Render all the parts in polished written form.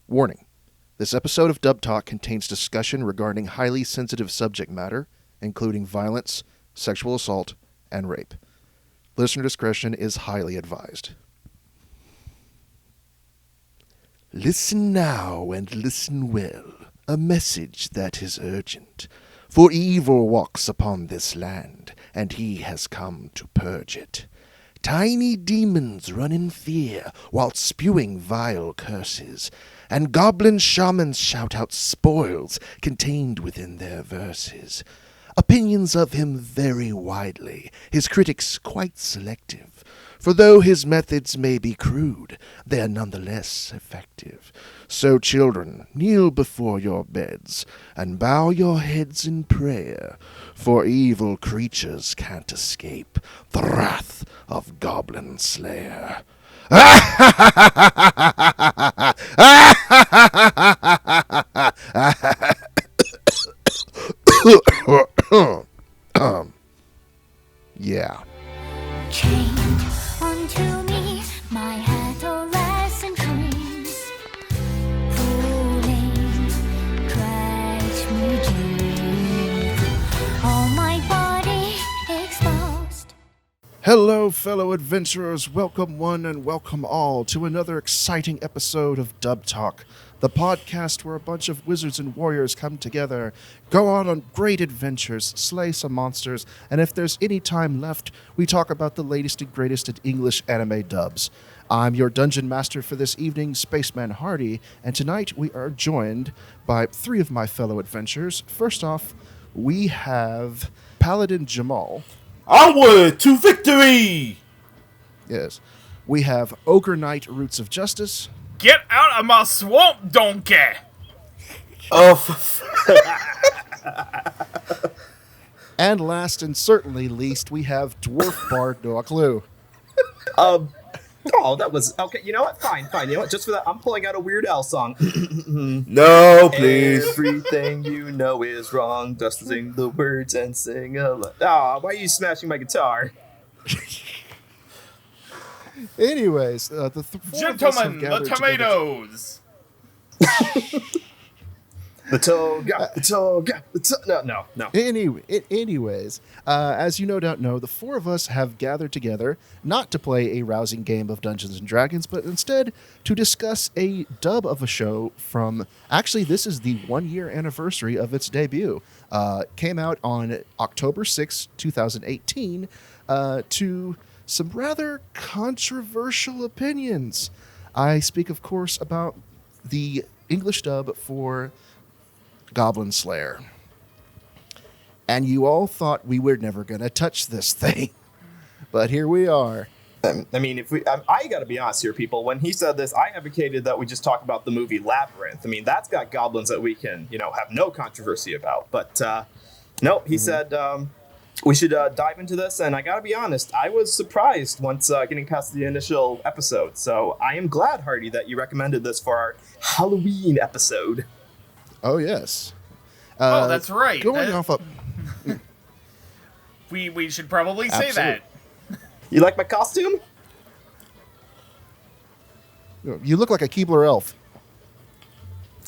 Warning. This episode of Dub Talk contains discussion regarding highly sensitive subject matter, including violence, sexual assault, and rape. Listener discretion is highly advised. Listen now and listen well. A message that is urgent. For evil walks upon this land, and he has come to purge it. Tiny demons run in fear while spewing vile curses, and goblin shamans shout out spoils contained within their verses. Opinions of him vary widely, his critics quite selective, for though his methods may be crude, they are nonetheless effective. So children, kneel before your beds, and bow your heads in prayer, for evil creatures can't escape the wrath of Goblin Slayer. Yeah. Chained unto me, my adolescent dreams, pulling, clutch me deep, all my body exposed. Hello, fellow adventurers. Welcome one and welcome all to another exciting episode of Dub Talk, the podcast where a bunch of wizards and warriors come together, go on great adventures, slay some monsters, and if there's any time left, we talk about the latest and greatest in English anime dubs. I'm your Dungeon Master for this evening, SpacemanHardy, and tonight we are joined by three of my fellow adventurers. First off, we have Paladin Jamal. Onward to victory! Yes. We have Ogre Knight Roots of Justice. Get out of my swamp, donkey! Oh, And last and certainly least, we have Dwarf Bard Noah Clue. That was okay. You know what? Fine. You know what? Just for that, I'm pulling out a Weird Al song. no, please. Everything you know is wrong. Just sing the words and sing along. Why are you smashing my guitar? Anyways, the four of us have Gentlemen, the gathered tomatoes! The toga. No. Anyways, as you no doubt know, the four of us have gathered together not to play a rousing game of Dungeons & Dragons, but instead to discuss a dub of a show from... Actually, this is the 1-year anniversary of its debut. Came out on October 6, 2018, to some rather controversial opinions. I speak, of course, about the English dub for Goblin Slayer. And you all thought we were never going to touch this thing. But here we are. I mean, I got to be honest here, people. When he said this, I advocated that we just talk about the movie Labyrinth. I mean, that's got goblins that we can, have no controversy about. But no, he said we should dive into this. And I got to be honest, I was surprised once getting past the initial episode. So I am glad, Hardy, that you recommended this for our Halloween episode. Oh, yes. That's right. Going off of... We should probably say that. You like my costume? You look like a Keebler elf.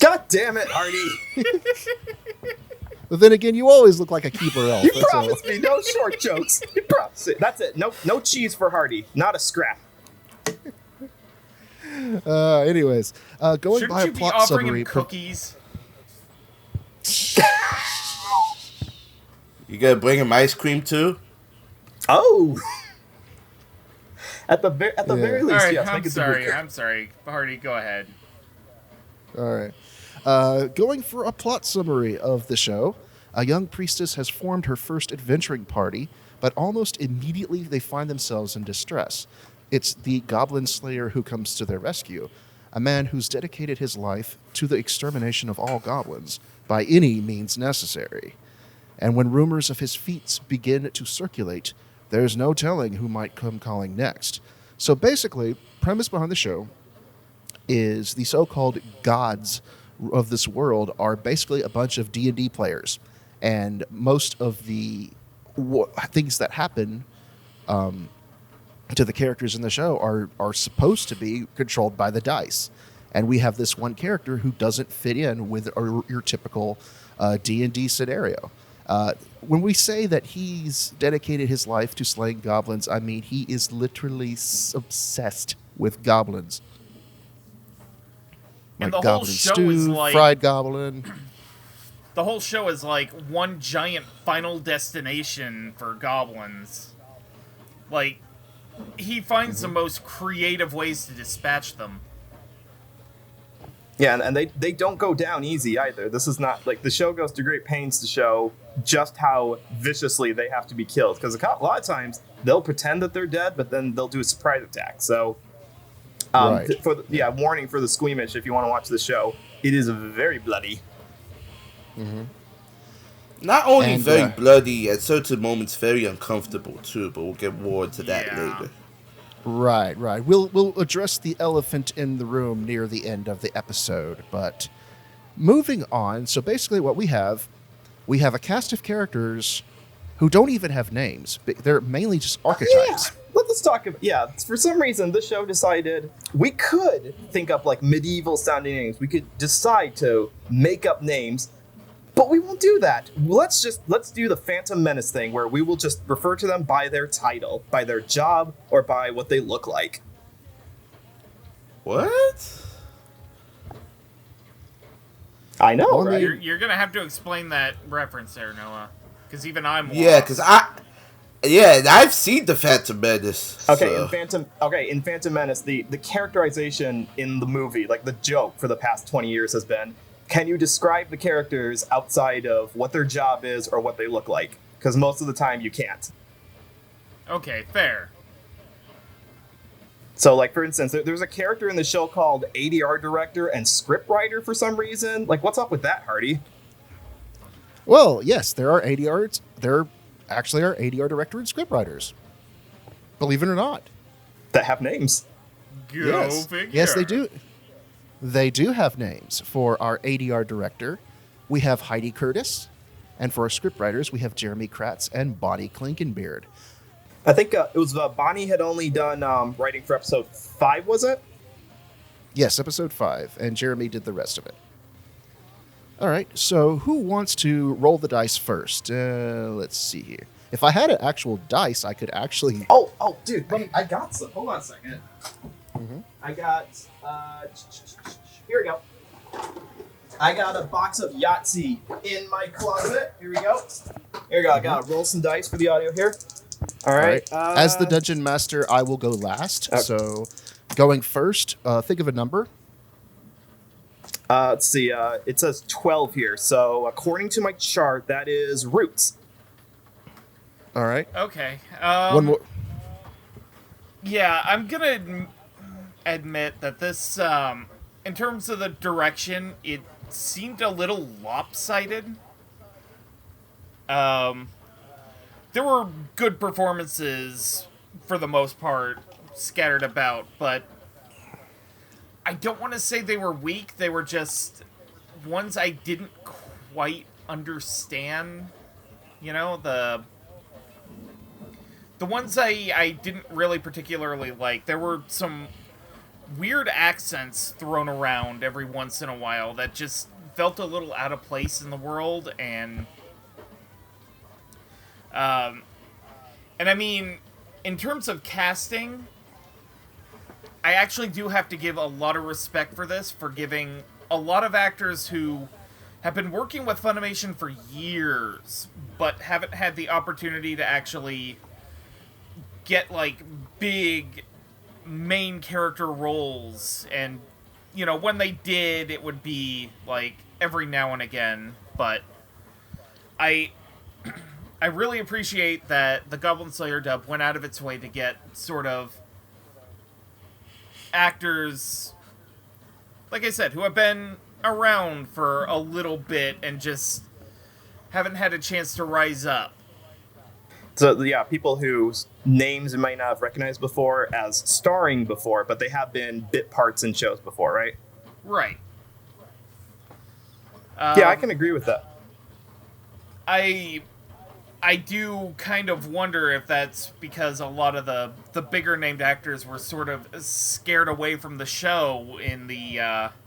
God damn it, Hardy. But then again, you always look like a Keebler elf. You promised me no short jokes. You promised it. That's it. No cheese for Hardy. Not a scrap. Anyways, going Shouldn't by a you be plot offering summary... him cookies? You gonna bring him ice cream too? Oh. At the very least, All right, yes. I'm sorry. Hardy, go ahead. All right. Going for a plot summary of the show, a young priestess has formed her first adventuring party, but almost immediately they find themselves in distress. It's the Goblin Slayer who comes to their rescue, a man who's dedicated his life to the extermination of all goblins by any means necessary. And when rumors of his feats begin to circulate, there's no telling who might come calling next. So basically, premise behind the show is the so-called gods of this world are basically a bunch of D&D players. And most of the things that happen to the characters in the show are supposed to be controlled by the dice. And we have this one character who doesn't fit in with your typical D&D scenario. When we say that he's dedicated his life to slaying goblins, I mean he is literally obsessed with goblins. And Like the whole goblin show stew, is like fried goblin. the whole show is like one giant final destination for goblins. Like, he finds the most creative ways to dispatch them. Yeah, and they don't go down easy either. This is not like the show goes to great pains to show just how viciously they have to be killed. Because a lot of times they'll pretend that they're dead, but then they'll do a surprise attack. So, Right. Warning for the squeamish if you want to watch the show. It is very bloody. Not only And, very bloody, at certain moments very uncomfortable too, but we'll get more into that Yeah. later. Right. We'll address the elephant in the room near the end of the episode. But moving on, so basically what we have a cast of characters who don't even have names. They're mainly just archetypes. Let's talk about, for some reason this show decided we could think up like medieval sounding names. We could decide to make up names, but we won't do that. Let's do the Phantom Menace thing where we will just refer to them by their title, by their job, or by what they look like. What? I know, Well, right? You're gonna have to explain that reference there, Noah. Because even I'm lost. Yeah, because I've seen the Phantom Menace. Okay, so. in Phantom Menace, the characterization in the movie, like the joke for the past 20 years has been, can you describe the characters outside of what their job is or what they look like? Because most of the time you can't. Okay, fair. So, like, for instance, there's a character in the show called ADR director and scriptwriter for some reason. Like, what's up with that, Hardy? Well, yes, there are ADRs. There actually are ADR director and scriptwriters. Believe it or not. That have names. Go figure. Yes, they do. They do have names. For our ADR director, we have Heidi Curtis. And for our scriptwriters, we have Jeremy Kratz and Bonnie Klinkenbeard. I think it was Bonnie had only done writing for episode 5, was it? Yes, episode 5. And Jeremy did the rest of it. All right, so who wants to roll the dice first? Let's see here. If I had an actual dice, I could actually... Oh, dude, I got some. Hold on a second. I got, here we go. I got a box of Yahtzee in my closet. Here we go. Here we go. I gotta roll some dice for the audio here. All right. As the Dungeon Master, I will go last. Okay. So going first, think of a number. Let's see. It says 12 here. So according to my chart, that is roots. All right. Okay. One more. Yeah, I'm gonna admit that this, in terms of the direction, it seemed a little lopsided. There were good performances, for the most part, scattered about, but I don't want to say they were weak. They were just ones I didn't quite understand. You know, the ones I didn't really particularly like. There were some weird accents thrown around every once in a while that just felt a little out of place in the world, and I mean, in terms of casting, I actually do have to give a lot of respect for this, for giving a lot of actors who have been working with Funimation for years, but haven't had the opportunity to actually get, like, big main character roles. And, you know, when they did, it would be, like, every now and again. But I really appreciate that the Goblin Slayer dub went out of its way to get sort of actors, like I said, who have been around for a little bit and just haven't had a chance to rise up. So, yeah, people whose names you might not have recognized before as starring before, but they have been bit parts in shows before, right? Right. Yeah, I can agree with that. I I do kind of wonder if that's because a lot of the bigger named actors were sort of scared away from the show in the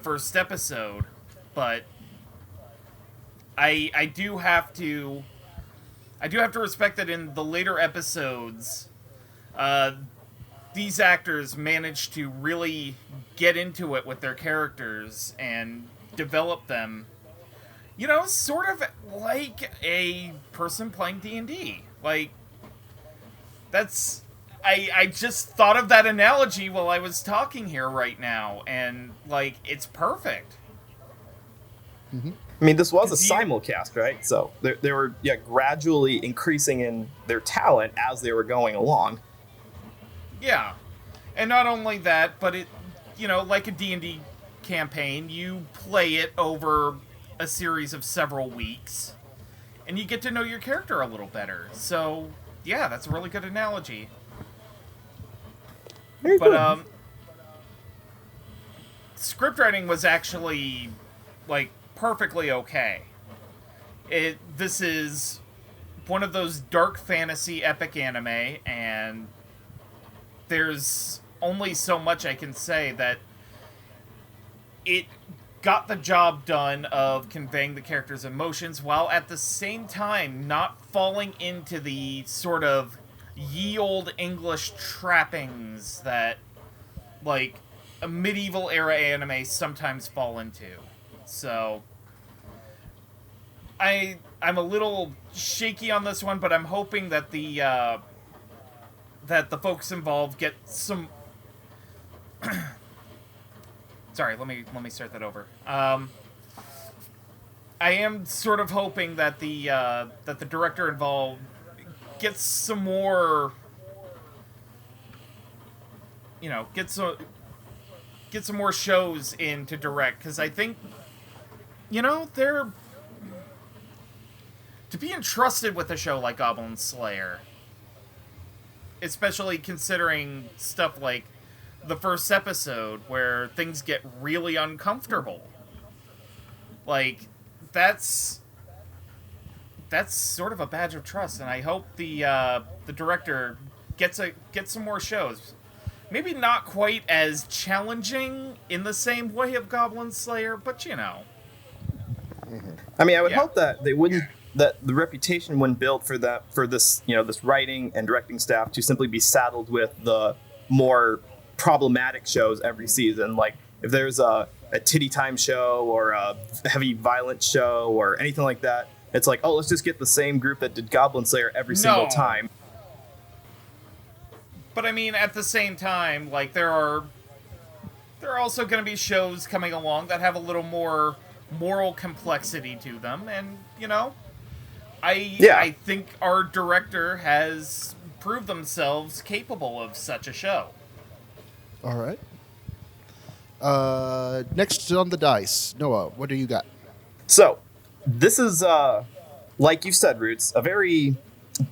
first episode, but I do have to respect that in the later episodes, these actors managed to really get into it with their characters and develop them. You know, sort of like a person playing D&D. Like, that's... I just thought of that analogy while I was talking here right now, and, like, it's perfect. I mean, this was a simulcast, right? So they were gradually increasing in their talent as they were going along. Yeah. And not only that, but it, you know, like a D&D campaign, you play it over a series of several weeks, and you get to know your character a little better. So, yeah, that's a really good analogy. Very good. Script writing was actually, like, perfectly okay. This is one of those dark fantasy epic anime, and there's only so much I can say that it got the job done of conveying the character's emotions while at the same time not falling into the sort of ye olde English trappings that, like, a medieval era anime sometimes fall into. So I'm a little shaky on this one, but I'm hoping that the folks involved get some. Sorry, let me start that over. I am sort of hoping that the director involved gets some more, you know, get some more shows in to direct, because I think, you know, they're to be entrusted with a show like Goblin Slayer, especially considering stuff like the first episode where things get really uncomfortable. Like, that's sort of a badge of trust, and I hope the director gets some more shows. Maybe not quite as challenging in the same way of Goblin Slayer, but you know. I mean, I would hope that they wouldn't, that the reputation wouldn't build for this, you know, this writing and directing staff to simply be saddled with the more problematic shows every season. Like, if there's a titty time show or a heavy violent show or anything like that, it's like, oh, let's just get the same group that did Goblin Slayer every single time. But I mean, at the same time, like, there are also going to be shows coming along that have a little more moral complexity to them, and, you know, I think our director has proved themselves capable of such a show. All right. Next on the dice, Noah, what do you got? So, this is, like you said, Roots, a very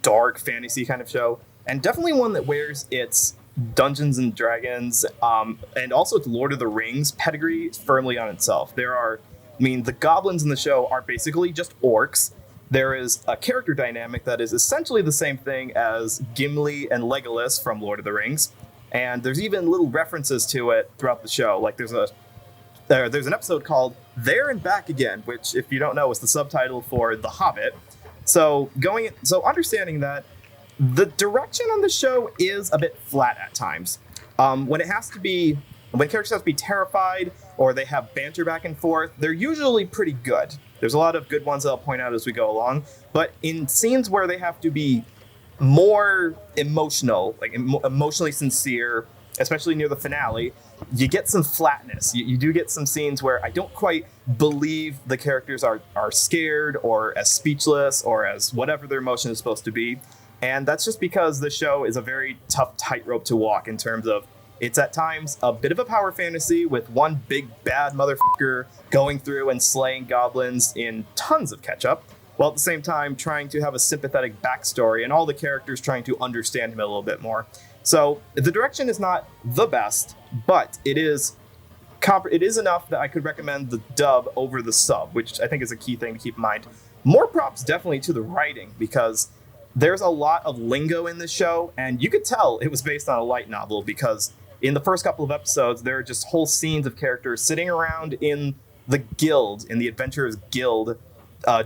dark fantasy kind of show, and definitely one that wears its Dungeons and Dragons, and also its Lord of the Rings pedigree firmly on itself. The goblins in the show are basically just orcs. There is a character dynamic that is essentially the same thing as Gimli and Legolas from Lord of the Rings. And there's even little references to it throughout the show. Like, there's an episode called There and Back Again, which, if you don't know, is the subtitle for The Hobbit. So understanding that, the direction on the show is a bit flat at times. When characters have to be terrified or they have banter back and forth, they're usually pretty good. There's a lot of good ones that I'll point out as we go along. But in scenes where they have to be more emotional, like emotionally sincere, especially near the finale, you get some flatness. You do get some scenes where I don't quite believe the characters are scared or as speechless or as whatever their emotion is supposed to be. And that's just because the show is a very tough tightrope to walk in terms of it's at times a bit of a power fantasy with one big bad motherfucker going through and slaying goblins in tons of ketchup, while at the same time trying to have a sympathetic backstory and all the characters trying to understand him a little bit more. So the direction is not the best, but it is enough that I could recommend the dub over the sub, which I think is a key thing to keep in mind. more props definitely to the writing, because there's a lot of lingo in this show, and you could tell it was based on a light novel, because in the first couple of episodes, there are just whole scenes of characters sitting around in the guild, in the Adventurers Guild,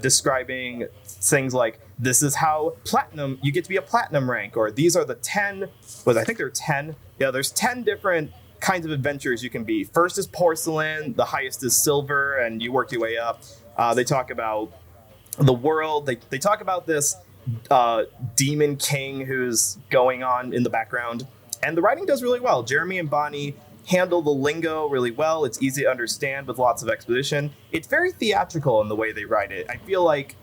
describing things like, this is how platinum, you get to be a platinum rank, or these are the 10, I think there are 10. Yeah, there's 10 different kinds of adventurers you can be. First is porcelain, the highest is silver, and you work your way up. They talk about the world. They talk about this demon king who's going on in the background. And the writing does really well. Jeremy and Bonnie handle the lingo really well. It's easy to understand with lots of exposition. It's very theatrical in the way they write it. I feel like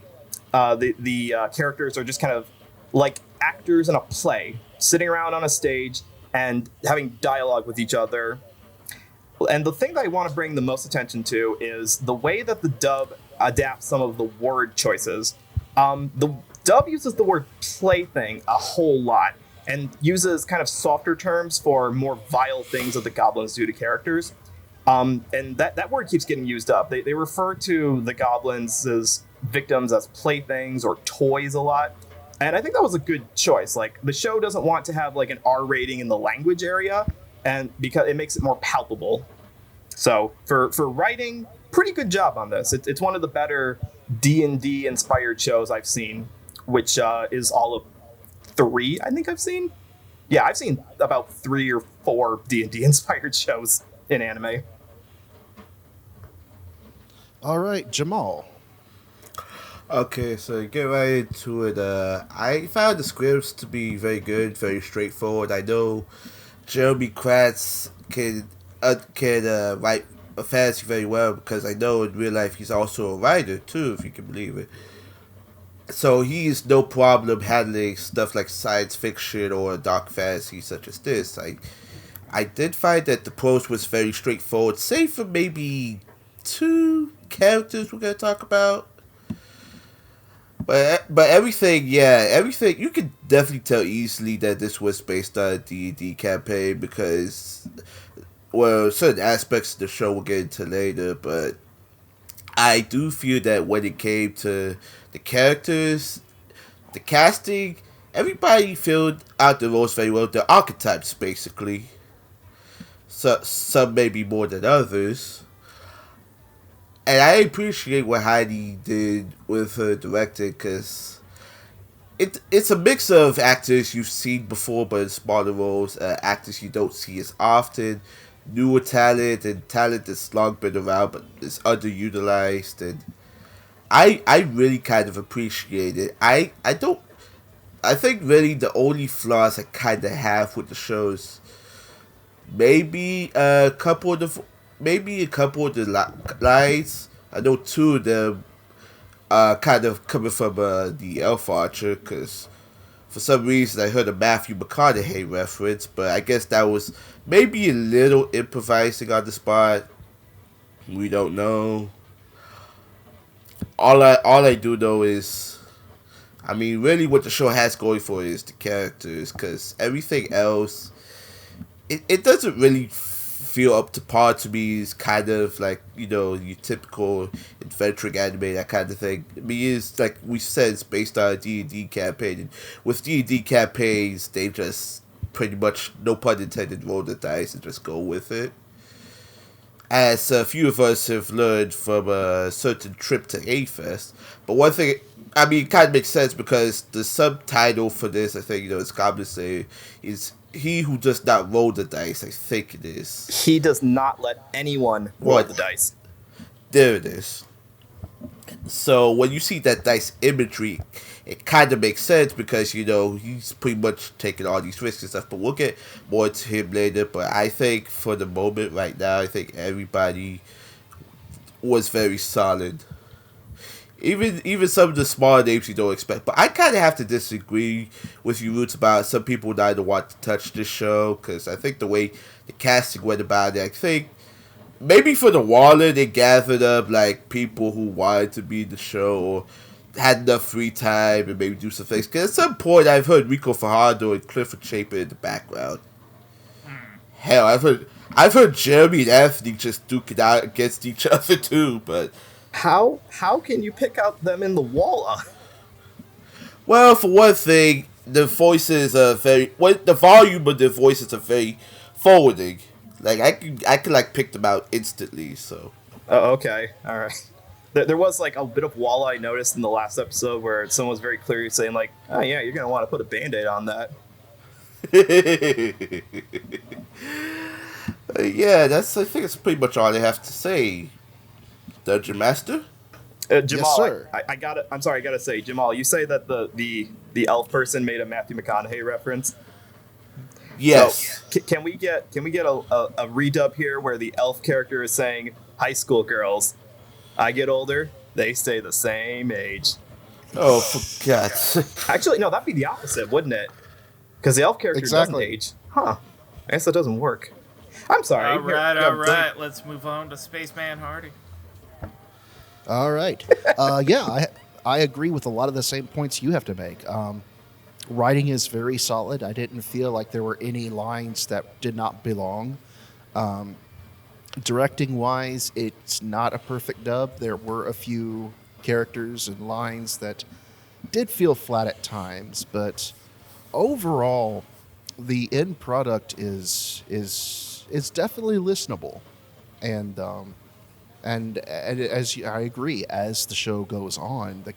the characters are just kind of like actors in a play, sitting around on a stage and having dialogue with each other. And the thing that I want to bring the most attention to is the way that the dub adapts some of the word choices. The dub uses the word plaything a whole lot, and uses kind of softer terms for more vile things that the goblins do to characters. And that word keeps getting used up. They refer to the goblins as victims as playthings or toys a lot. And I think that was a good choice. Like, the show doesn't want to have like an R rating in the language area, and because it makes it more palpable. So for writing, pretty good job on this. It's one of the better D&D inspired shows I've seen, which is all of 3 I think I've seen. Yeah, I've seen about 3 or 4 D&D inspired shows in anime. All right, Jamal. Okay, so get right into it. I found the scripts to be very good, very straightforward. I know Jeremy Kratz can write a fantasy very well, because I know in real life he's also a writer too, if you can believe it. So he's no problem handling stuff like science fiction or dark fantasy such as this. I did find that the prose was very straightforward, save for maybe 2 characters we're gonna talk about. But everything you could definitely tell easily that this was based on a D&D campaign, because, well, certain aspects of the show we'll get into later, but I do feel that when it came to the characters, the casting, everybody filled out the roles very well. The archetypes, basically. So, some maybe more than others. And I appreciate what Heidi did with her directing, because it's a mix of actors you've seen before but in smaller roles, actors you don't see as often, newer talent, and talent that's long been around but is underutilized. And I really kind of appreciate it. I think really the only flaws I kind of have with the shows, maybe a couple of the lines. I know 2 of them kind of coming from the Elf Archer, because for some reason I heard a Matthew McConaughey reference, but I guess that was maybe a little improvising on the spot. We don't know. All I do know is, I mean, really what the show has going for it is the characters, because everything else, it doesn't really feel up to par to me. Is kind of like, your typical adventuring anime, that kind of thing. I mean, it's like we said, it's based on a D&D campaign, and with D&D campaigns, they just pretty much, no pun intended, roll the dice and just go with it. As a few of us have learned from a certain trip to A-Fest. But one thing, I mean, it kind of makes sense, because the subtitle for this, I think, is Goblin Slayer, is he who does not roll the dice. I think it is. He does not let anyone roll the dice. There it is. So when you see that dice imagery, it kind of makes sense, because, he's pretty much taking all these risks and stuff. But we'll get more into him later. But I think for the moment right now, I think everybody was very solid. Even some of the smaller names you don't expect. But I kind of have to disagree with you, Roots, about some people not to want to touch this show, because I think the way the casting went about it, I think maybe for the Waller, they gathered up like people who wanted to be in the show or had enough free time and maybe do some things. Because at some point, I've heard Rico Fajardo and Clifford Chapin in the background. Hell, I've heard Jeremy and Anthony just duke it out against each other too, but How can you pick out them in the wall? Well, for one thing, the voices are the volume of the voices are very forwarding. Like I could like pick them out instantly. So. Oh, okay, all right. There was like a bit of walleye I noticed in the last episode where someone was very clearly saying like, "Oh yeah, you're gonna want to put a Band-Aid on that." Yeah, I think that's pretty much all I have to say. Dungeon Master. Jamal, Yes, sir. I'm sorry, I gotta say, Jamal, you say that the elf person made a Matthew McConaughey reference. Yes. So, can we get a redub here where the elf character is saying, "High school girls, I get older, they stay the same age." Oh, for God's sake. Actually, no, that'd be the opposite, wouldn't it? Because the elf character doesn't Exactly. age. Huh. I guess that doesn't work. I'm sorry. All right. Let's move on to Spaceman Hardy. All right. Yeah, I agree with a lot of the same points you have to make. Writing is very solid. I didn't feel like there were any lines that did not belong. Directing wise, it's not a perfect dub. There were a few characters and lines that did feel flat at times, but overall, the end product is definitely listenable, and as I agree, as the show goes on, the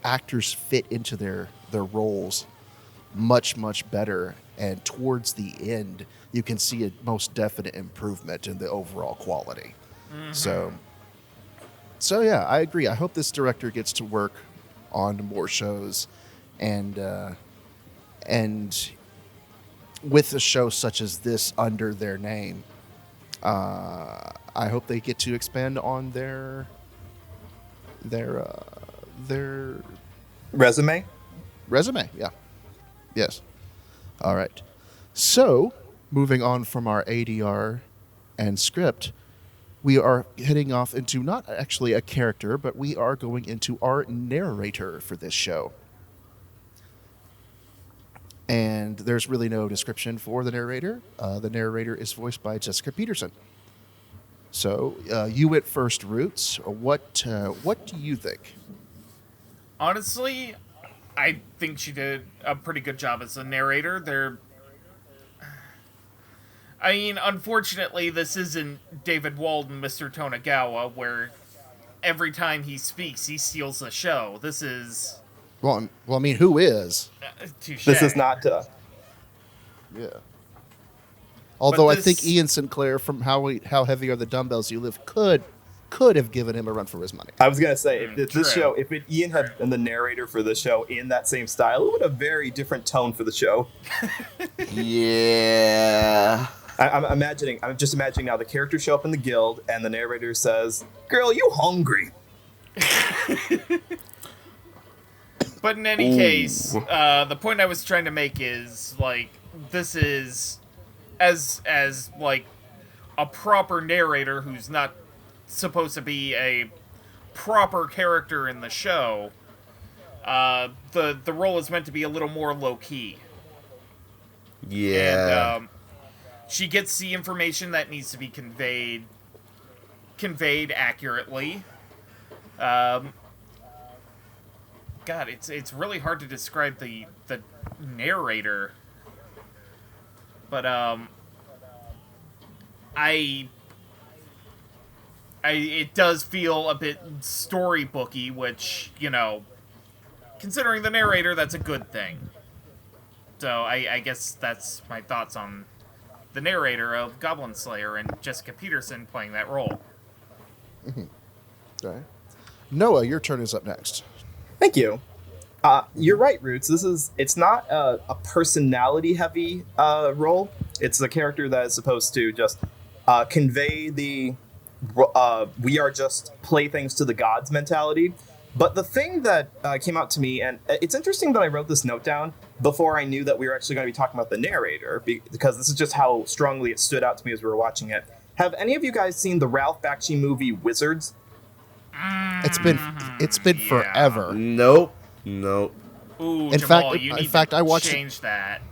actors fit into their roles much better, and towards the end, you can see a most definite improvement in the overall quality. So yeah, I agree. I hope this director gets to work on more shows, and with a show such as this under their name, I hope they get to expand on their Resume? resume. Yeah. Yes. All right. So, moving on from our ADR and script, we are heading off into not actually a character, but we are going into our narrator for this show. And there's really no description for the narrator. The narrator is voiced by Jessica Peterson. So, you went first, Roots. What do you think? Honestly, I think she did a pretty good job as a narrator. I mean, unfortunately, this isn't David Walden, Mr. Tonagawa, where every time he speaks, he steals the show. This is... Well, I mean, who is? Touche. This is not... Yeah. Although But I think this- Ian Sinclair, from How Heavy Are the Dumbbells You Lift, could have given him a run for his money. I was going to say, if this True. show, if Ian had been the narrator for this show in that same style, it would have a very different tone for the show. Yeah. I'm just imagining now the characters show up in the guild and the narrator says, "Girl, you hungry?" But in any case, the point I was trying to make is, like, this is, as like, a proper narrator who's not supposed to be a proper character in the show, the role is meant to be a little more low-key. Yeah. And, she gets the information that needs to be conveyed accurately. God, it's really hard to describe the narrator, but it does feel a bit storybooky, which, you know, considering the narrator, that's a good thing. So I guess that's my thoughts on the narrator of Goblin Slayer and Jessica Peterson playing that role. Okay. Noah, your turn is up next. Thank you. You're right, Roots. It's not a personality-heavy role. It's a character that is supposed to just convey the we are just playthings to the gods mentality. But the thing that came out to me, and it's interesting that I wrote this note down before I knew that we were actually going to be talking about the narrator, because this is just how strongly it stood out to me as we were watching it. Have any of you guys seen the Ralph Bakshi movie Wizards? It's been forever. Nope. Ooh, In Jamal, fact- you in need fact, to I watched it- change that.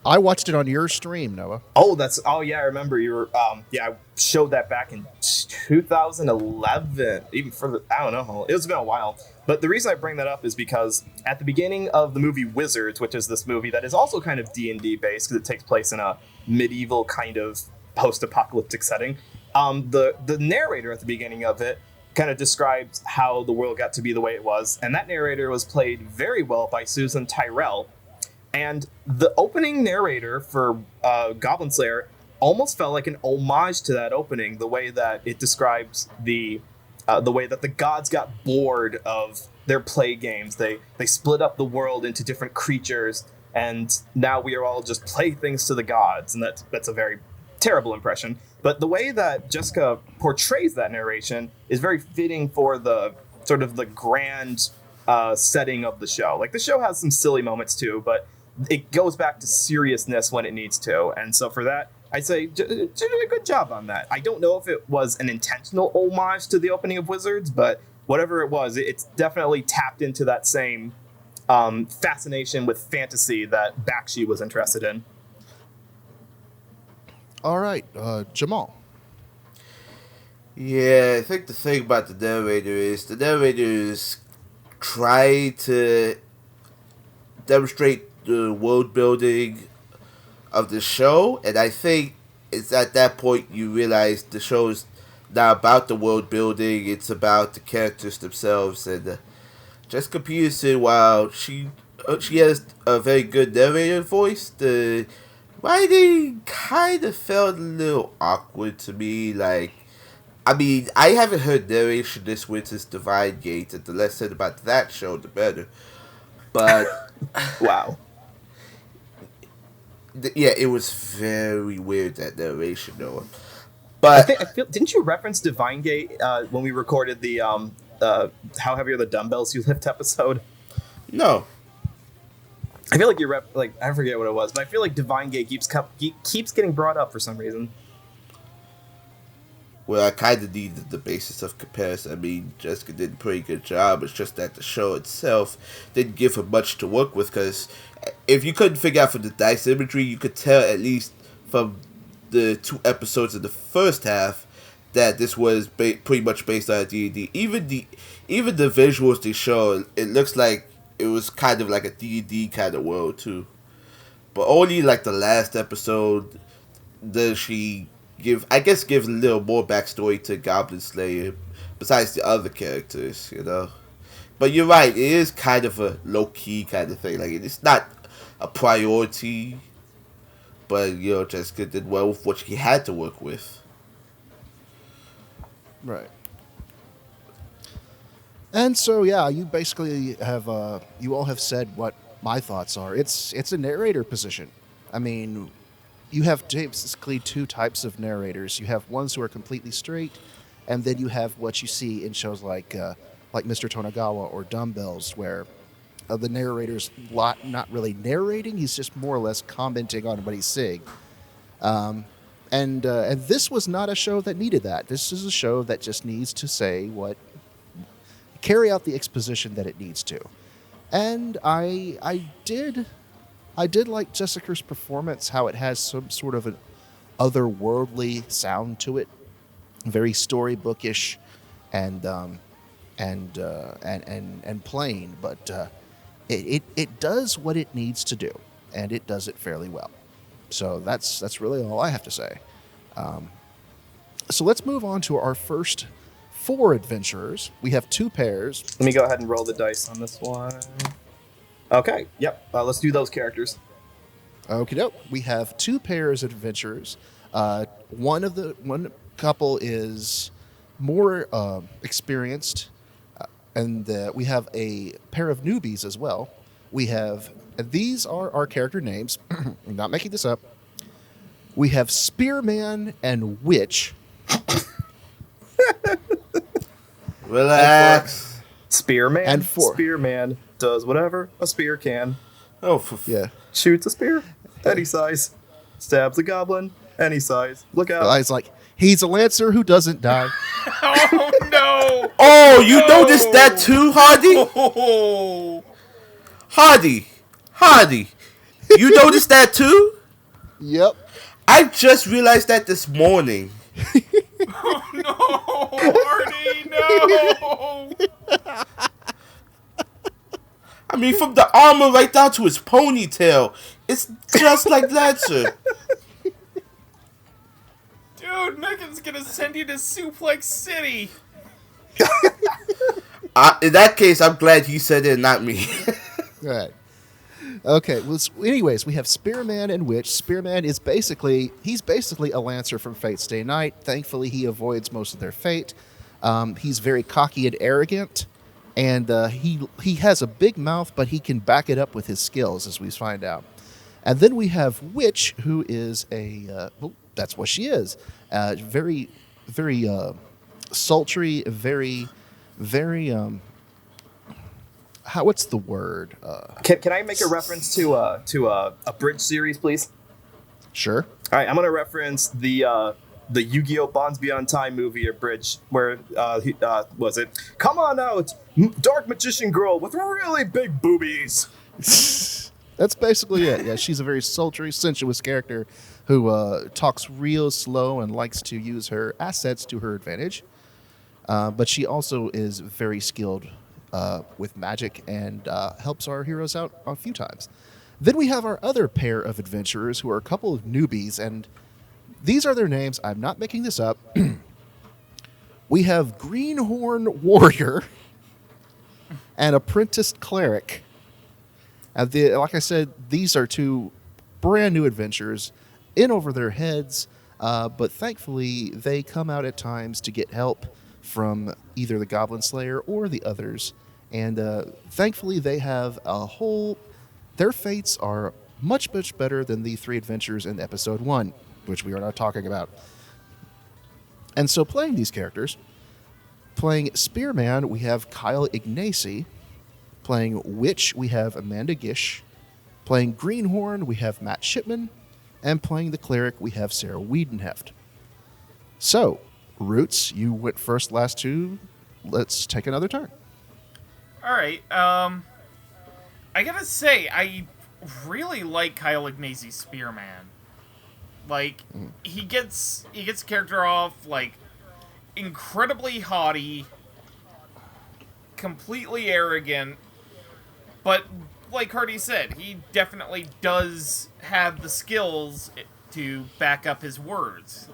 I watched it on your stream, Noah. Oh yeah, I remember you were I showed that back in 2011, even further. I don't know, it's been a while. But the reason I bring that up is because at the beginning of the movie Wizards, which is this movie that is also kind of D&D based because it takes place in a medieval kind of post-apocalyptic setting, the narrator at the beginning of it kind of describes how the world got to be the way it was, and that narrator was played very well by Susan Tyrrell. And the opening narrator for Goblin Slayer almost felt like an homage to that opening, the way that it describes the way that the gods got bored of their play games. They split up the world into different creatures, and now we are all just playthings to the gods, and that's a very terrible impression. But the way that Jessica portrays that narration is very fitting for the sort of the grand setting of the show. Like, the show has some silly moments too, but it goes back to seriousness when it needs to. And so for that, I'd say did a good job on that. I don't know if it was an intentional homage to the opening of Wizards, but whatever it was, it's definitely tapped into that same fascination with fantasy that Bakshi was interested in. All right, Jamal. Yeah, I think the thing about the narrators try to demonstrate the world building of the show, and I think it's at that point you realize the show is not about the world building, it's about the characters themselves. And Jessica Peterson, while she has a very good narrator voice, the writing kind of felt a little awkward to me. Like, I mean, I haven't heard narration this winter's Divine Gate, and the less said about that show, the better. But Wow. Yeah, it was very weird, that narration, though. But I feel, didn't you reference Divine Gate when we recorded the How Heavy Are the Dumbbells You Lift episode? no, I feel like I forget what it was, but I feel like Divine Gate keeps getting brought up for some reason. well, I kind of needed the basis of comparison. I mean, Jessica did a pretty good job. It's just that the show itself didn't give her much to work with, because if you couldn't figure out from the dice imagery, you could tell, at least from the 2 episodes in the first half, that this was pretty much based on D&D. Even the visuals they show, it looks like it was kind of like a D&D kind of world too. But only like the last episode does she give a little more backstory to Goblin Slayer, besides the other characters, you know. But you're right, it is kind of a low-key kind of thing. Like, it's not a priority, but, you know, Jessica did well with what she had to work with. Right. And so, yeah, you basically have, you all have said what my thoughts are. It's a narrator position. I mean, you have basically 2 types of narrators. You have ones who are completely straight, and then you have what you see in shows like Mr. Tonagawa or Dumbbells, where the narrator's not really narrating; he's just more or less commenting on what he's seeing. And this was not a show that needed that. This is a show that just needs to carry out the exposition that it needs to. And I did like Jessica's performance, how it has some sort of an otherworldly sound to it, very storybookish and plain, but it does what it needs to do, and it does it fairly well. So that's really all I have to say. So let's move on to our first 4 adventurers. We have 2 pairs. Let me go ahead and roll the dice on this one. Okay, yep. Let's do those characters. Okie doke. We have 2 pairs of adventurers. One couple is more experienced, and we have a pair of newbies as well. These are our character names. I'm not making this up. We have Spearman and Witch. Relax. Spearman. And Spearman does whatever a spear can. Oh, Yeah. Shoots a spear, any size. Stabs a goblin, any size. Look out. It's like, he's a lancer who doesn't die. Oh no! Oh, you noticed that too, Hardy? Oh. Hardy, You noticed that too? Yep. I just realized that this morning. Oh no, Hardy, no! I mean, from the armor right down to his ponytail, it's just like Lancer. Dude, Megan's gonna send you to Suplex City. In that case, I'm glad he said it, not me. All right. Okay. Well, anyways, we have Spearman and Witch. Spearman is basically a Lancer from Fate Stay Night. Thankfully, he avoids most of their fate. He's very cocky and arrogant, and he has a big mouth, but he can back it up with his skills, as we find out. And then we have Witch, who is that's what she is. Very, very sultry, very, what's the word? Can I make a reference to a bridge series, please? Sure. All right, I'm gonna reference the Yu-Gi-Oh! Bonds Beyond Time movie or bridge where was it? Come on out, dark magician girl with really big boobies. That's basically it. Yeah, she's a very sultry, sensuous character who talks real slow and likes to use her assets to her advantage. But she also is very skilled with magic and helps our heroes out a few times. Then we have our other pair of adventurers who are a couple of newbies, and these are their names. I'm not making this up. We have Greenhorn Warrior and Apprenticed Cleric. Like I said, these are two brand new adventurers in over their heads, but thankfully they come out at times to get help from either the Goblin Slayer or the others. And thankfully they have their fates are much, much better than the three adventures in episode 1, which we are not talking about. And so playing these characters, playing Spearman, we have Kyle Ignacy. Playing Witch, we have Amanda Gish. Playing Greenhorn, we have Matt Shipman. And playing the Cleric, we have Sarah Wiedenheft. So, Roots, you went first last two. Let's take another turn. All right. I gotta say, I really like Kyle Ignacy's Spearman. Like, he gets the character off like incredibly haughty, completely arrogant, but like Hardy said, he definitely does have the skills to back up his words.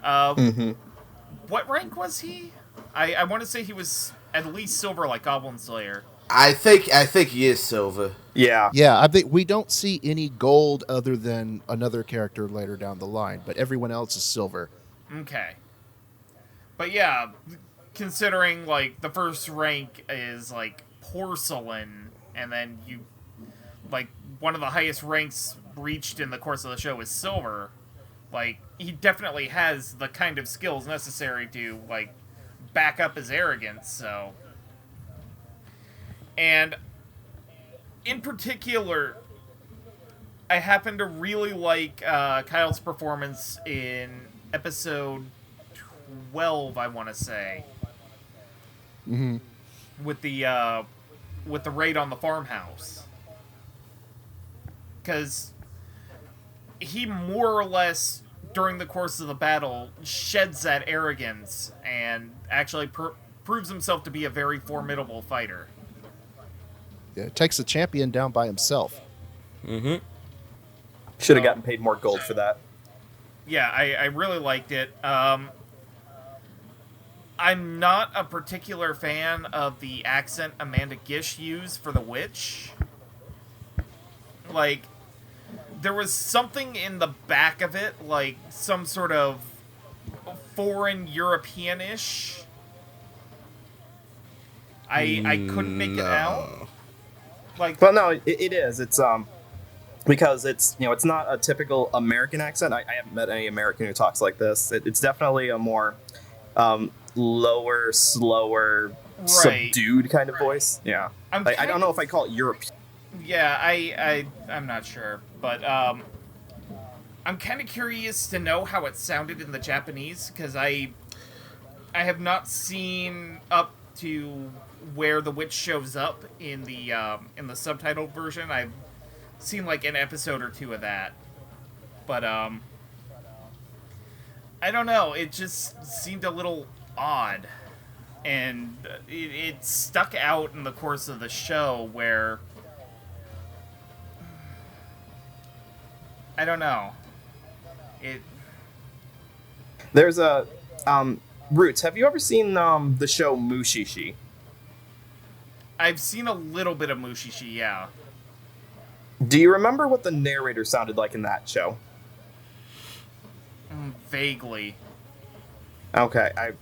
What rank was he? I want to say he was at least silver, like Goblin Slayer. I think he is silver. Yeah. Yeah, I think we don't see any gold other than another character later down the line, but everyone else is silver. Okay. But yeah, considering like the first rank is like porcelain, and then you like one of the highest ranks reached in the course of the show is silver, like he definitely has the kind of skills necessary to like back up his arrogance. So, and in particular, I happen to really like Kyle's performance in episode 12, I want to say. Mm-hmm. With the raid on the farmhouse. Because he more or less, during the course of the battle, sheds that arrogance and actually proves himself to be a very formidable fighter. Yeah, takes the champion down by himself. Mm-hmm. Should have gotten paid more gold for that. Yeah, I really liked it. I'm not a particular fan of the accent Amanda Gish used for the witch. Like, there was something in the back of it, like some sort of foreign European-ish. I couldn't make it out. Like, Well, no, it is. It's because it's it's not a typical American accent. I haven't met any American who talks like this. It's definitely a more lower, slower, subdued kind of voice. Yeah, I don't know if I call it European. Yeah, I'm not sure, but I'm kind of curious to know how it sounded in the Japanese, because I have not seen up to where the witch shows up in the subtitled version. seen like an episode or two of that. But I don't know, it just seemed a little odd. And it stuck out in the course of the show where I don't know. There's a Roots. Have you ever seen the show Mushishi? I've seen a little bit of Mushishi, yeah. Do you remember what the narrator sounded like in that show? Vaguely. Okay, I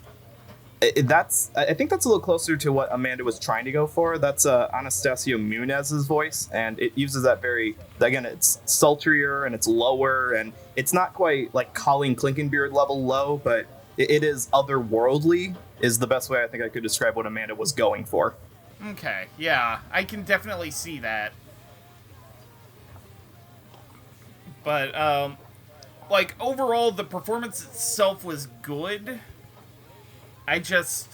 think that's a little closer to what Amanda was trying to go for. That's Anastasio Munez's voice, and it uses that again, it's sultrier and it's lower, and it's not quite like Colleen Clinkenbeard level low, but it is otherworldly, is the best way I think I could describe what Amanda was going for. Okay, yeah, I can definitely see that. But, like, overall, the performance itself was good. I guess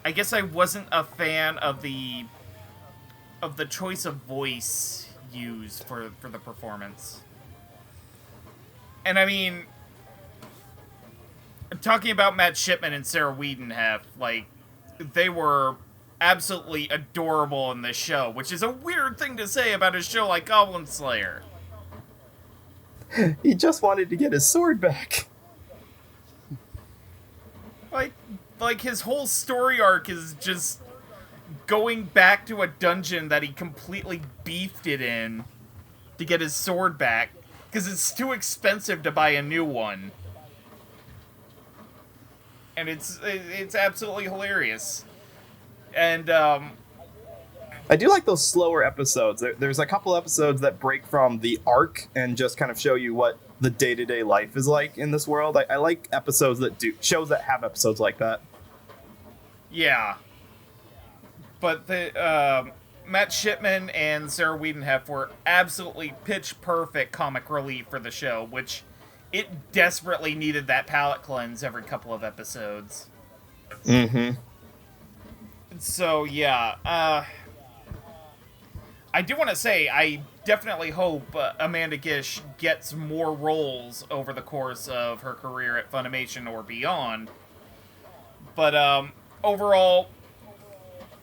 I wasn't a fan of the choice of voice used for the performance. And I mean, talking about Matt Shipman and Sarah Wiedenheft, like, they were absolutely adorable in this show, which is a weird thing to say about a show like Goblin Slayer. He just wanted to get his sword back. Like his whole story arc is just going back to a dungeon that he completely beefed it in to get his sword back, because it's too expensive to buy a new one. And it's absolutely hilarious. And, I do like those slower episodes. There's a couple episodes that break from the arc and just kind of show you what the day-to-day life is like in this world. I like episodes shows that have episodes like that. Yeah. But the Matt Shipman and Sarah Wiedenheft were absolutely pitch-perfect comic relief for the show, which it desperately needed that palate cleanse every couple of episodes. Mm-hmm. So, yeah, I do want to say, I definitely hope Amanda Gish gets more roles over the course of her career at Funimation or beyond. But, overall,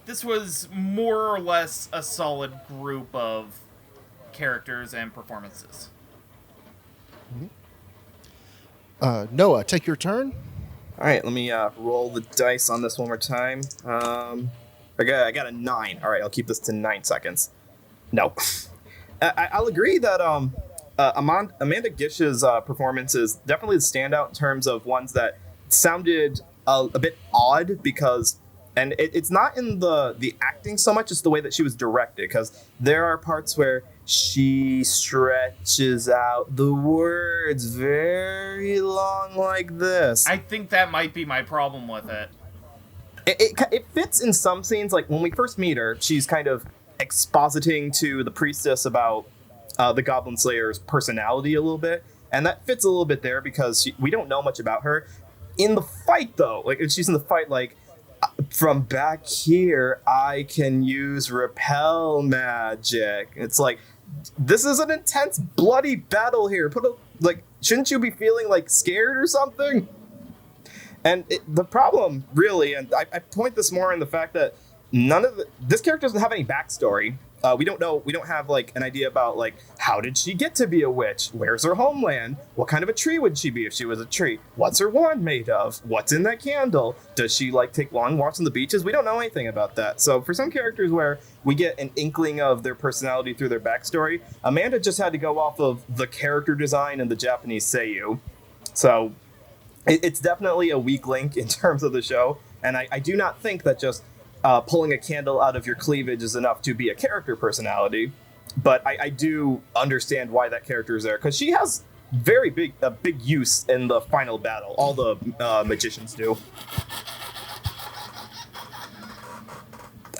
this was more or less a solid group of characters and performances. Noah, take your turn. All right, let me roll the dice on this one more time. I got a 9. All right, I'll keep this to 9 seconds. No. I'll agree that Amanda Gish's performance is definitely the standout in terms of ones that sounded a bit odd because, and it's not in the acting so much, it's the way that she was directed, because there are parts where she stretches out the words very long like this. I think that might be my problem with it. It fits in some scenes, like when we first meet her, she's kind of expositing to the priestess about the Goblin Slayer's personality a little bit, and that fits a little bit there because we don't know much about her. In the fight, though, like she's in the fight, like, from back here, I can use repel magic. It's like, this is an intense, bloody battle here. Shouldn't you be feeling like scared or something? And the problem, really, and I point this more in the fact that this character doesn't have any backstory. We don't have like an idea about like how did she get to be a witch? Where's her homeland? What kind of a tree would she be if she was a tree? What's her wand made of? What's in that candle? Does she like take long walks on the beaches? We don't know anything about that. So for some characters where we get an inkling of their personality through their backstory, Amanda just had to go off of the character design and the Japanese seiyuu. So it's definitely a weak link in terms of the show, and I do not think that just pulling a candle out of your cleavage is enough to be a character personality, but I do understand why that character is there, because she has a big use in the final battle. All the magicians do.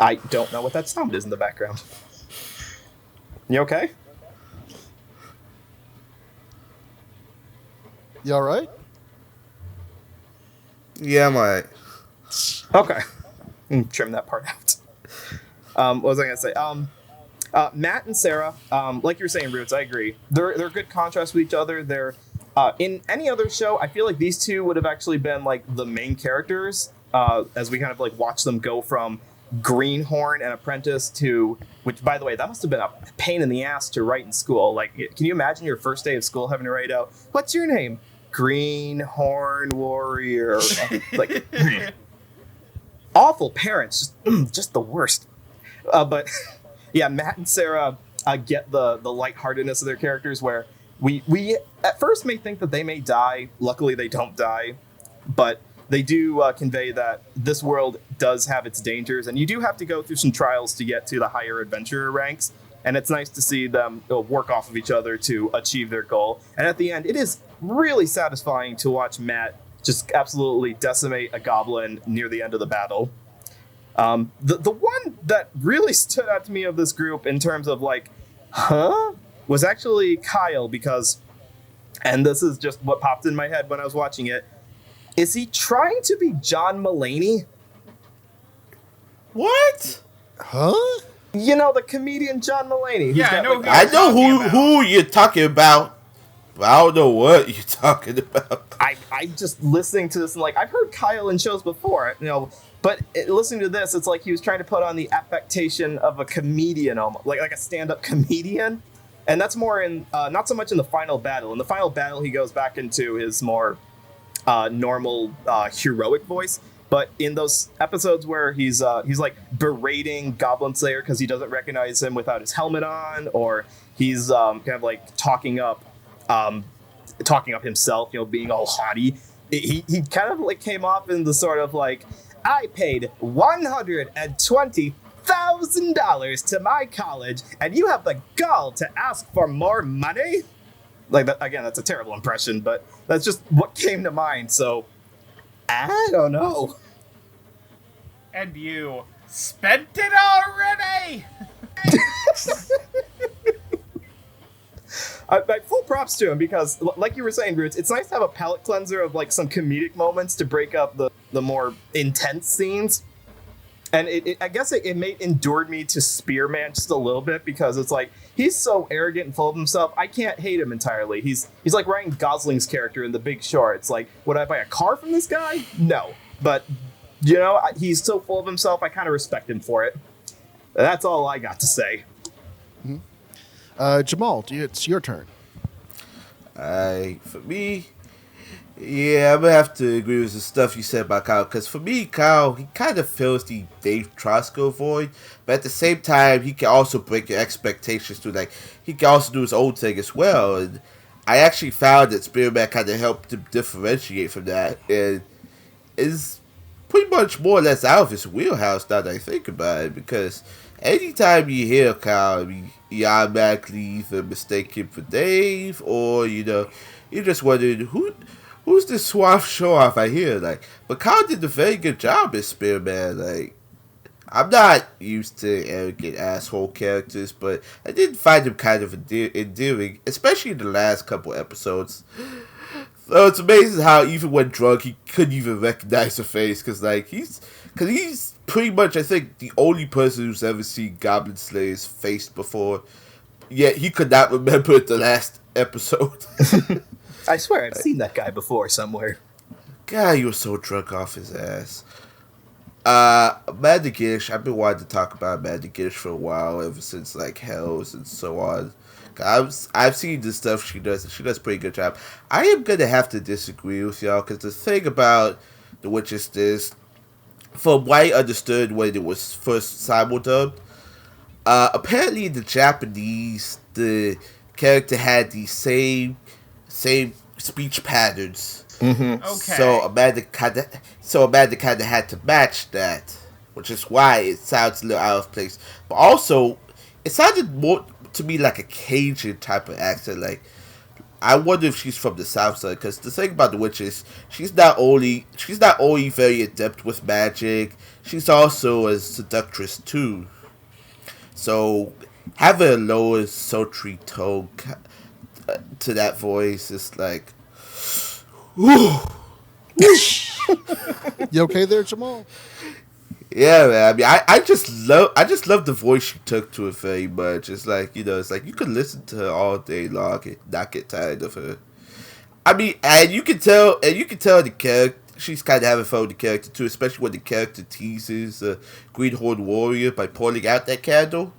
I don't know what that sound is in the background. You okay? You all right? Yeah, I'm alright. Okay. Trim that part out. What was I going to say? Matt and Sarah, like you were saying, Roots, I agree. They're a good contrast with each other. They're in any other show, I feel like these two would have actually been like the main characters as we kind of like watch them go from Greenhorn and Apprentice to, which by the way, that must have been a pain in the ass to write in school. Like, can you imagine your first day of school having to write out, what's your name? Greenhorn Warrior. Like, awful parents, just the worst. But yeah, Matt and Sarah get the lightheartedness of their characters, where we at first may think that they may die. Luckily, they don't die, but they do convey that this world does have its dangers, and you do have to go through some trials to get to the higher adventurer ranks. And it's nice to see them work off of each other to achieve their goal. And at the end, it is really satisfying to watch Matt just absolutely decimate a goblin near the end of the battle. The one that really stood out to me of this group in terms of like, was actually Kyle, because, and this is just what popped in my head when I was watching it, is he trying to be John Mulaney? What? Huh? You know, the comedian John Mulaney. Yeah, I know. Like, I know who you're talking about, but I don't know what you're talking about. I just listening to this and like, I've heard Kyle in shows before, you know, but listening to this, it's like he was trying to put on the affectation of a comedian, almost like a stand-up comedian. And that's more in, not so much in the final battle. In the final battle, he goes back into his more normal heroic voice. But in those episodes where he's like berating Goblin Slayer because he doesn't recognize him without his helmet on, or he's kind of like talking up himself, you know, being all haughty. He kind of like came off in the sort of like, I paid $120,000 to my college, and you have the gall to ask for more money? Like that, again, that's a terrible impression, but that's just what came to mind. So I don't know. And you spent it already? Full props to him, because like you were saying, Roots, it's nice to have a palate cleanser of like some comedic moments to break up the more intense scenes. And I guess it endured me to Spearman just a little bit, because it's like, he's so arrogant and full of himself, I can't hate him entirely. He's like Ryan Gosling's character in The Big Short. It's like, would I buy a car from this guy? No. But, you know, he's so full of himself, I kind of respect him for it. That's all I got to say. Jamal, it's your turn. For me, yeah, I'm gonna have to agree with the stuff you said about Kyle, because for me, Kyle, he kind of fills the Dave Trotsky void, but at the same time, he can also break your expectations too. Like, he can also do his own thing as well, and I actually found that Spearman kind of helped him differentiate from that, and is pretty much more or less out of his wheelhouse now that I think about it, because anytime you hear Kyle, I mean, you automatically either mistake him for Dave, or, you know, you're just wondering, who's this suave show-off I hear? Like, but Kyle did a very good job as Spearman. Like, I'm not used to arrogant asshole characters, but I did find him kind of endearing, especially in the last couple episodes. So it's amazing how even when drunk, he couldn't even recognize her face, because he's pretty much, I think, the only person who's ever seen Goblin Slayer's face before, yet he could not remember the last episode. I swear I've seen that guy before somewhere. God, he was so drunk off his ass. Amanda Gish, I've been wanting to talk about Amanda Gish for a while, ever since, like, Hells and so on. I've seen the stuff she does, and she does a pretty good job. I am going to have to disagree with y'all, because the thing about The Witch is this, from what I understood when it was first simuldubbed, apparently in the Japanese, the character had the same speech patterns. Mm-hmm. Okay. So Amanda kind of had to match that, which is why it sounds a little out of place. But also, it sounded more to me like a Cajun type of accent. Like, I wonder if she's from the South Side, because the thing about the witch is she's not only very adept with magic, she's also a seductress too. So having a lower sultry tone to that voice is like, whew. You okay there, Jamal? Yeah, man. I mean, I just love the voice she took to it very much. It's like, it's like you could listen to her all day long and not get tired of her. I mean, and you can tell the character. She's kind of having fun with the character too, especially when the character teases Greenhorn Warrior by pulling out that candle.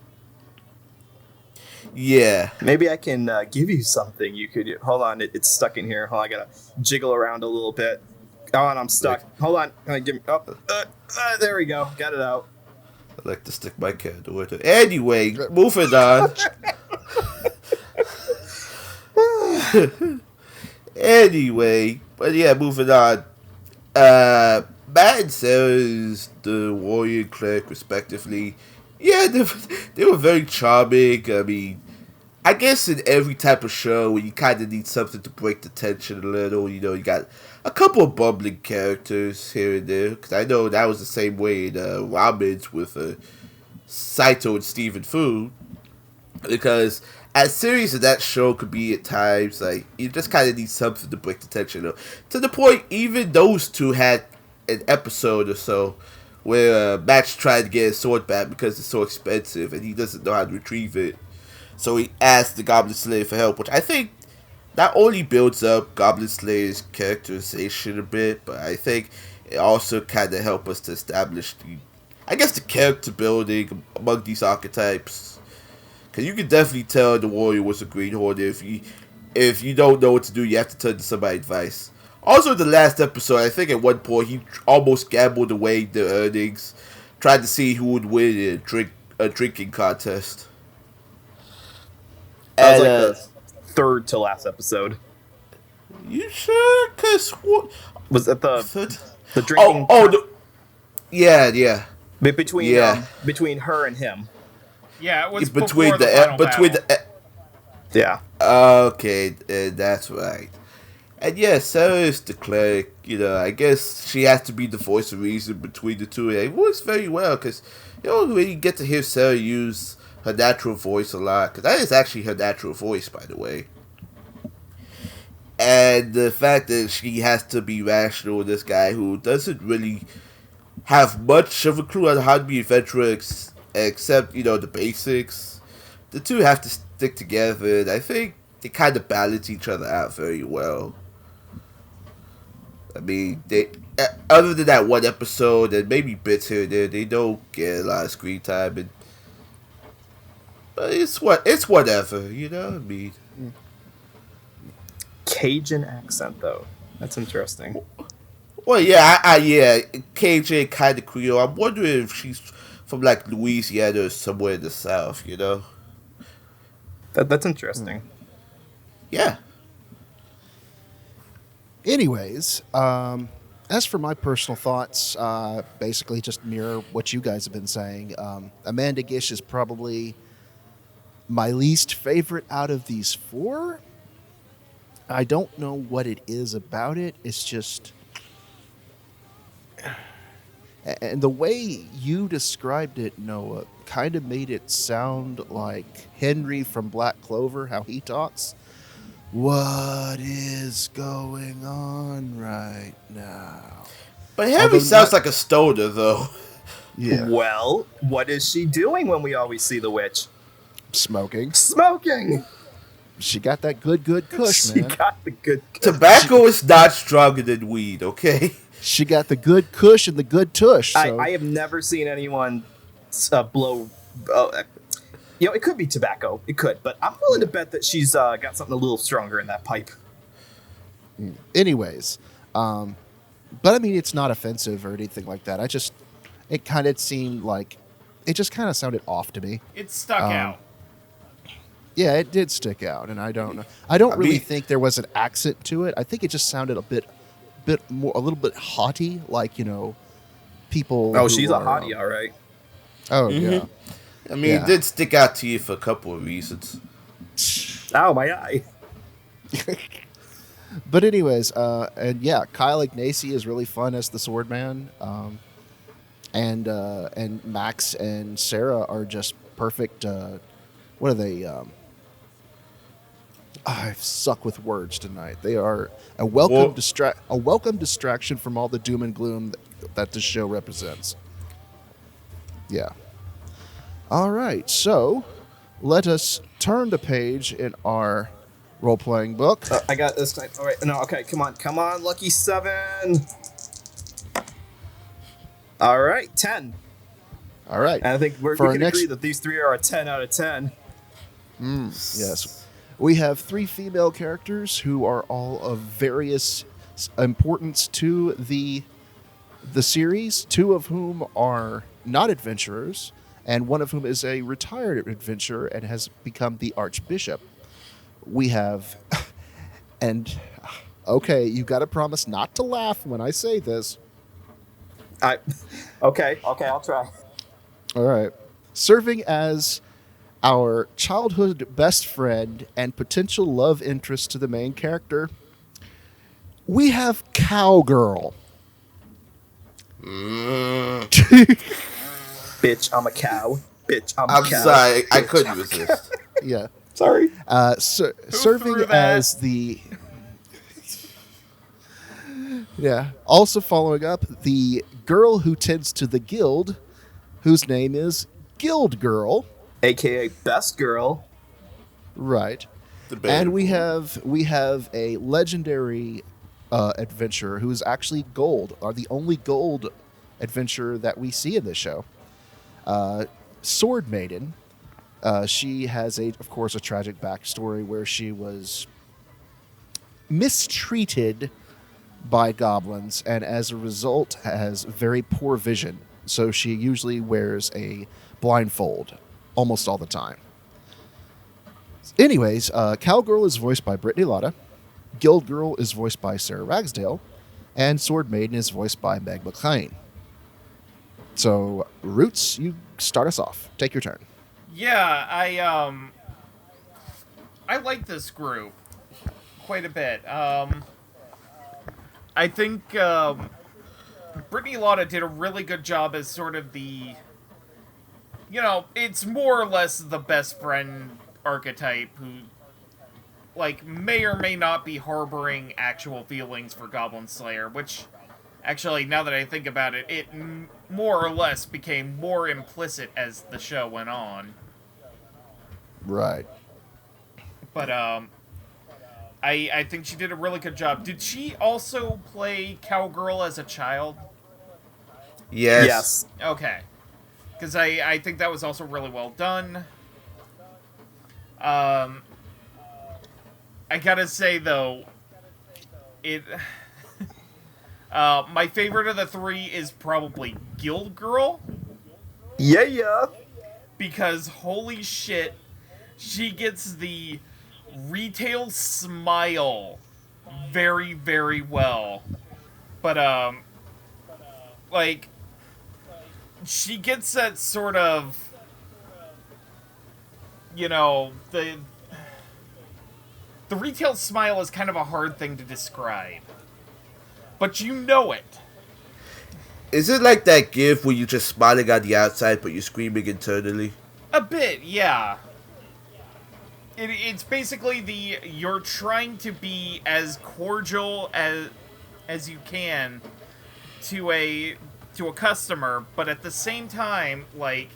Yeah. Maybe I can give you something. You could hold on. It's stuck in here. Hold on, I gotta jiggle around a little bit. Oh, and I'm stuck. Hold on. Give me. Oh, there we go. Got it out. I like to stick my candle with it. Anyway, moving on. Anyway, but yeah, moving on. Matt and Sarah's the warrior and cleric, respectively. Yeah, they were very charming. I mean, I guess in every type of show where you kind of need something to break the tension a little, you got a couple of bumbling characters here and there. Because I know that was the same way in Ramen's with Saito and Stephen Fu. Because as serious as that show could be at times, like, you just kind of need something to break the tension. To the point, even those two had an episode or so where Matt's trying to get his sword back because it's so expensive and he doesn't know how to retrieve it. So he asked the Goblin Slayer for help, which I think not only builds up Goblin Slayer's characterization a bit, but I think it also kind of helps us to establish the character building among these archetypes. Because you can definitely tell the warrior was a greenhorn. If you don't know what to do, you have to turn to somebody's advice. Also, the last episode, I think at one point he almost gambled away the earnings, tried to see who would win a drinking contest. That was like the third to last episode. You sure? Cause what was that the drinking? Yeah. Between her and him. Yeah, it was between before the final battle. Yeah. Okay, that's right. And yeah, Sarah's the cleric. I guess she has to be the voice of reason between the two. And it works very well because you don't really get to hear Sarah use her natural voice a lot. Because that is actually her natural voice, by the way. And the fact that she has to be rational with this guy who doesn't really have much of a clue on how to be an adventurer except, the basics. The two have to stick together, and I think they kind of balance each other out very well. I mean, they other than that one episode and maybe bits here and there, they don't get a lot of screen time, but it's whatever, I mean. Cajun accent, though. That's interesting. Well, yeah, Cajun kind of Creole. I'm wondering if she's from like Louisiana or somewhere in the South, That's interesting. Yeah. Anyways, as for my personal thoughts, basically just mirror what you guys have been saying. Amanda Gish is probably my least favorite out of these four. I don't know what it is about it. It's just... And the way you described it, Noah, kind of made it sound like Henry from Black Clover, how he talks. What is going on right now? But Henry sounds like a stoner, though. Yeah. Well, what is she doing when we always see the witch? Smoking. She got that good kush, man. She got the good kush. Tobacco is not stronger than weed, okay? She got the good kush and the good tush. So. I have never seen anyone blow... it could be tobacco. It could. But I'm willing to bet that she's got something a little stronger in that pipe. Anyways. But I mean, it's not offensive or anything like that. It kind of seemed like... It just kind of sounded off to me. It stuck out. Yeah, it did stick out, and I don't know. I don't really think there was an accent to it. I think it just sounded a little bit haughty, like, people. Oh, she's a hottie, all right. Oh, yeah. I mean, it did stick out to you for a couple of reasons. Ow, my eye. But anyways, and yeah, Kyle Ignacy is really fun as the Swordman, and Max and Sarah are just perfect. What are they? I suck with words tonight. They are a welcome distraction from all the doom and gloom that this show represents. Yeah. All right, so let us turn the page in our role-playing book. I got this time. All right, no, okay, come on, lucky 7. All right, 10. All right. And I think we For our can next- agree that these 3 are a 10 out of 10. Yes. We have 3 female characters who are all of various importance to the series, 2 of whom are not adventurers, and one of whom is a retired adventurer and has become the Archbishop. We have... And, okay, you got to promise not to laugh when I say this. Okay, I'll try. All right. Serving as our childhood best friend and potential love interest to the main character, we have Cowgirl. Bitch, I'm a cow. Bitch, I'm I'm a cow. sorry, I couldn't resist. Yeah. Sorry. Serving threw that? as the... Yeah. Also following up, the girl who tends to the guild, whose name is Guild Girl. AKA Best Girl. Right. The And we have a legendary adventurer who is actually gold, or the only gold adventurer that we see in this show. Sword Maiden. She has of course, a tragic backstory where she was mistreated by goblins, and as a result has very poor vision. So she usually wears a blindfold almost all the time. Anyways, Cowgirl is voiced by Brittany Latta, Guild Girl is voiced by Sarah Ragsdale, and Sword Maiden is voiced by Meg McLean. So, Roots, you start us off. Take your turn. Yeah, I like this group quite a bit. I think Brittany Latta did a really good job as sort of the, it's more or less the best friend archetype who, like, may or may not be harboring actual feelings for Goblin Slayer, which, actually, now that I think about it, it more or less became more implicit as the show went on. Right. But, I think she did a really good job. Did she also play Cowgirl as a child? Yes. Okay. Because I think that was also really well done. I gotta say, though, my favorite of the 3 is probably Guild Girl. Yeah. Because, holy shit, she gets the retail smile very, very well. But, like, she gets that sort of, the retail smile is kind of a hard thing to describe. But you know it. Is it like that gif where you're just smiling on the outside but you're screaming internally? A bit, yeah. It's basically you're trying to be as cordial as you can to a customer, but at the same time, like,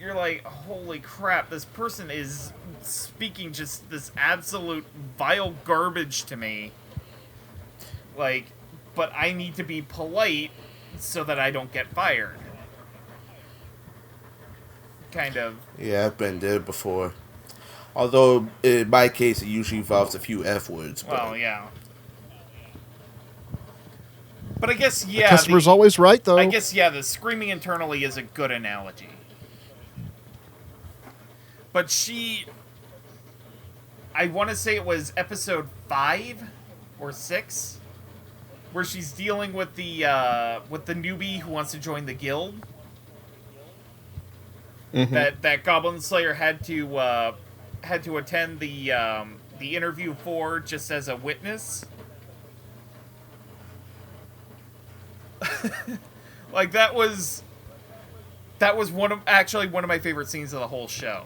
you're like, holy crap, this person is speaking just this absolute vile garbage to me. Like, but I need to be polite so that I don't get fired. Kind of. Yeah, I've been there before. Although, in my case, it usually involves a few F words. But... Well, yeah. But I guess, yeah. The customer's always right, though. I guess, yeah, the screaming internally is a good analogy. But I want to say it was episode 5 or 6, where she's dealing with the newbie who wants to join the guild. Mm-hmm. That Goblin Slayer had to attend the interview for just as a witness. Like, that was one of my favorite scenes of the whole show.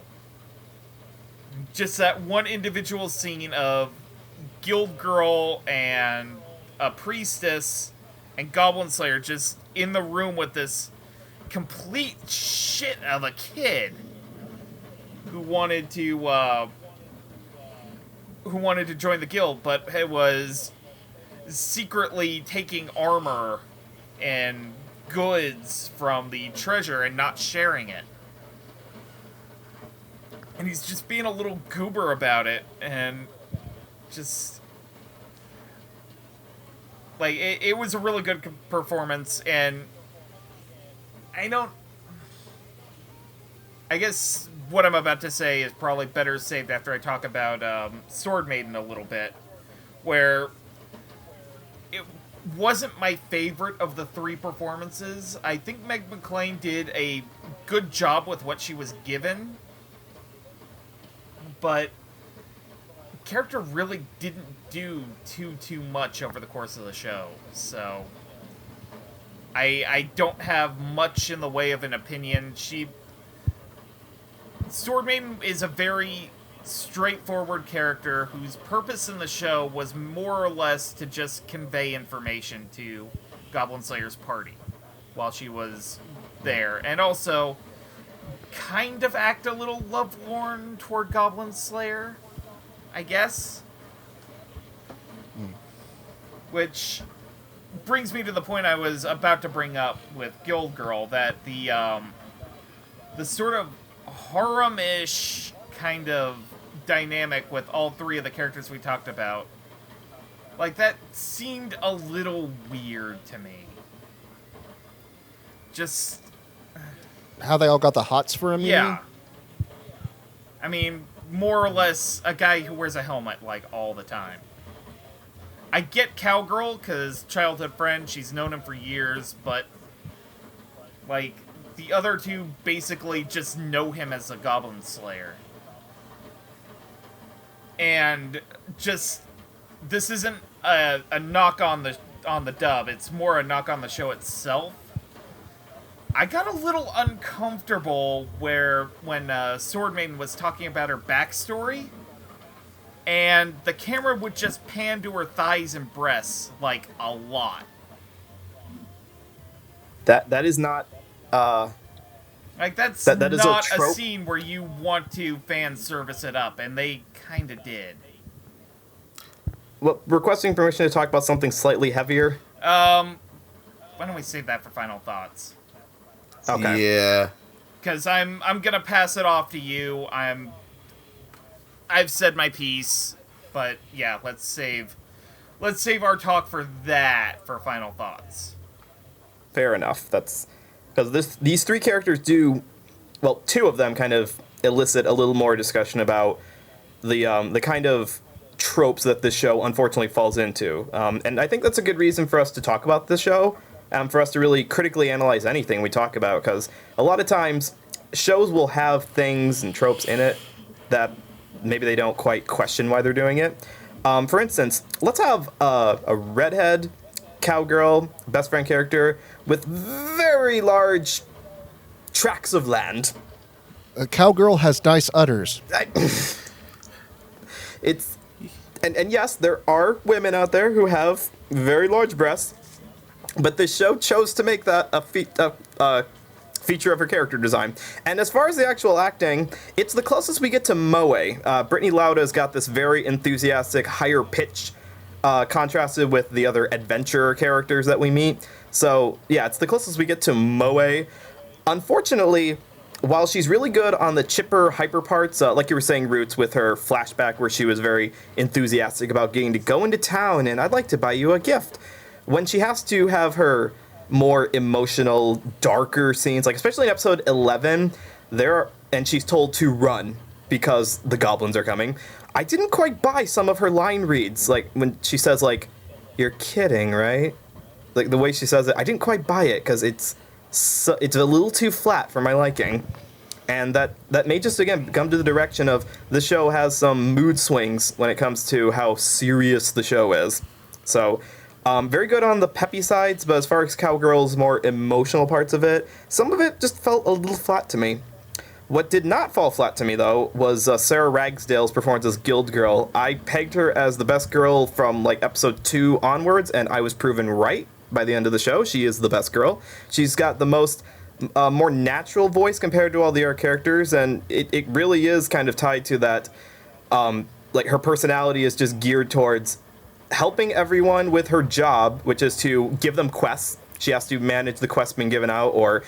Just that one individual scene of Guild Girl and a Priestess and Goblin Slayer just in the room with this complete shit of a kid who wanted to join the guild, but it was secretly taking armor and goods from the treasure and not sharing it. And he's just being a little goober about it, and just like it was a really good performance. And I guess what I'm about to say is probably better saved after I talk about Sword Maiden a little bit, where it wasn't my favorite of the three performances. I think Meg McLean did a good job with what she was given, but the character really didn't do too much over the course of the show, so I don't have much in the way of an opinion. Sword Maiden is a very straightforward character whose purpose in the show was more or less to just convey information to Goblin Slayer's party while she was there, and also kind of act a little lovelorn toward Goblin Slayer, I guess. Which brings me to the point I was about to bring up with Guild Girl, that the sort of harem-ish kind of dynamic with all three of the characters we talked about, like, that seemed a little weird to me. Just How they all got the hots for him? yeah. I mean, more or less a guy who wears a helmet, like, all the time. I get Cowgirl, because childhood friend, she's known him for years, but, like, the other two basically just know him as a Goblin Slayer. And just, this isn't a knock on the dub, it's more a knock on the show itself. I got a little uncomfortable when Sword Maiden was talking about her backstory, and the camera would just pan to her thighs and breasts, like, a lot. That is not. Like, that's that is not a trope. scene where you want to fan service it up, and they kind of did. Well, requesting permission to talk about something slightly heavier. Why don't we save that for final thoughts? Okay. Yeah. Because I'm gonna pass it off to you. I've said my piece, but yeah, let's save our talk for that for final thoughts. Fair enough. That's because these three characters do, well, two of them kind of elicit a little more discussion about the kind of tropes that this show unfortunately falls into. And I think that's a good reason for us to talk about this show, for us to really critically analyze anything we talk about, because a lot of times shows will have things and tropes in it that maybe they don't quite question why they're doing it. For instance, let's have a redhead cowgirl best friend character with very large tracts of land. A cowgirl has nice udders. And yes, there are women out there who have very large breasts, but this show chose to make that a feature of her character design. And as far as the actual acting, it's the closest we get to Moe. Brittany Lauda's got this very enthusiastic, higher pitch, contrasted with the other adventure characters that we meet. So yeah, it's the closest we get to Moe. Unfortunately, while she's really good on the chipper hyper parts, like you were saying, Roots, with her flashback where she was very enthusiastic about getting to go into town and I'd like to buy you a gift, when she has to have her more emotional, darker scenes, like especially in episode 11, and she's told to run because the goblins are coming, I didn't quite buy some of her line reads, like when she says, like, "You're kidding, right?" Like the way she says it, I didn't quite buy it because it's a little too flat for my liking. And that may just, again, come to the direction of the show has some mood swings when it comes to how serious the show is. So, very good on the peppy sides, but as far as Cowgirl's more emotional parts of it, some of it just felt a little flat to me. What did not fall flat to me, though, was Sarah Ragsdale's performance as Guild Girl. I pegged her as the best girl from, like, episode 2 onwards, and I was proven right by the end of the show. She is the best girl. She's got the most a more natural voice compared to all the other characters, and it really is kind of tied to that. Like, her personality is just geared towards helping everyone with her job, which is to give them quests. She has to manage the quests being given out, or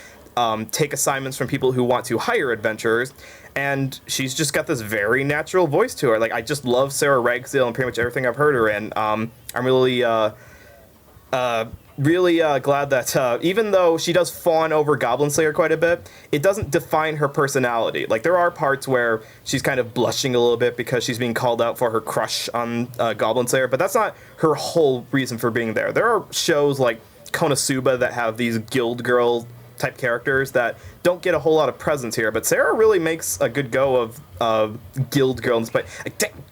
take assignments from people who want to hire adventurers. And she's just got this very natural voice to her. Like, I just love Sarah Ragsdale and pretty much everything I've heard her in. I'm really glad that even though she does fawn over Goblin Slayer quite a bit, it doesn't define her personality. Like, there are parts where she's kind of blushing a little bit because she's being called out for her crush on Goblin Slayer, but that's not her whole reason for being there. There are shows like Konosuba that have these guild girl type characters that don't get a whole lot of presence here, but Sarah really makes a good go of guild girl. But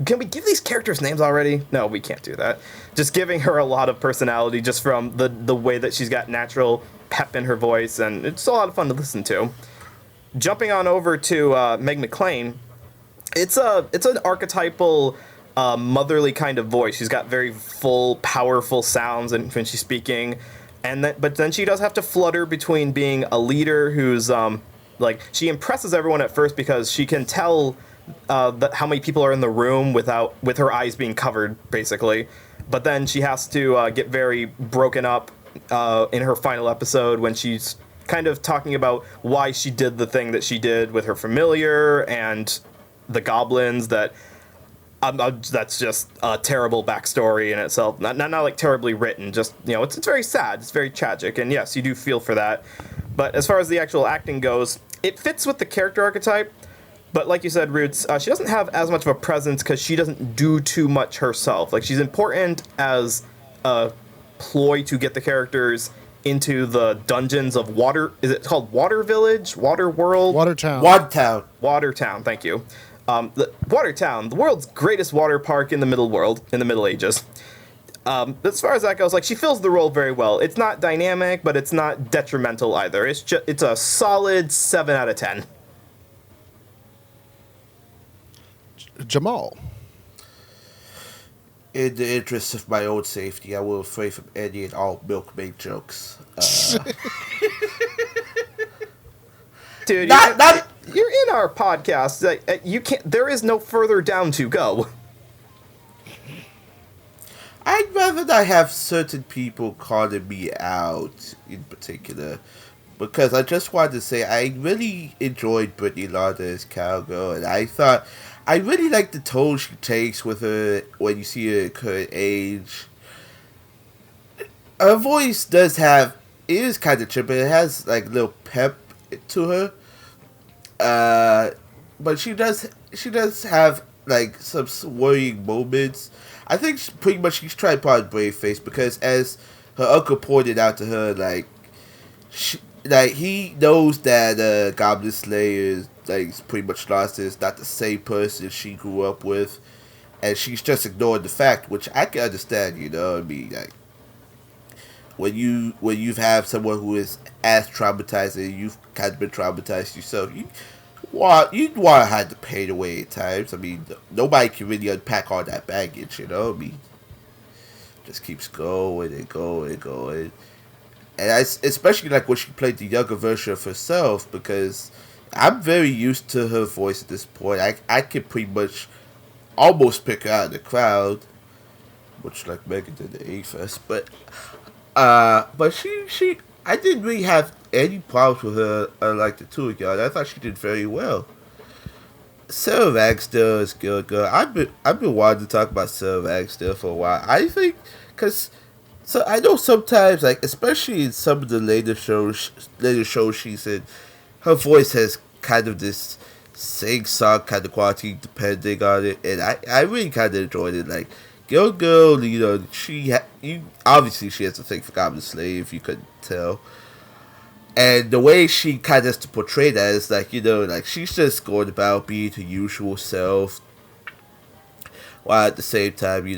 can we give these characters names already? No, we can't do that. Just giving her a lot of personality just from the way that she's got natural pep in her voice, and it's a lot of fun to listen to. Jumping on over to Meg McLean, it's an archetypal motherly kind of voice. She's got very full, powerful sounds and when she's speaking. But then she does have to flutter between being a leader who's like, she impresses everyone at first because she can tell how many people are in the room with her eyes being covered, basically. But then she has to get very broken up in her final episode when she's kind of talking about why she did the thing that she did with her familiar and the goblins. That's just a terrible backstory in itself. Not like terribly written, just, it's very sad, it's very tragic, and yes, you do feel for that. But as far as the actual acting goes, it fits with the character archetype, but like you said, Roots, she doesn't have as much of a presence because she doesn't do too much herself. Like, she's important as a ploy to get the characters into the dungeons of Water... Is it called Water Village? Water World? Watertown. Watertown, thank you. The Watertown, the world's greatest water park in the Middle Ages. As far as that goes, like, she fills the role very well. It's not dynamic, but it's not detrimental either. It's a solid 7 out of 10. Jamal. In the interest of my own safety, I will refrain from any and all milkmaid jokes. Dude, you're in our podcast. You can't. There is no further down to go. I'd rather not have certain people calling me out in particular, because I just wanted to say I really enjoyed Brittany Lauder as Cowgirl, and I thought I really like the tone she takes with her when you see her at current age. Her voice is kind of trippy. It has like a little pep to her. But she does have like some worrying moments. I think she's trying to put on a brave face, because as her uncle pointed out to her, he knows that Goblin Slayer is pretty much lost. Is not the same person she grew up with, and she's just ignoring the fact, which I can understand. I mean, like, when you've had someone who is as traumatized and you've kind of been traumatized yourself, you'd want to have the pain away at times. I mean, nobody can really unpack all that baggage, I mean, just keeps going and going and going. And especially like when she played the younger version of herself, because I'm very used to her voice at this point. I can pretty much almost pick her out of the crowd, much like Megan did the A-Fest, but she I didn't really have any problems with her, unlike the two of y'all. I thought she did very well. Sarah Ragsdale is good, girl. I've been wanting to talk about Sarah Ragsdale for a while. I think, so I know sometimes, like, especially in some of the later shows she's in, her voice has kind of this sing-song kind of quality depending on it, and I really kind of enjoyed it. Like, Girl, obviously she has a thing for Goblin Slayer, if you couldn't tell. And the way she kind of has to portray that is like, like, she's just going about being her usual self, while at the same time,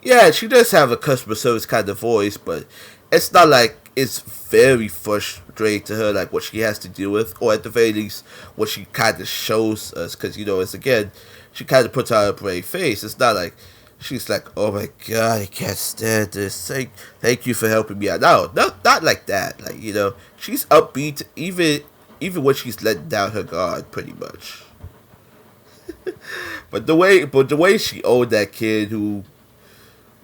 yeah, she does have a customer service kind of voice, but it's not like it's very frustrating to her, like what she has to deal with, or at the very least, what she kind of shows us, because, it's, again, she kind of puts on a brave face. It's not like she's like, "Oh my god, I can't stand this. Thank you for helping me out." No, not like that. Like, you know, she's upbeat even when she's letting down her guard, pretty much. but the way she owned that kid who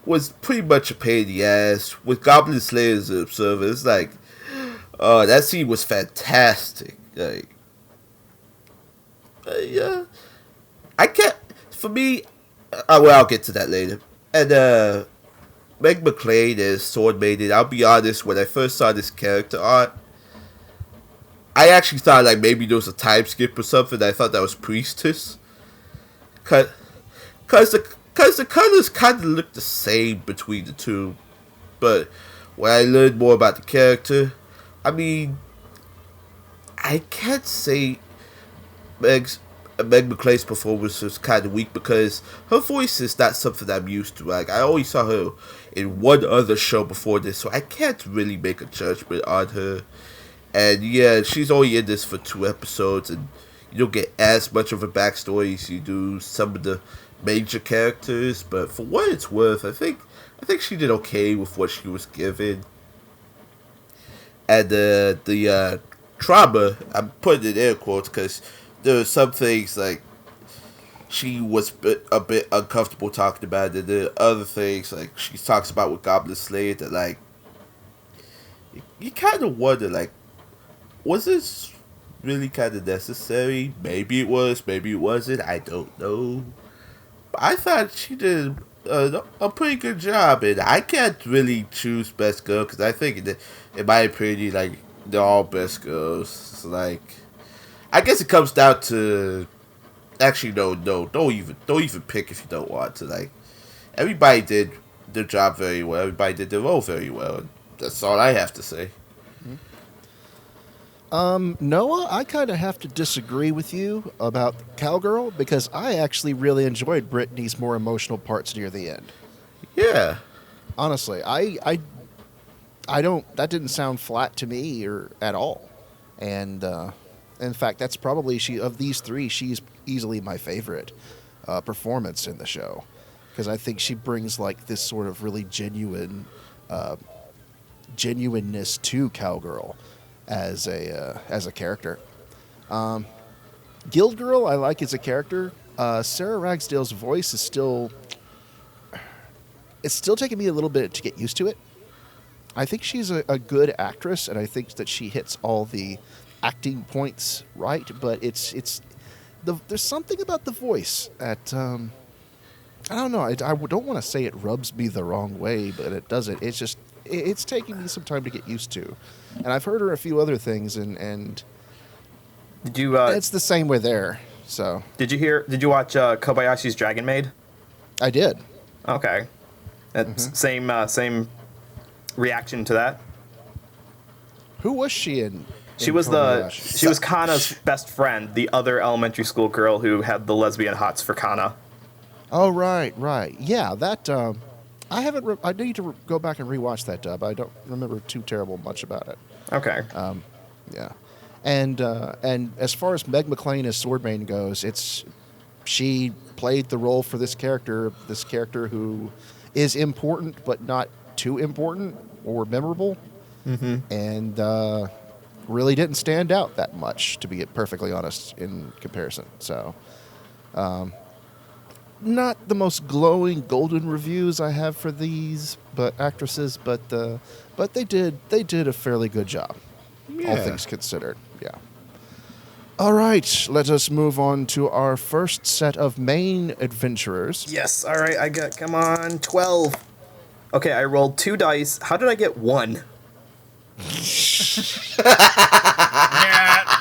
was pretty much a pain in the ass with Goblin Slayer as an observer, it's like, oh, that scene was fantastic. Like, yeah, I can't. For me, well, I'll get to that later. And Meg McClane as Sword Maiden. I'll be honest, when I first saw this character art, I actually thought like maybe there was a time skip or something. I thought that was Priestess, cause the colors kind of look the same between the two. But when I learned more about the character, I mean, I can't say Meg McClane's performance was kind of weak because her voice is not something I'm used to. Like, I only saw her in one other show before this, so I can't really make a judgment on her. And yeah, she's only in this for 2 episodes, and you don't get as much of a backstory as you do some of the major characters. But for what it's worth, I think she did okay with what she was given. And the trauma, I'm putting it in air quotes because there are some things like she was a bit uncomfortable talking about, and there are other things like she talks about with Goblin Slayer that like you kind of wonder like, was this really kind of necessary? Maybe it was, maybe it wasn't. I don't know. But I thought she did a pretty good job, and I can't really choose best girl because I think in my opinion, like they're all best girls. So, like, I guess it comes down to actually no, don't even pick if you don't want to. Like, everybody did their job very well. Everybody did their role very well. And that's all I have to say. Noah, I kind of have to disagree with you about Cowgirl because I actually really enjoyed Brittany's more emotional parts near the end. Yeah. Honestly, I don't. That didn't sound flat to me or at all. And in fact, that's probably of these 3, she's easily my favorite performance in the show because I think she brings like this sort of really genuineness to Cowgirl as a character. Guild Girl, I like as a character. Sarah Ragsdale's voice is still taking me a little bit to get used to it. I think she's a good actress, and I think that she hits all the acting points right. But there's something about the voice that I don't know. I don't want to say it rubs me the wrong way, but it doesn't. It's just it's taking me some time to get used to. And I've heard her a few other things, and Did you? it's the same way there. So Did you watch Kobayashi's Dragon Maid? I did. Okay, that's same reaction to that. Who was she in? She was Kana's best friend, the other elementary school girl who had the lesbian hots for Kana. Oh right. Yeah, that. I haven't. I need to go back and rewatch that dub. I don't remember too terrible much about it. Okay. Yeah, and as far as Meg McClane as Sword Maiden goes, she played the role for this character who is important but not too important or memorable, and really didn't stand out that much, to be perfectly honest, in comparison. So, not the most glowing golden reviews I have for these actresses, but they did a fairly good job, all things considered. Yeah. All right, let us move on to our first set of main adventurers. Yes. All right. Come on, 12. Okay, I rolled 2 dice. How did I get 1? Nat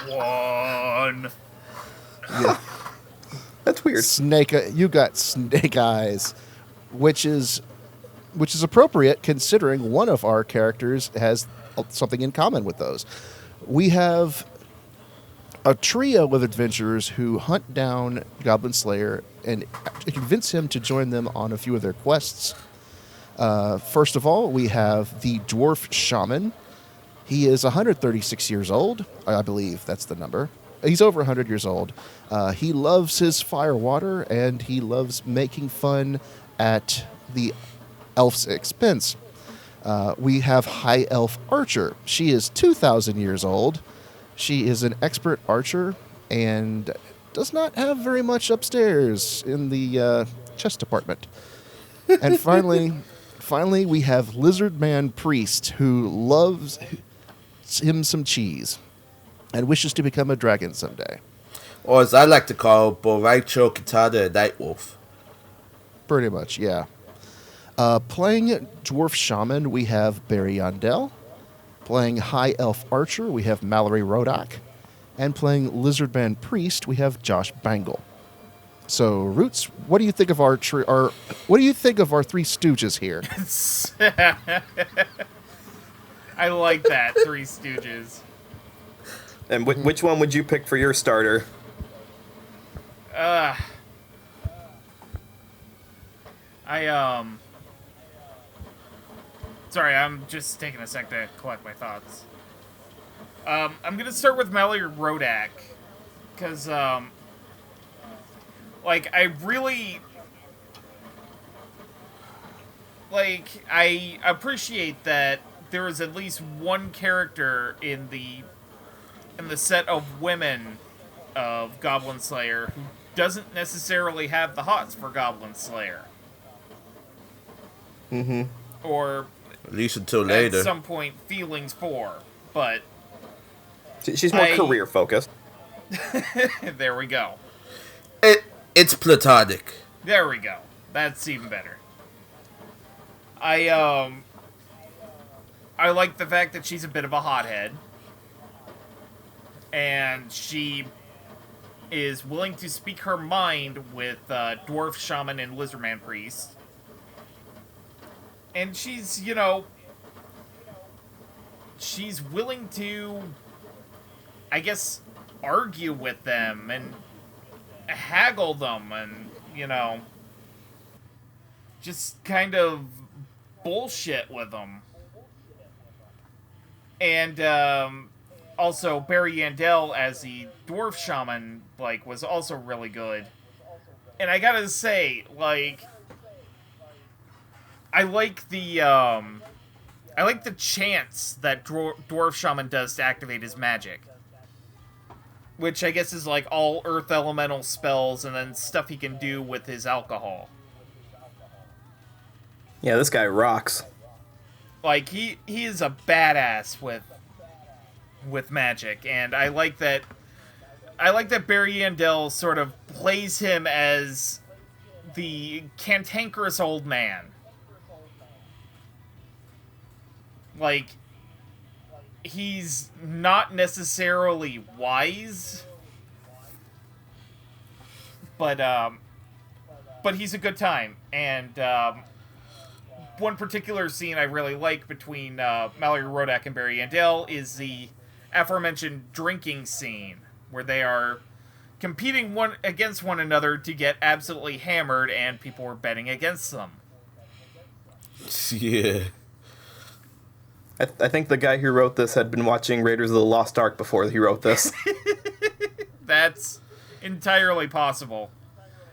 1. That's weird. You got snake eyes, which is appropriate considering one of our characters has something in common with those. We have a trio of adventurers who hunt down Goblin Slayer and convince him to join them on a few of their quests. First of all, we have the Dwarf Shaman. He is 136 years old. I believe that's the number. He's over 100 years old. He loves his fire water, and he loves making fun at the elf's expense. We have High Elf Archer. She is 2,000 years old. She is an expert archer and does not have very much upstairs in the chest department. And finally, we have Lizard Man Priest, who loves him some cheese and wishes to become a dragon someday. Or as I like to call, Boraicho Kitada Nightwolf. Pretty much, yeah. Playing Dwarf Shaman, we have Barry Yondell. Playing High Elf Archer, we have Mallory Rodak. And playing Lizardman Priest, we have Josh Bangle. So, Roots, what do you think of our Three Stooges here? I like that, Three Stooges. And which one would you pick for your starter? Sorry, I'm just taking a sec to collect my thoughts. I'm gonna start with Mallory Rodak, because, I really... I appreciate that there is at least one character in the set of women of Goblin Slayer who doesn't necessarily have the hots for Goblin Slayer. Mm-hmm. Or at least until later. At some point, feelings for, but she's more career focused. There we go. It's platonic. There we go. That's even better. I like the fact that she's a bit of a hothead. And she is willing to speak her mind with Dwarf Shaman and Lizardman Priest. And she's, she's willing to, I guess, argue with them and haggle them and, just kind of bullshit with them. And, also, Barry Yandel as the Dwarf Shaman, was also really good. And I gotta say, I like the chants that Dwarf Shaman does to activate his magic. Which I guess is, all earth elemental spells and then stuff he can do with his alcohol. Yeah, this guy rocks. He is a badass with magic, and I like that Barry Yandel sort of plays him as the cantankerous old man. He's not necessarily wise, but he's a good time. And one particular scene I really like between Mallory Rodak and Barry Yandel is the aforementioned drinking scene, where they are competing one against one another to get absolutely hammered, and people were betting against them. Yeah. I think the guy who wrote this had been watching Raiders of the Lost Ark before he wrote this. That's entirely possible.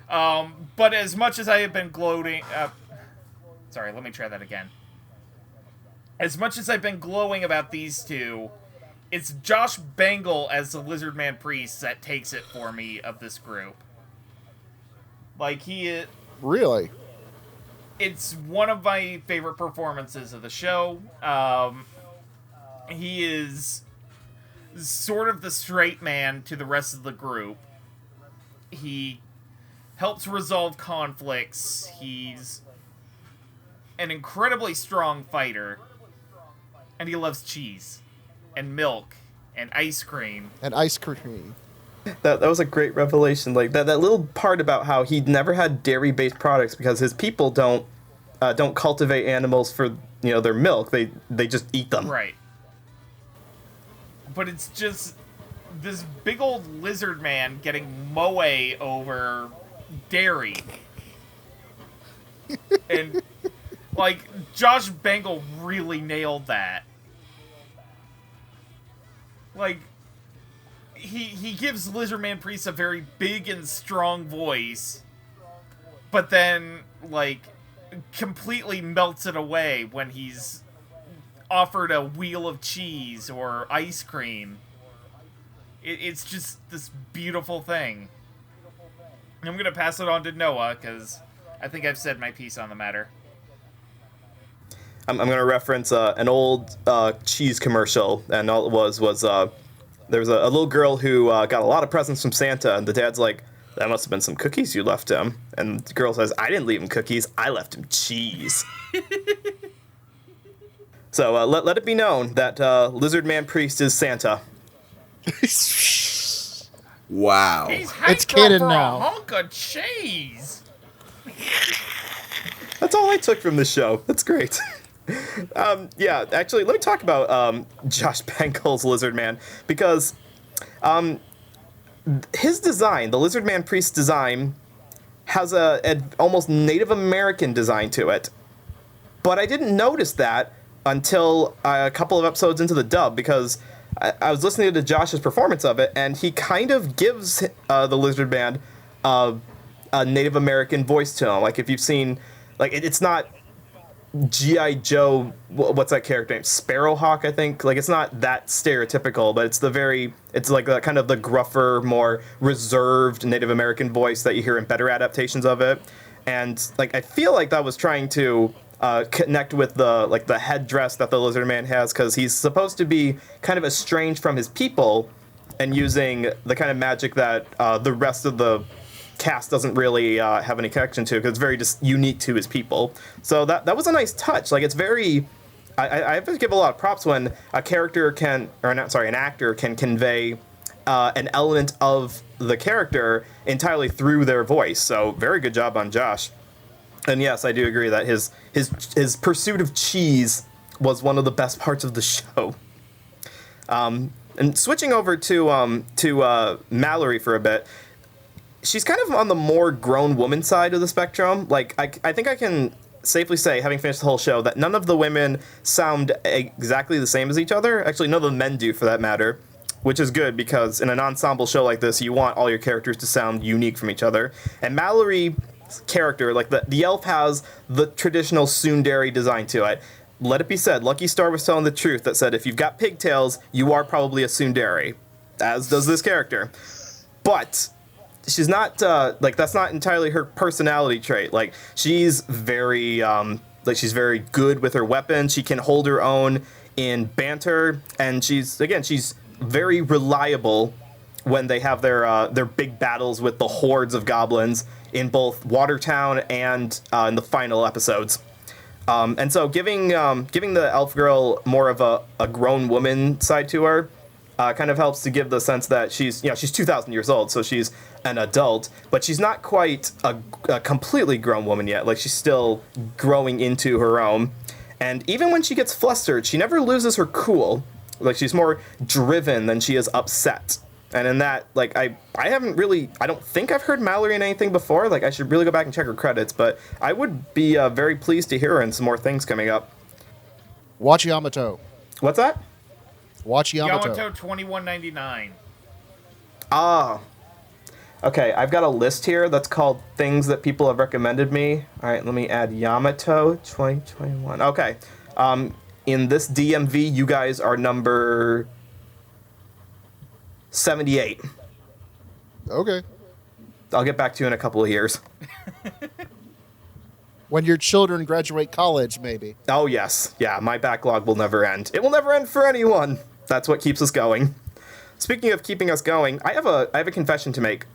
But as much as I have been gloating... sorry, let me try that again. As much as I've been glowing about these two, it's Josh Bangle as the Lizardman Priest that takes it for me of this group. He... Really? It's one of my favorite performances of the show. He is sort of the straight man to the rest of the group. He helps resolve conflicts. He's an incredibly strong fighter. And he loves cheese. And milk. And ice cream. That was a great revelation. That little part about how he never had dairy-based products because his people don't cultivate animals for their milk. They just eat them. Right. But it's just this big old lizard man getting moe over dairy. And Josh Bangle really nailed that. He gives Lizardman Priest a very big and strong voice, but then, like, completely melts it away when he's offered a wheel of cheese or ice cream. It's just this beautiful thing. I'm going to pass it on to Noah, because I think I've said my piece on the matter. I'm going to reference an old cheese commercial, and all it was there was a little girl who got a lot of presents from Santa, and the dad's like, that must have been some cookies you left him. And the girl says, I didn't leave him cookies, I left him cheese. So let it be known that Lizard Man Priest is Santa. Wow. He's It's hyper canon for now. a hunk of cheese. That's all I took from this show. That's great. Yeah, actually, let me talk about Josh Benkel's Lizard Man, because his design, the Lizard Man Priest design, has an almost Native American design to it. But I didn't notice that until a couple of episodes into the dub, because I was listening to Josh's performance of it, and he kind of gives the Lizard Man a Native American voice to him. Like, if you've seen, like, it's not G.I. Joe, what's that character name? Sparrowhawk, I think. Like, it's not that stereotypical, but it's like kind of the gruffer, more reserved Native American voice that you hear in better adaptations of it. And, like, I feel like that was trying to connect with the headdress that the Lizard Man has, because he's supposed to be kind of estranged from his people and using the kind of magic that the rest of the cast doesn't really have any connection to, because it's very just unique to his people. So that was a nice touch. Like, it's very, I have to give a lot of props when a character an actor can convey an element of the character entirely through their voice. So very good job on Josh. And yes, I do agree that his pursuit of cheese was one of the best parts of the show. And switching over to Mallory for a bit, she's kind of on the more grown woman side of the spectrum. Like, I think I can safely say, having finished the whole show, that none of the women sound exactly the same as each other. Actually, none of the men do, for that matter, which is good, because in an ensemble show like this, you want all your characters to sound unique from each other. And Mallory's character, like, the elf has the traditional tsundere design to it. Let it be said, Lucky Star was telling the truth that said, if you've got pigtails, you are probably a tsundere, as does this character. But she's not, that's not entirely her personality trait. Like, she's very, she's very good with her weapon. She can hold her own in banter, and she's very reliable when they have their big battles with the hordes of goblins in both Watertown and in the final episodes. And so giving the elf girl more of a grown woman side to her kind of helps to give the sense that she's 2,000 years old, so she's an adult, but she's not quite a completely grown woman yet. Like, she's still growing into her own. And even when she gets flustered, she never loses her cool. Like, she's more driven than she is upset. And in that, like, I don't think I've heard Mallory in anything before. Like, I should really go back and check her credits, but I would be very pleased to hear her in some more things coming up. Watch Yamato. What's that? Watch Yamato. Yamato $21.99. Ah. Okay, I've got a list here that's called things that people have recommended me. All right, let me add Yamato 2021. Okay. In this DMV, you guys are number 78. Okay. I'll get back to you in a couple of years. When your children graduate college, maybe. Oh, yes. Yeah, my backlog will never end. It will never end for anyone. That's what keeps us going. Speaking of keeping us going, I have a confession to make.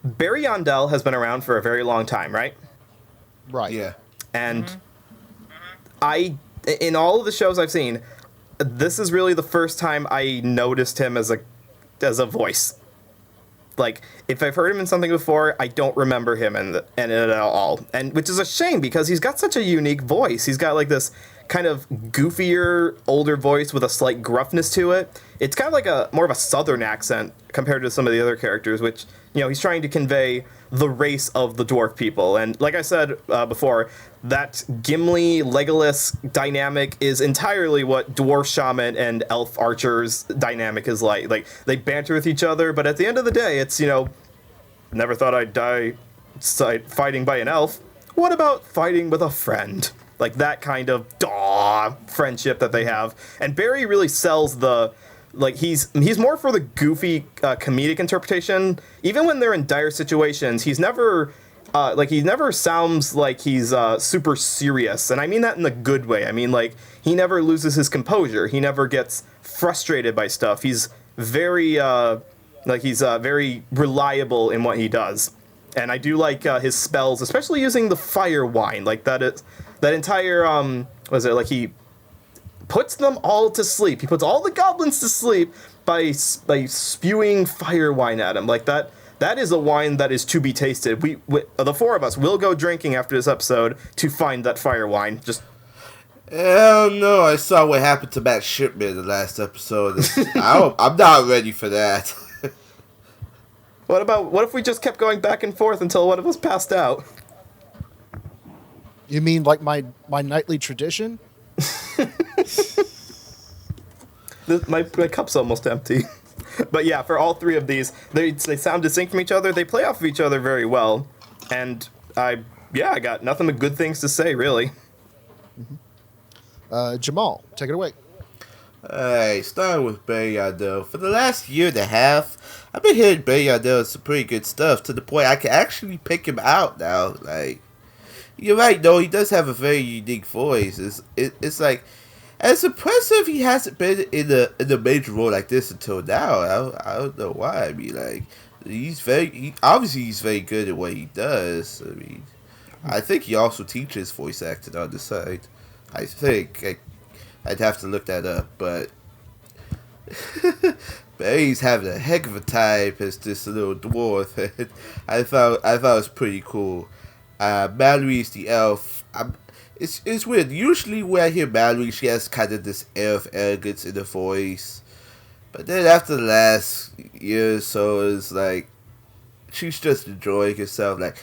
Barry Yandell has been around for a very long time, right? Right. Yeah. And in all of the shows I've seen, this is really the first time I noticed him as a voice. Like, if I've heard him in something before, I don't remember him in it at all. And which is a shame, because he's got such a unique voice. He's got, like, this kind of goofier, older voice with a slight gruffness to it. It's kind of like more of a southern accent compared to some of the other characters, which, he's trying to convey the race of the dwarf people. And like I said before, that Gimli-Legolas dynamic is entirely what dwarf shaman and elf archers dynamic is like. Like, they banter with each other, but at the end of the day, it's, never thought I'd die fighting by an elf. What about fighting with a friend? Like that kind of friendship that they have. And Barry really sells the, like, he's more for the goofy comedic interpretation. Even when they're in dire situations, he's never he never sounds like he's super serious. And I mean that in a good way. I mean, like, he never loses his composure. He never gets frustrated by stuff. He's very very reliable in what he does. And I do like his spells, especially using the fire wine. Like that entire he puts them all to sleep. He puts all the goblins to sleep by spewing fire wine at him. Like that is a wine that is to be tasted. We the four of us will go drinking after this episode to find that fire wine. Just hell no, I saw what happened to Matt Shipman in the last episode. I'm not ready for that. What if we just kept going back and forth until one of us passed out? You mean like my nightly tradition? My cup's almost empty. But yeah, for all three of these, they sound distinct from each other. They play off of each other very well. And I got nothing but good things to say, really. Jamal, take it away. Alright, starting with Barry Yardell. For the last year and a half, I've been hearing Barry Yardell some pretty good stuff, to the point I can actually pick him out now. Like, you're right, though, he does have a very unique voice. It's like, as impressive he hasn't been in a major role like this until now. I don't know why. I mean, like, he's very good at what he does. I mean, I think he also teaches voice acting on the side. I think. I'd have to look that up, but Barry's having a heck of a time as this little dwarf. I thought it was pretty cool. Mallory's the elf. It's weird. Usually when I hear Mallory, she has kind of this air of arrogance in her voice, but then after the last year or so, it's like she's just enjoying herself. Like,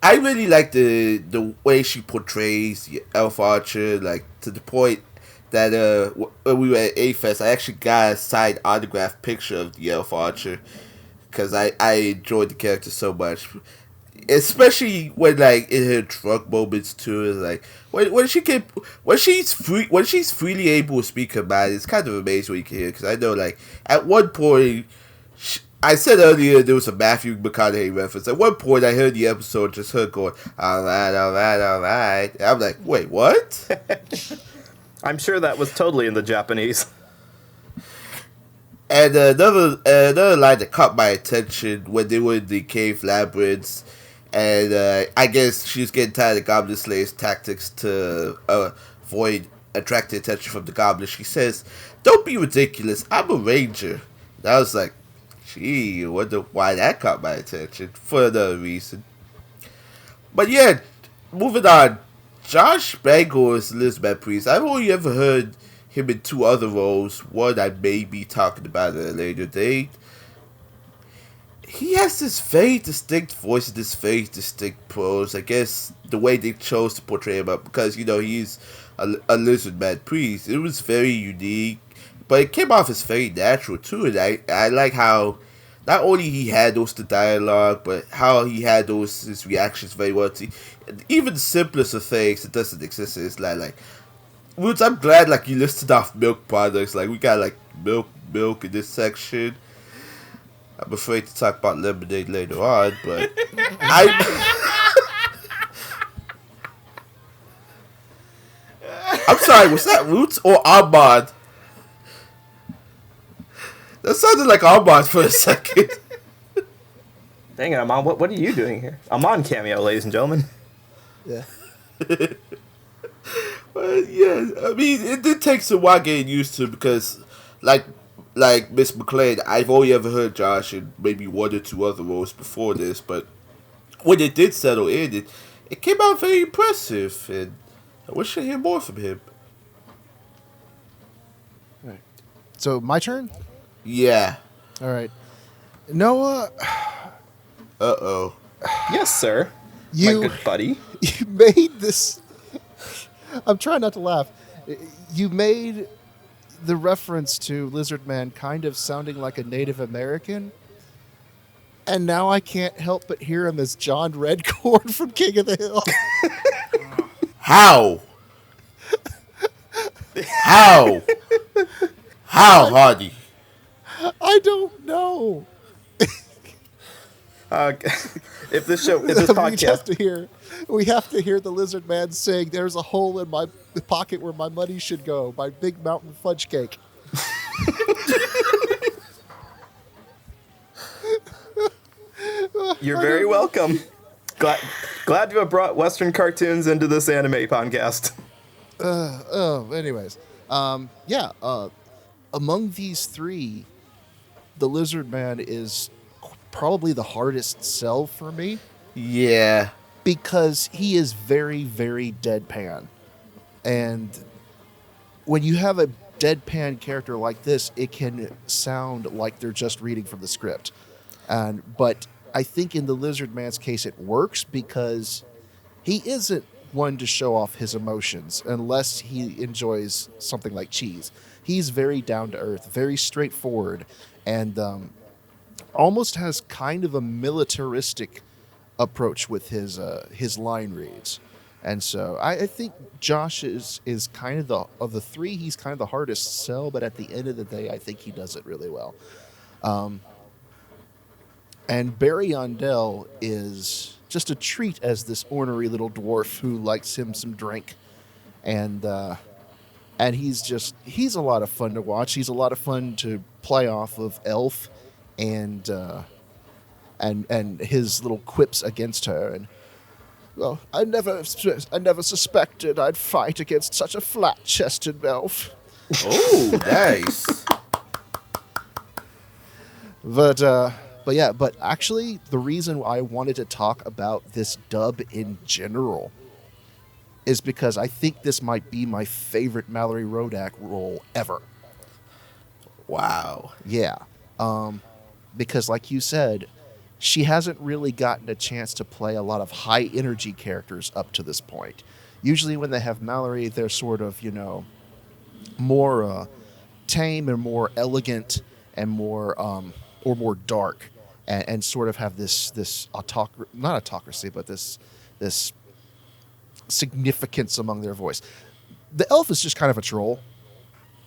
I really like the way she portrays the elf archer, like, to the point that when we were at A-Fest, I actually got a signed autographed picture of the elf archer because I enjoyed the character so much, especially when, like, in her drunk moments too. Like when she's freely able to speak her mind, it's kind of amazing what you can hear. Because I know, like, at one point, I said earlier there was a Matthew McConaughey reference. At one point, I heard the episode just her going, all right. And I'm like, wait, what? I'm sure that was totally in the Japanese. And another line that caught my attention when they were in the cave labyrinths, and I guess she was getting tired of Goblin Slayer's tactics to avoid attracting attention from the goblins. She says, "Don't be ridiculous. I'm a ranger." And I was like, gee, I wonder why that caught my attention for another reason. But yeah, moving on. Josh Bangle is Elizabeth Priest. I've only ever heard him in two other roles. One I may be talking about at a later date. He has this very distinct voice and this very distinct prose. I guess the way they chose to portray him up, because, you know, he's a lizard man priest. It was very unique, but it came off as very natural too. And I like how not only he handles the dialogue, but how he handles his reactions very well. Even the simplest of things that doesn't exist in his life. Like, Roots, I'm glad, like, you listed off milk products. Like, we got, like, milk in this section. I'm afraid to talk about lemonade later on, but I'm sorry, was that Roots or Ahmad? That sounded like Ahmad for a second. Dang it, Ahmad, what are you doing here? I'm on Cameo, ladies and gentlemen. Yeah. But yeah, I mean, it did take some while getting used to, because like Miss McLean, I've only ever heard Josh in maybe one or two other roles before this, but when it did settle in, it came out very impressive, and I wish I hear more from him. All right. So my turn? Yeah. All right. Noah. Uh-oh. Yes, sir. My good buddy. You made this. I'm trying not to laugh. You made the reference to Lizard Man kind of sounding like a Native American. And now I can't help but hear him as John Redcorn from King of the Hill. How? How? How, Hardy? I don't know. If this podcast, we have to hear the lizard man saying, "There's a hole in my pocket where my money should go. My big mountain fudge cake." you're very welcome. Glad to have brought Western cartoons into this anime podcast. Anyways, among these three, the lizard man is probably the hardest sell for me. Yeah. Because he is very, very deadpan. And when you have a deadpan character like this, it can sound like they're just reading from the script. But I think in the lizard man's case, it works because he isn't one to show off his emotions unless he enjoys something like cheese. He's very down to earth, very straightforward, and almost has kind of a militaristic approach with his line reads. And so I think Josh is kind of the three, he's kind of the hardest sell, but at the end of the day, I think he does it really well. And Barry Yondell is just a treat as this ornery little dwarf who likes him some drink. And he's a lot of fun to watch. He's a lot of fun to play off of Elf and his little quips against her. And, well, I never suspected I'd fight against such a flat-chested elf. Oh, nice. But actually, the reason I wanted to talk about this dub in general is because I think this might be my favorite Mallory Rodak role ever. Wow. Yeah. Because like you said, she hasn't really gotten a chance to play a lot of high energy characters up to this point. Usually when they have Mallory, they're sort of, more tame and more elegant and more or more dark, and sort of have this not autocracy, but this significance among their voice. The elf is just kind of a troll,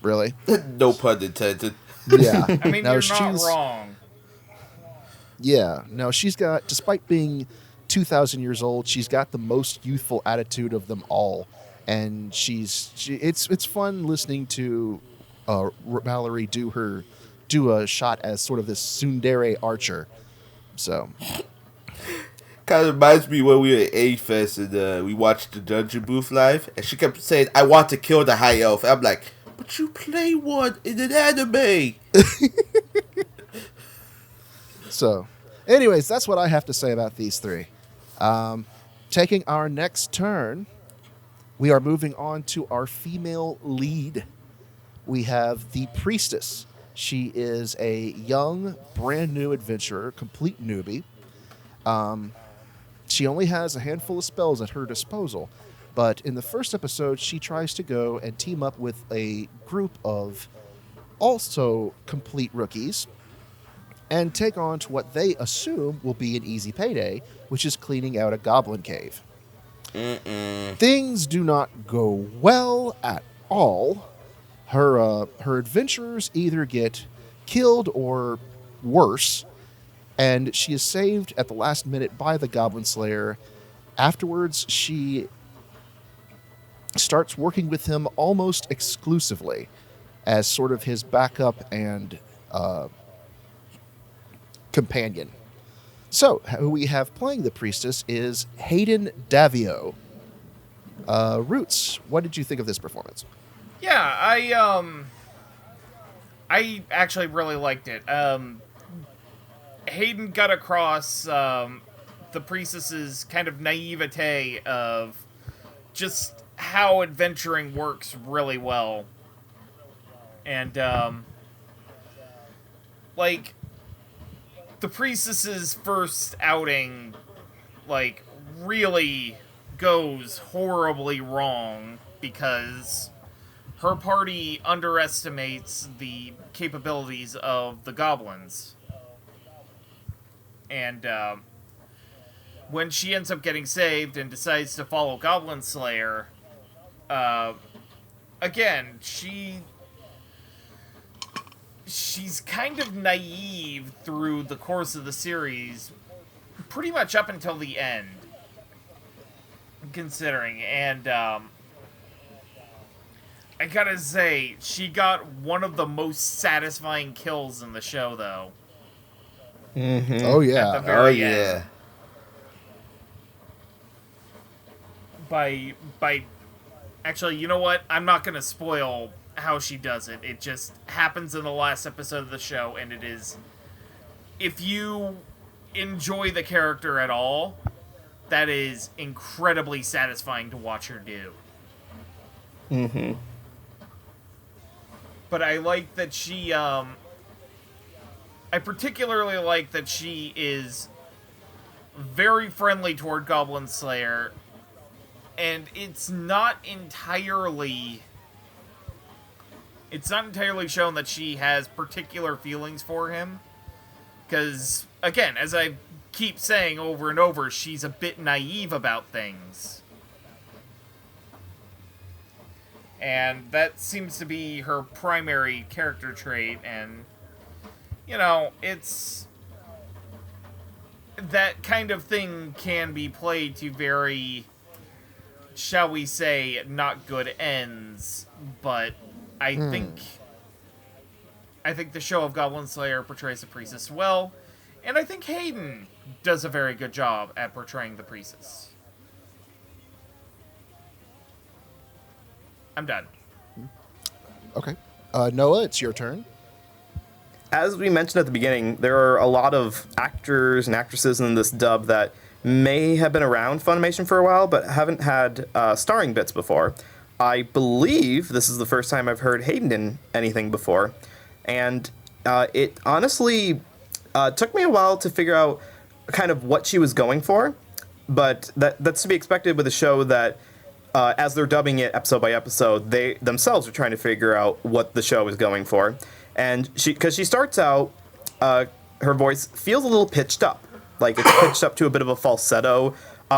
really. No pun intended. Yeah. I mean, you're not wrong. Yeah. No, she's got, despite being 2,000 years old, she's got the most youthful attitude of them all, and it's fun listening to Mallory do a shot as sort of this tsundere archer. So kind of reminds me when we were at A-Fest and we watched the Dungeon Booth live, and she kept saying, "I want to kill the high elf." I'm like, but you play one in an anime. So, anyways, that's what I have to say about these three. Taking our next turn, we are moving on to our female lead. We have the Priestess. She is a young, brand new adventurer, complete newbie. She only has a handful of spells at her disposal, but in the first episode, she tries to go and team up with a group of also complete rookies and take on to what they assume will be an easy payday, which is cleaning out a goblin cave. Things do not go well at all. Her adventurers either get killed or worse, and she is saved at the last minute by the Goblin Slayer. Afterwards, she starts working with him almost exclusively as sort of his backup and companion. So, who we have playing the Priestess is Hayden Davio. Roots, what did you think of this performance? Yeah, I actually really liked it. Hayden got across the Priestess's kind of naivete of just how adventuring works really well. And, like, the Priestess's first outing, like, really goes horribly wrong because her party underestimates the capabilities of the goblins. And when she ends up getting saved and decides to follow Goblin Slayer, again, she's kind of naive through the course of the series, pretty much up until the end, considering. And I gotta say, she got one of the most satisfying kills in the show, though. Mm-hmm. Oh yeah. At the very end. yeah. By actually, you know what? I'm not gonna spoil how she does it. It just happens in the last episode of the show, and it is, if you enjoy the character at all, that is incredibly satisfying to watch her do. Mm-hmm. But I like that she, I particularly like that she is very friendly toward Goblin Slayer, and it's not entirely shown that she has particular feelings for him, because, again, as I keep saying over and over, she's a bit naive about things. And that seems to be her primary character trait, and, you know, it's... that kind of thing can be played to very, shall we say, not good ends, but I think the show of Goblin Slayer portrays the Priestess well, and I think Hayden does a very good job at portraying the Priestess. I'm done. Okay. Noah, it's your turn. As we mentioned at the beginning, there are a lot of actors and actresses in this dub that may have been around Funimation for a while, but haven't had starring bits before. I believe this is the first time I've heard Hayden in anything before, and it honestly took me a while to figure out kind of what she was going for, but that's to be expected with a show that, as they're dubbing it episode by episode, they themselves are trying to figure out what the show is going for. And because she starts out, her voice feels a little pitched up. Like, it's pitched up to a bit of a falsetto,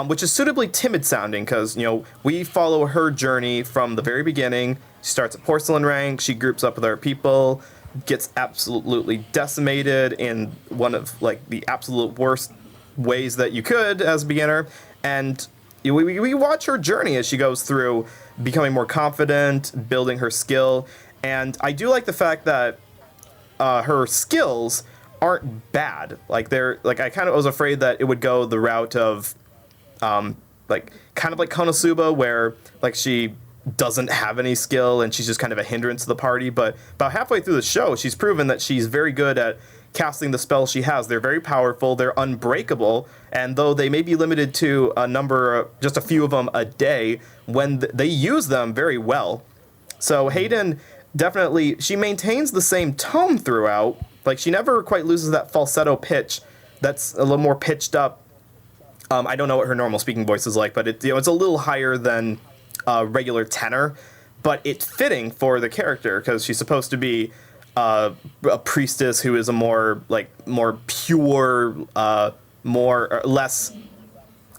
which is suitably timid sounding, because, you know, we follow her journey from the very beginning. She starts at porcelain rank, she groups up with other people, gets absolutely decimated in one of, like, the absolute worst ways that you could as a beginner, and we watch her journey as she goes through becoming more confident, building her skill, and I do like the fact that her skills aren't bad. Like, I kind of was afraid that it would go the route of, like, kind of like Konosuba, where, like, she doesn't have any skill and she's just kind of a hindrance to the party, but about halfway through the show, she's proven that she's very good at casting the spells she has. They're very powerful, they're unbreakable, and though they may be limited to a number, just a few of them a day, when they use them very well. So Hayden definitely, she maintains the same tone throughout. Like, she never quite loses that falsetto pitch that's a little more pitched up. I don't know what her normal speaking voice is like, but it's a little higher than regular tenor, but it's fitting for the character because she's supposed to be a priestess who is a more pure, less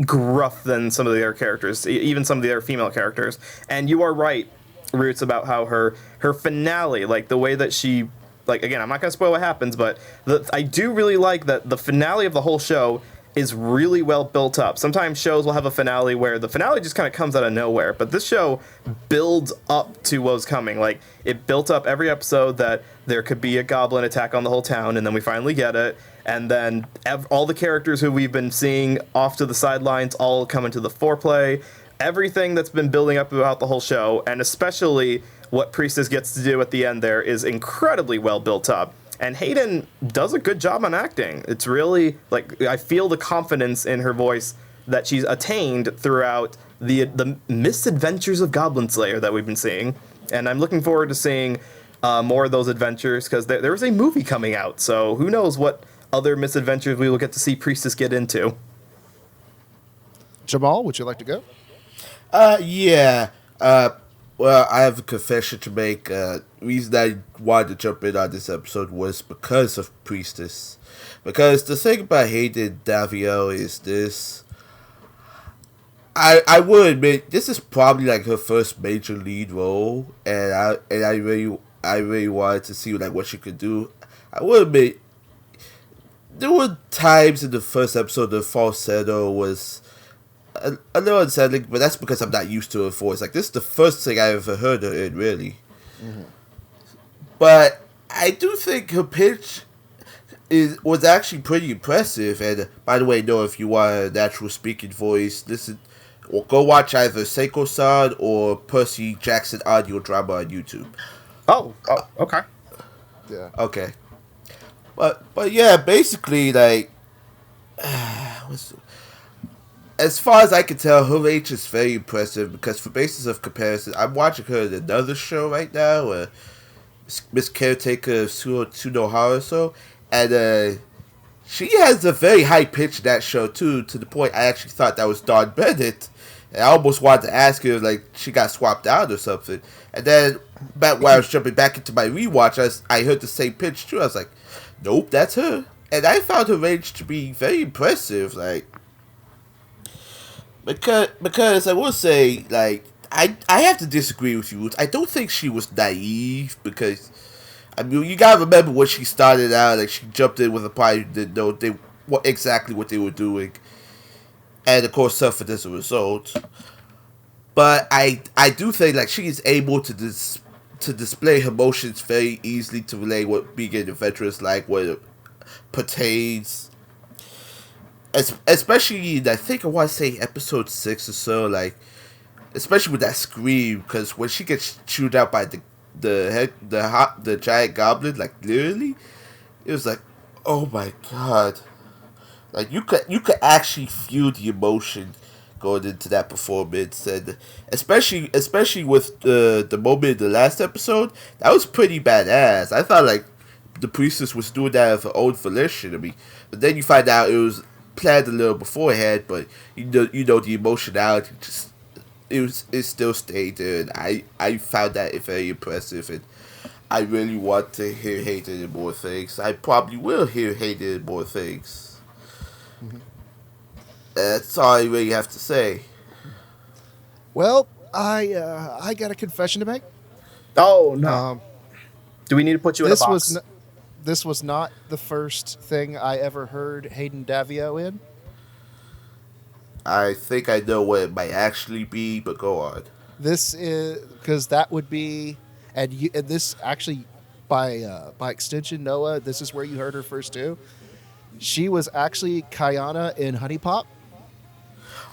gruff than some of the other characters, even some of the other female characters. And you are right, Roots, about how her finale, like the way that she, like, again, I'm not gonna spoil what happens, but I do really like that the finale of the whole show is really well built up. Sometimes shows will have a finale where the finale just kind of comes out of nowhere, but this show builds up to what was coming. Like, it built up every episode that there could be a goblin attack on the whole town, and then we finally get it, and then all the characters who we've been seeing off to the sidelines all come into the foreplay. Everything that's been building up throughout the whole show, and especially what Priestess gets to do at the end there, is incredibly well built up. And Hayden does a good job on acting. It's really, like, I feel the confidence in her voice that she's attained throughout the misadventures of Goblin Slayer that we've been seeing. And I'm looking forward to seeing more of those adventures, because there is a movie coming out. So who knows what other misadventures we will get to see Priestess get into. Jamal, would you like to go? Yeah. Well, I have a confession to make. Reason I wanted to jump in on this episode was because of Priestess. Because the thing about Hayden Davio is this. I will admit this is probably like her first major lead role, and I really wanted to see like what she could do. I will admit there were times in the first episode the falsetto was a little unsettling, but that's because I'm not used to her voice. Like, this is the first thing I ever heard her in, really. Mm-hmm. But I do think her pitch was actually pretty impressive. And by the way, no, if you want a natural speaking voice, listen, or go watch either Seiko-san or Percy Jackson audio drama on YouTube. Oh, okay. Yeah. Okay. But yeah, basically, like, as far as I can tell, her age is very impressive because, for basis of comparison, I'm watching her in another show right now, Miss Caretaker Tsunohara show, and she has a very high pitch in that show too, to the point I actually thought that was Dawn Bennett, and I almost wanted to ask her like she got swapped out or something. And then back when I was jumping back into my rewatch, I heard the same pitch too. I was like, nope, that's her, and I found her range to be very impressive, like. Because I will say, like, I have to disagree with you. I don't think she was naive, because, I mean, you gotta remember when she started out, like, she jumped in with a party who didn't know exactly what they were doing, and of course suffered as a result. But I do think, like, she is able to display her emotions very easily to relate what being an adventurous like, what it pertains. Especially, I think I want to say episode 6 or so, like, especially with that scream, because when she gets chewed out by the giant goblin, like, literally, it was like, oh my god, like, you could actually feel the emotion going into that performance, and especially with the moment in the last episode, that was pretty badass. I thought, like, the Priestess was doing that of her own volition. I mean, but then you find out it was planned a little beforehand, but you know the emotionality it still stayed there, and I found that very impressive, and I really want to hear Hayden in more things. I probably will hear Hayden in more things. Mm-hmm. That's all I really have to say. Well, I got a confession to make. Oh no! Do we need to put you in a box? This was not the first thing I ever heard Hayden Davio in. I think I know what it might actually be, but go on. This is because that would be, and this actually, by extension, Noah, this is where you heard her first too. She was actually Kayana in Honey Pop.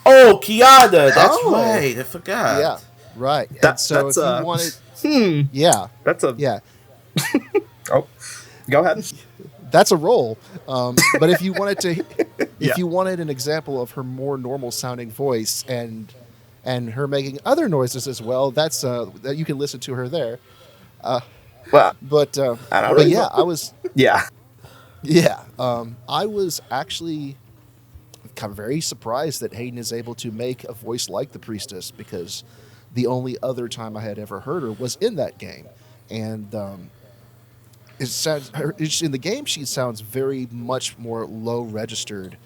Oh, Kiana, that's right. I forgot. Yeah, right. That's if you wanted, yeah, that's a yeah. Oh. Go ahead. That's a roll. But if you wanted to, you wanted an example of her more normal sounding voice and her making other noises as well, that's that you can listen to her there. Well, but I don't know. Yeah, I was. Yeah. Yeah. I was actually kind of very surprised that Hayden is able to make a voice like the Priestess, because the only other time I had ever heard her was in that game, and. In the game, she sounds very much more low registered,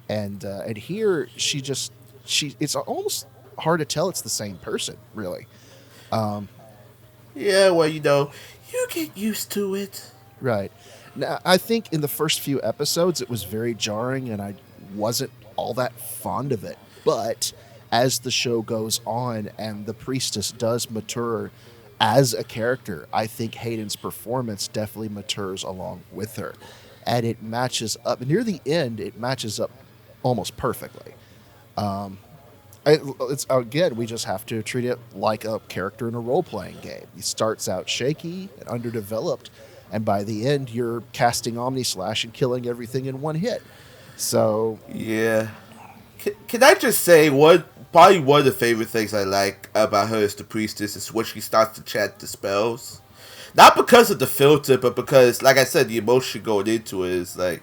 and here it's almost hard to tell it's the same person, really. Yeah, well, you get used to it. Right. Now, I think in the first few episodes it was very jarring, and I wasn't all that fond of it. But as the show goes on and the Priestess does mature as a character, I think Hayden's performance definitely matures along with her, and it matches up. Near the end, it matches up almost perfectly. It's again, we just have to treat it like a character in a role-playing game. He starts out shaky and underdeveloped, and by the end, you're casting Omnislash and killing everything in one hit. So yeah, can I just say probably one of the favorite things I like about her as the Priestess is when she starts to chant the spells. Not because of the filter, but because, like I said, the emotion going into it is like,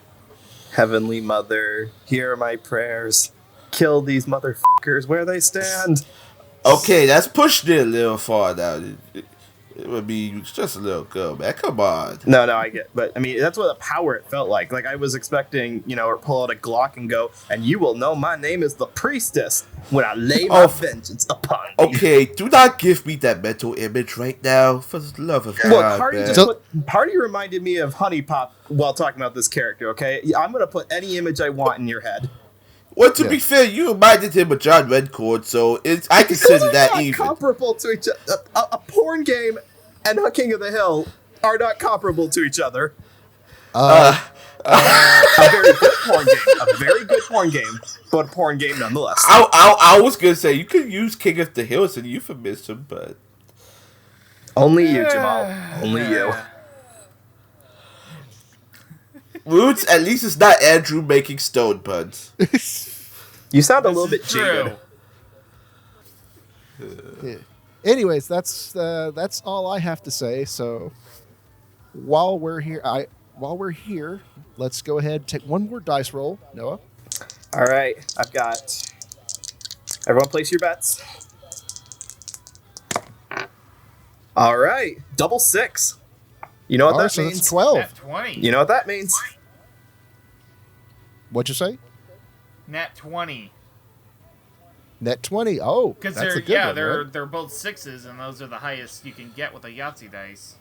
Heavenly Mother, hear my prayers. Kill these motherfuckers where they stand. Okay, that's pushing it a little far now. It would be just a little girl, man. Come on. No, I get, but I mean, that's what the power it felt like. Like I was expecting, or pull out a Glock and go, and you will know my name is the Priestess when I lay my vengeance upon thee. Okay, do not give me that mental image right now, for the love of Look, God, man. Hardy reminded me of Honey Pop while talking about this character. Okay, I'm gonna put any image I want in your head. Well, to be fair, you reminded him of John Redcord, so I consider that not even. Comparable to each other. A porn game and a King of the Hill are not comparable to each other. A very good porn game. A very good porn game, but a porn game nonetheless. I was gonna say you could use King of the Hill as a euphemism, but only you, Jamal. Only you. Roots, at least it's not Andrew making stone puns. You sound a little bit jaded. Yeah. Anyways, that's all I have to say. So while we're here, let's go ahead and take one more dice roll, Noah. All right, I've got. Everyone, place your bets. All right, double 6. You know what that so means? That's 12. Nat 20. You know what that means? What'd you say? Nat 20. Net 20. Oh, Because that's a good one, right? they're both 6s, and those are the highest you can get with a Yahtzee dice.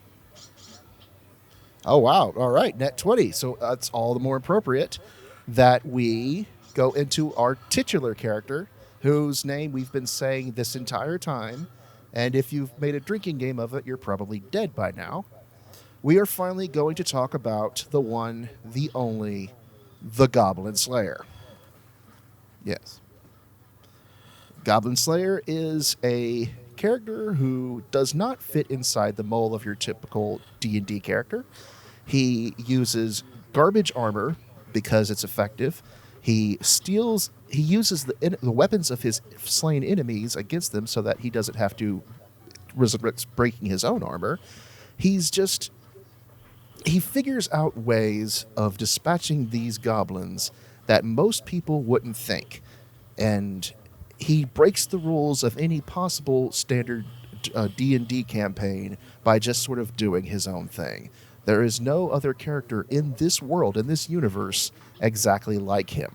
Oh, wow. All right, net 20. So that's all the more appropriate that we go into our titular character, whose name we've been saying this entire time. And if you've made a drinking game of it, you're probably dead by now. We are finally going to talk about the one, the only, the Goblin Slayer. Yes. Goblin Slayer is a character who does not fit inside the mold of your typical D&D character. He uses garbage armor because it's effective. He uses the weapons of his slain enemies against them so that he doesn't have to risk breaking his own armor. He figures out ways of dispatching these goblins that most people wouldn't think. And he breaks the rules of any possible standard D&D campaign by just sort of doing his own thing. There is no other character in this world, in this universe, exactly like him.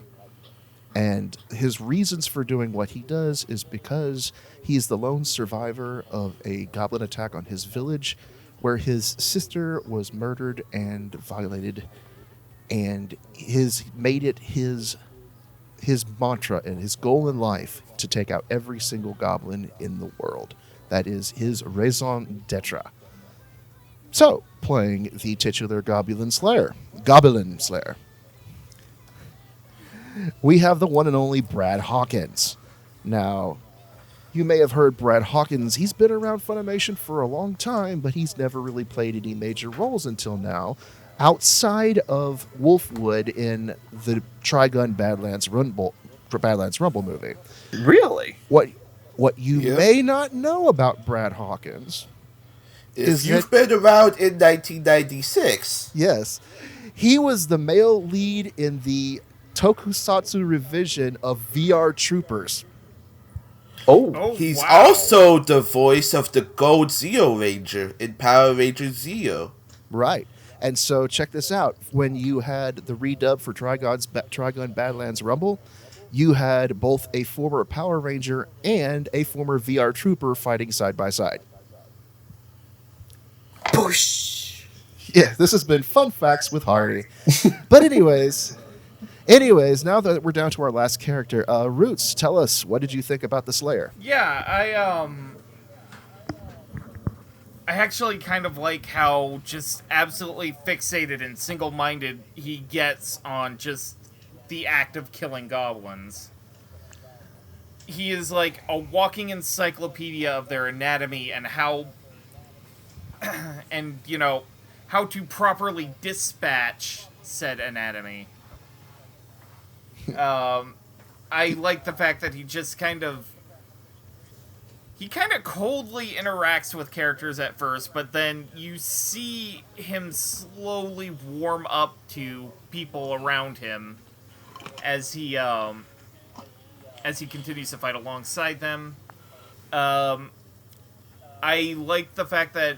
And his reasons for doing what he does is because he's the lone survivor of a goblin attack on his village where his sister was murdered and violated, and made it his mantra and his goal in life to take out every single goblin in the world. That is his raison d'etre. So, playing the titular Goblin Slayer, we have the one and only Brad Hawkins. Now, you may have heard Brad Hawkins. He's been around Funimation for a long time, but he's never really played any major roles until now, outside of Wolfwood in the Trigun Badlands Rumble movie. Really? What you may not know about Brad Hawkins is you've been around in 1996. Yes. He was the male lead in the Tokusatsu revision of VR Troopers. He's also the voice of the Gold Zeo Ranger in Power Rangers Zeo. Right. And so check this out. When you had the redub for Trigun Badlands Rumble, you had both a former Power Ranger and a former VR Trooper fighting side by side. Push. Yeah, this has been Fun Facts with Hardy. But anyways, now that we're down to our last character, Roots, tell us, what did you think about the Slayer? Yeah, I actually kind of like how just absolutely fixated and single-minded he gets on just the act of killing goblins. He is like a walking encyclopedia of their anatomy and how how to properly dispatch said anatomy. I like the fact that he just kind of coldly interacts with characters at first, but then you see him slowly warm up to people around him as he continues to fight alongside them. I like the fact that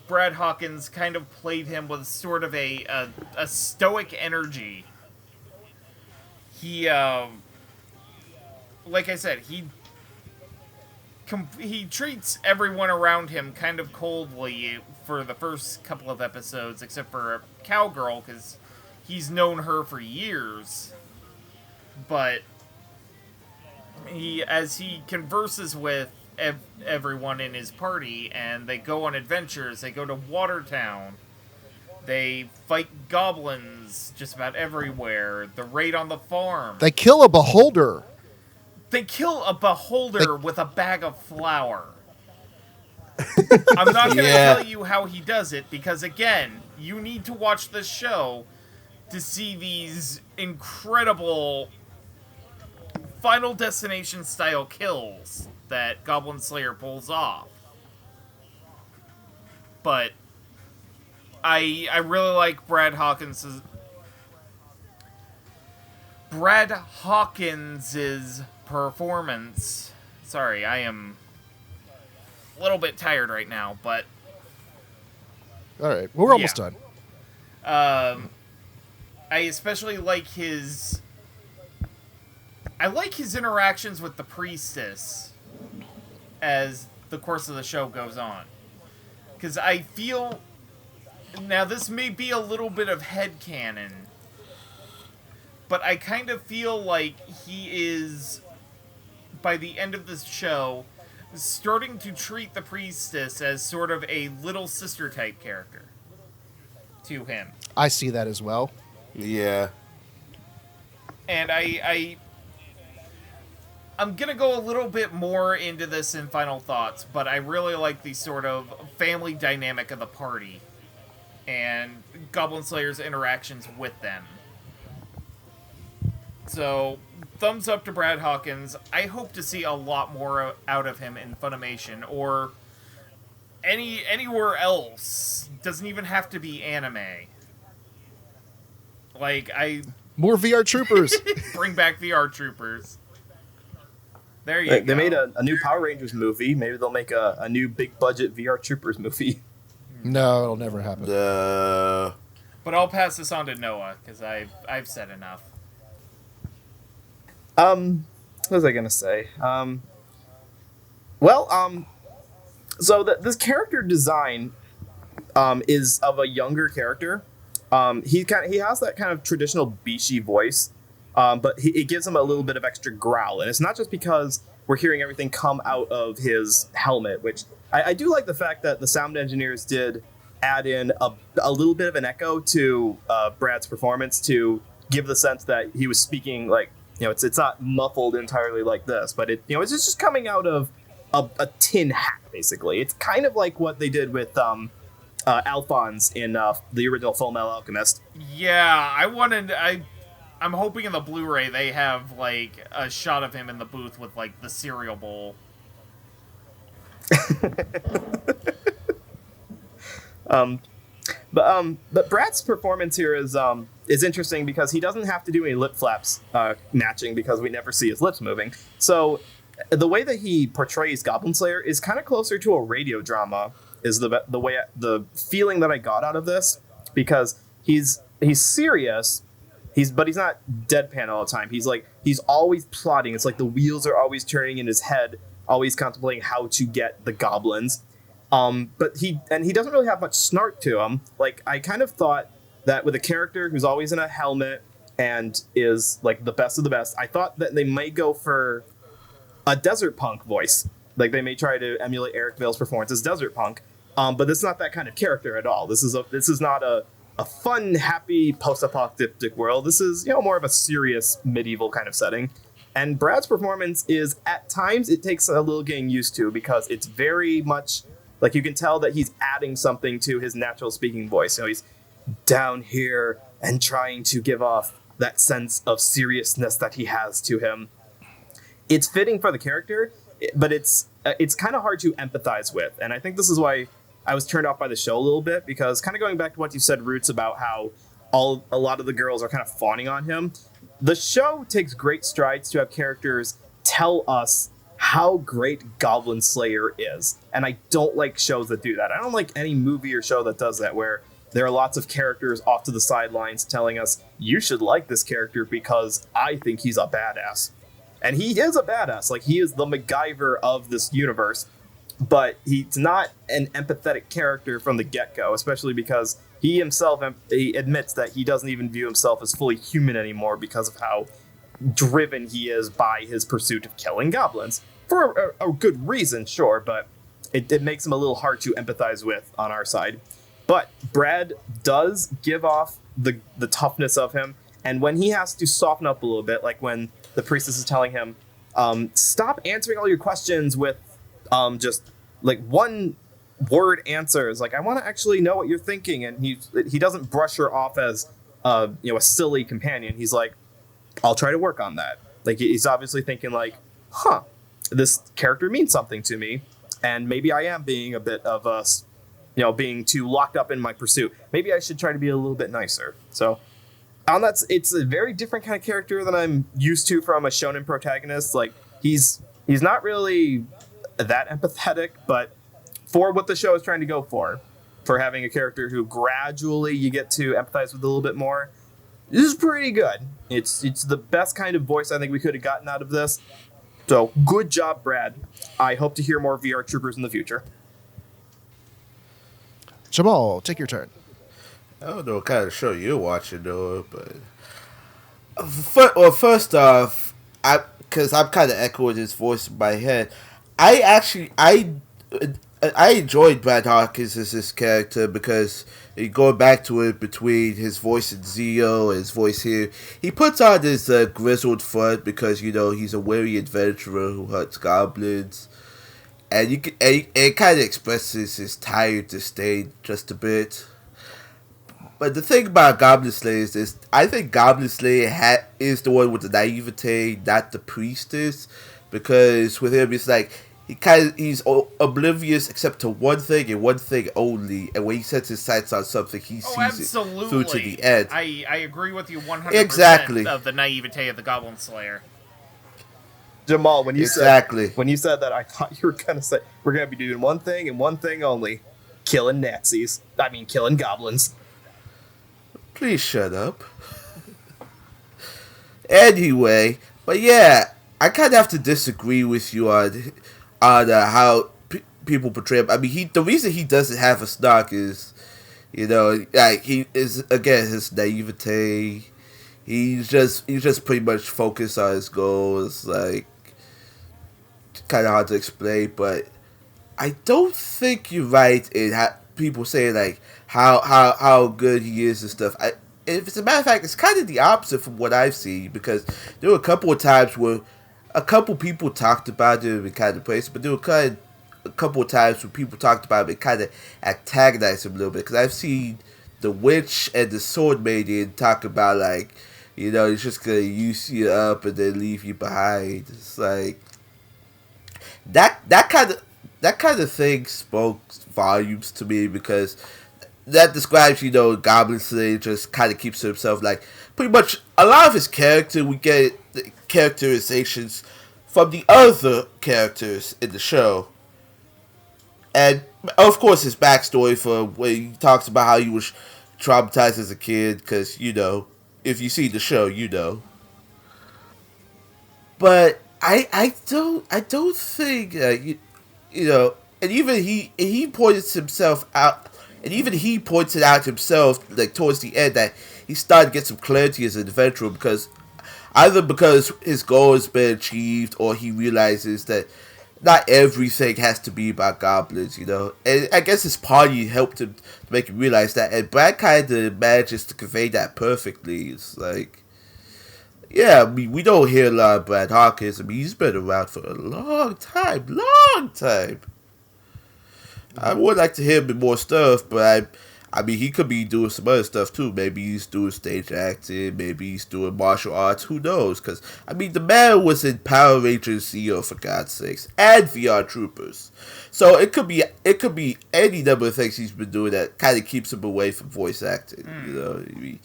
Brad Hawkins kind of played him with sort of a stoic energy. He, like I said, he treats everyone around him kind of coldly for the first couple of episodes, except for Cowgirl, because he's known her for years. But as he converses with everyone in his party, and they go on adventures, they go to Watertown, they fight goblins just about everywhere, the raid on the farm. They kill a beholder. They kill a beholder with a bag of flour. I'm not going to tell you how he does it, because again, you need to watch this show to see these incredible Final Destination style kills that Goblin Slayer pulls off. But I really like Brad Hawkins's performance. Sorry, I am a little bit tired right now, but All right, well, we're almost done. I especially like his interactions with the Priestess as the course of the show goes on. Because I feel, now this may be a little bit of headcanon, but I kind of feel like he is, by the end of this show, starting to treat the Priestess as sort of a little sister type character to him. I see that as well. Yeah. And I'm going to go a little bit more into this in final thoughts, but I really like the sort of family dynamic of the party and Goblin Slayer's interactions with them. So, thumbs up to Brad Hawkins. I hope to see a lot more out of him in Funimation or anywhere else. Doesn't even have to be anime. Like, More VR Troopers. bring back VR Troopers. There you go. They made a new Power Rangers movie. Maybe they'll make a new big budget VR Troopers movie. No, it'll never happen. But I'll pass this on to Noah, because I've said enough. What was I gonna say? So this character design is of a younger character. He has that kind of traditional Bishi voice, but it gives him a little bit of extra growl, and it's not just because we're hearing everything come out of his helmet, which I do like the fact that the sound engineers did add in a little bit of an echo to Brad's performance to give the sense that he was speaking like, you know, it's not muffled entirely like this, but it's just coming out of a tin hat, basically. It's kind of like what they did with Alphonse in the original Fullmetal Alchemist. Yeah, I'm hoping in the Blu-ray they have like a shot of him in the booth with like the cereal bowl. But Brad's performance here is interesting because he doesn't have to do any lip flaps matching because we never see his lips moving. So the way that he portrays Goblin Slayer is kind of closer to a radio drama. Is the feeling that I got out of this, because he's serious, but he's not deadpan all the time. He's always plotting. It's like the wheels are always turning in his head, always contemplating how to get the goblins. But he doesn't really have much snark to him. Like, I kind of thought that with a character who's always in a helmet and is like the best of the best, I thought that they might go for a desert punk voice. Like, they may try to emulate Eric Vale's performance as desert punk. But this is not that kind of character at all. This is not a fun, happy post-apocalyptic world. This is, more of a serious medieval kind of setting. And Brad's performance is, at times, it takes a little getting used to, because it's very much like you can tell that he's adding something to his natural speaking voice. He's down here and trying to give off that sense of seriousness that he has to him. It's fitting for the character, but it's kind of hard to empathize with. And I think this is why I was turned off by the show a little bit, because kind of going back to what you said, Roots, about how a lot of the girls are kind of fawning on him. The show takes great strides to have characters tell us how great Goblin Slayer is. And I don't like shows that do that. I don't like any movie or show that does that, where there are lots of characters off to the sidelines telling us, you should like this character because I think he's a badass. And he is a badass. Like, he is the MacGyver of this universe. But he's not an empathetic character from the get-go, especially because he himself he admits that he doesn't even view himself as fully human anymore because of how driven he is by his pursuit of killing goblins. For a good reason, sure, but it makes him a little hard to empathize with on our side. But Brad does give off the toughness of him, and when he has to soften up a little bit, like when the priestess is telling him, stop answering all your questions with just like one word answers. Like, I want to actually know what you're thinking, and he doesn't brush her off as a silly companion. He's like, I'll try to work on that. Like, he's obviously thinking like, this character means something to me, and maybe I am being a bit of a, being too locked up in my pursuit. Maybe I should try to be a little bit nicer. So on that, it's a very different kind of character than I'm used to from a shonen protagonist. Like, he's not really that empathetic, but for what the show is trying to go for having a character who gradually you get to empathize with a little bit more, this is pretty good. It's the best kind of voice I think we could have gotten out of this. So good job, Brad. I hope to hear more VR Troopers in the future. Jamal, take your turn. I don't know what kind of show you're watching, though, but first off, because I'm kind of echoing his voice in my head, I enjoyed Brad Hawkins as this character because going back to it between his voice in Zio and his voice here, he puts on this grizzled front because he's a wary adventurer who hunts goblins, and it kind of expresses his tired disdain just a bit. But the thing about Goblin Slayer is this: I think Goblin Slayer is the one with the naivete, not the priestess. Because with him, it's like he's oblivious except to one thing and one thing only. And when he sets his sights on something, he sees it through to the end. I agree with you 100% exactly. of the naivete of the Goblin Slayer. Jamal, when you said that, I thought you were gonna say we're gonna be doing one thing and one thing only: killing Nazis. I mean, killing goblins. Please shut up. Anyway, but yeah. I kind of have to disagree with you on how people portray him. I mean, the reason he doesn't have a snark is, like he is again his naivete. He's just pretty much focused on his goals. Like, kind of hard to explain, but I don't think you're right in people saying like how good he is and stuff. If it's a matter of fact, it's kind of the opposite from what I've seen, because there were a couple of times where a couple people talked about it and kind of praised it, but there were a couple of times when people talked about it and kind of antagonized him a little bit. Because I've seen the witch and the sword maiden talk about like, he's just gonna use you up and then leave you behind. It's like that kind of thing spoke volumes to me, because that describes, Goblin Slayer just kind of keeps to himself. Like, pretty much a lot of his character, we get the characterizations from the other characters in the show. And, of course, his backstory for when he talks about how he was traumatized as a kid, because, if you see the show, But I don't think, and even he points himself out. And even he points it out himself, like towards the end, that he started to get some clarity as an adventurer, because his goal has been achieved, or he realizes that not everything has to be about goblins, And I guess his party helped him to make him realize that. And Brad kind of manages to convey that perfectly. It's like, yeah, I mean, we don't hear a lot of Brad Hawkins. I mean, he's been around for a long time. I would like to hear a bit more stuff, but I mean, he could be doing some other stuff too. Maybe he's doing stage acting. Maybe he's doing martial arts. Who knows? Because, I mean, the man was in Power Rangers Zeo, for God's sakes, and VR Troopers. So it could be any number of things he's been doing that kind of keeps him away from voice acting. I mean,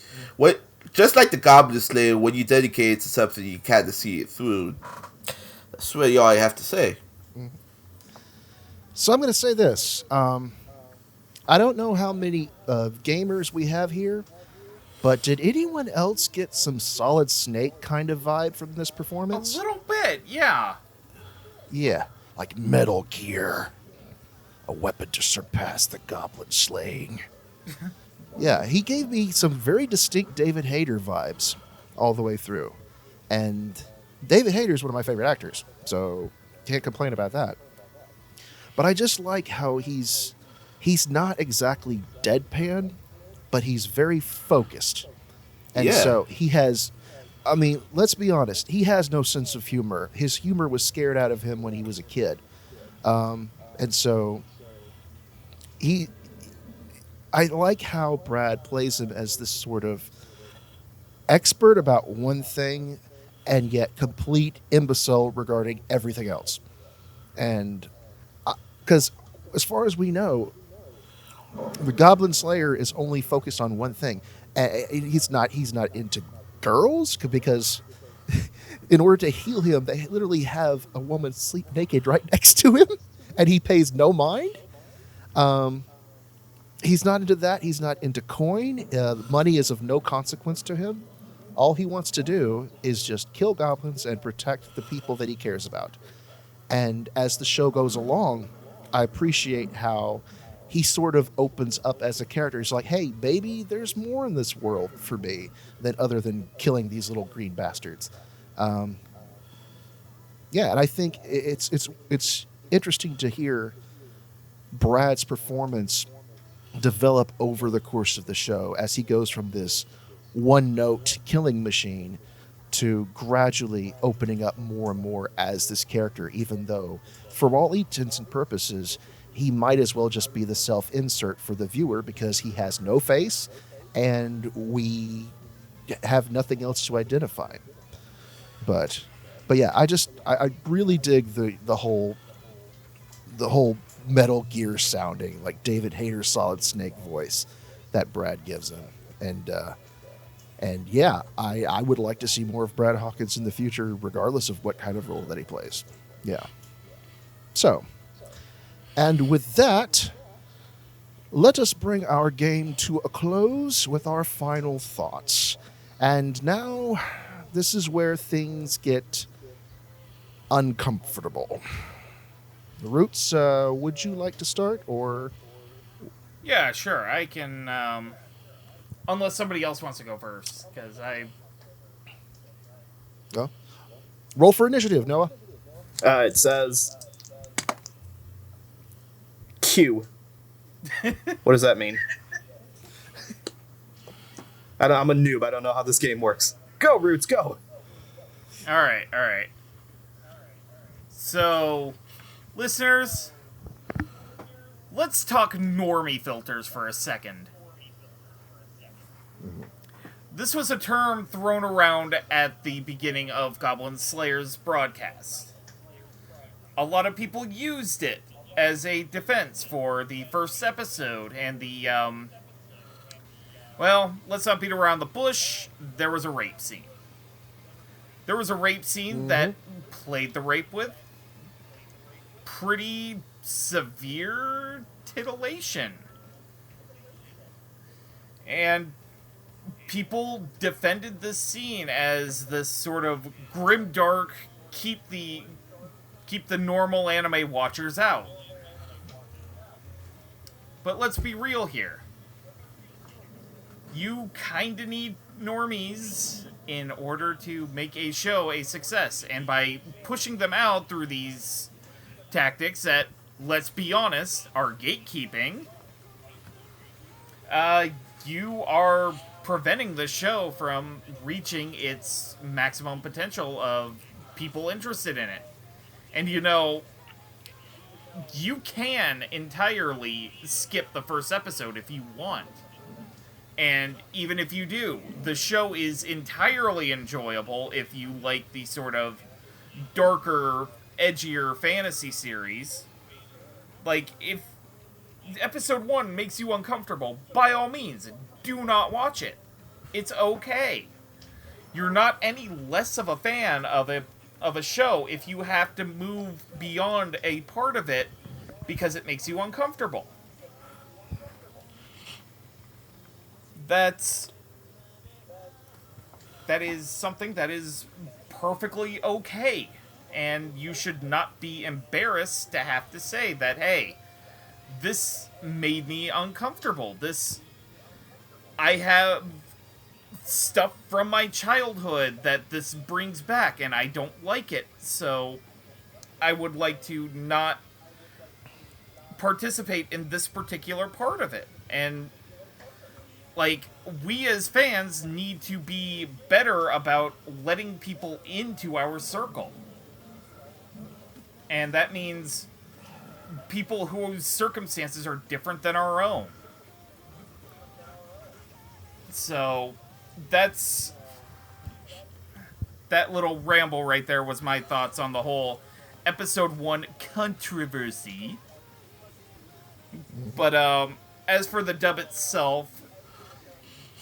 just like the Goblin Slayer, when you dedicate it to something, you kind of see it through. That's really all I have to say. So I'm going to say this. I don't know how many gamers we have here, but did anyone else get some Solid Snake kind of vibe from this performance? A little bit, yeah. Yeah, like Metal Gear. A weapon to surpass the Goblin slaying. Yeah, he gave me some very distinct David Hayter vibes all the way through. And David Hayter is one of my favorite actors, so can't complain about that. But I just like how he's not exactly deadpan, but he's very focused. And Yeah. so he has, I mean, let's be honest, he has no sense of humor. His humor was scared out of him when he was a kid. And so I like how Brad plays him as this sort of expert about one thing and yet complete imbecile regarding everything else. And because as far as we know, the Goblin Slayer is only focused on one thing. He's not into girls, because in order to heal him, they literally have a woman sleep naked right next to him, and he pays no mind. He's not into that. He's not into coin. Money is of no consequence to him. All he wants to do is just kill goblins and protect the people that he cares about. And as the show goes along, I appreciate how he sort of opens up as a character. He's like, hey, baby, there's more in this world for me than other than killing these little green bastards. Yeah, and I think it's interesting to hear Brad's performance develop over the course of the show as he goes from this one-note killing machine to gradually opening up more and more as this character, even though, for all intents and purposes, he might as well just be the self-insert for the viewer because he has no face and we have nothing else to identify. But yeah, I really dig the whole Metal Gear sounding, like David Hayter Solid Snake voice that Brad gives him. And yeah, I would like to see more of Brad Hawkins in the future, regardless of what kind of role that he plays. Yeah. So, and with that, let us bring our game to a close with our final thoughts. And now, this is where things get uncomfortable. Roots, would you like to start, or? Yeah, sure. I can, unless somebody else wants to go first, because Go. Roll for initiative, Noah. It says Q. What does that mean? I'm a noob. I don't know how this game works. Go, Roots, go! Alright. So, listeners, let's talk normie filters for a second. This was a term thrown around at the beginning of Goblin Slayer's broadcast. A lot of people used it as a defense for the first episode and the, well, let's not beat around the bush, there was a rape scene. There was a rape scene that played the rape with pretty severe titillation. And people defended this scene as this sort of grimdark, keep the normal anime watchers out. But let's be real here. You kinda need normies in order to make a show a success. And by pushing them out through these tactics that, let's be honest, are gatekeeping, you are preventing the show from reaching its maximum potential of people interested in it. And you know, you can entirely skip the first episode if you want. And even if you do, the show is entirely enjoyable if you like the sort of darker, edgier fantasy series. Like, if episode 1 makes you uncomfortable, by all means, do not watch it. It's okay. You're not any less of a fan of a of a show if you have to move beyond a part of it because it makes you uncomfortable. That is something that is perfectly okay, and you should not be embarrassed to have to say that, hey, this made me uncomfortable. I have stuff from my childhood that this brings back, and I don't like it, so I would like to not participate in this particular part of it. And, like, we as fans need to be better about letting people into our circle. And that means people whose circumstances are different than our own. So, that little ramble right there was my thoughts on the whole episode 1 controversy. But, as for the dub itself,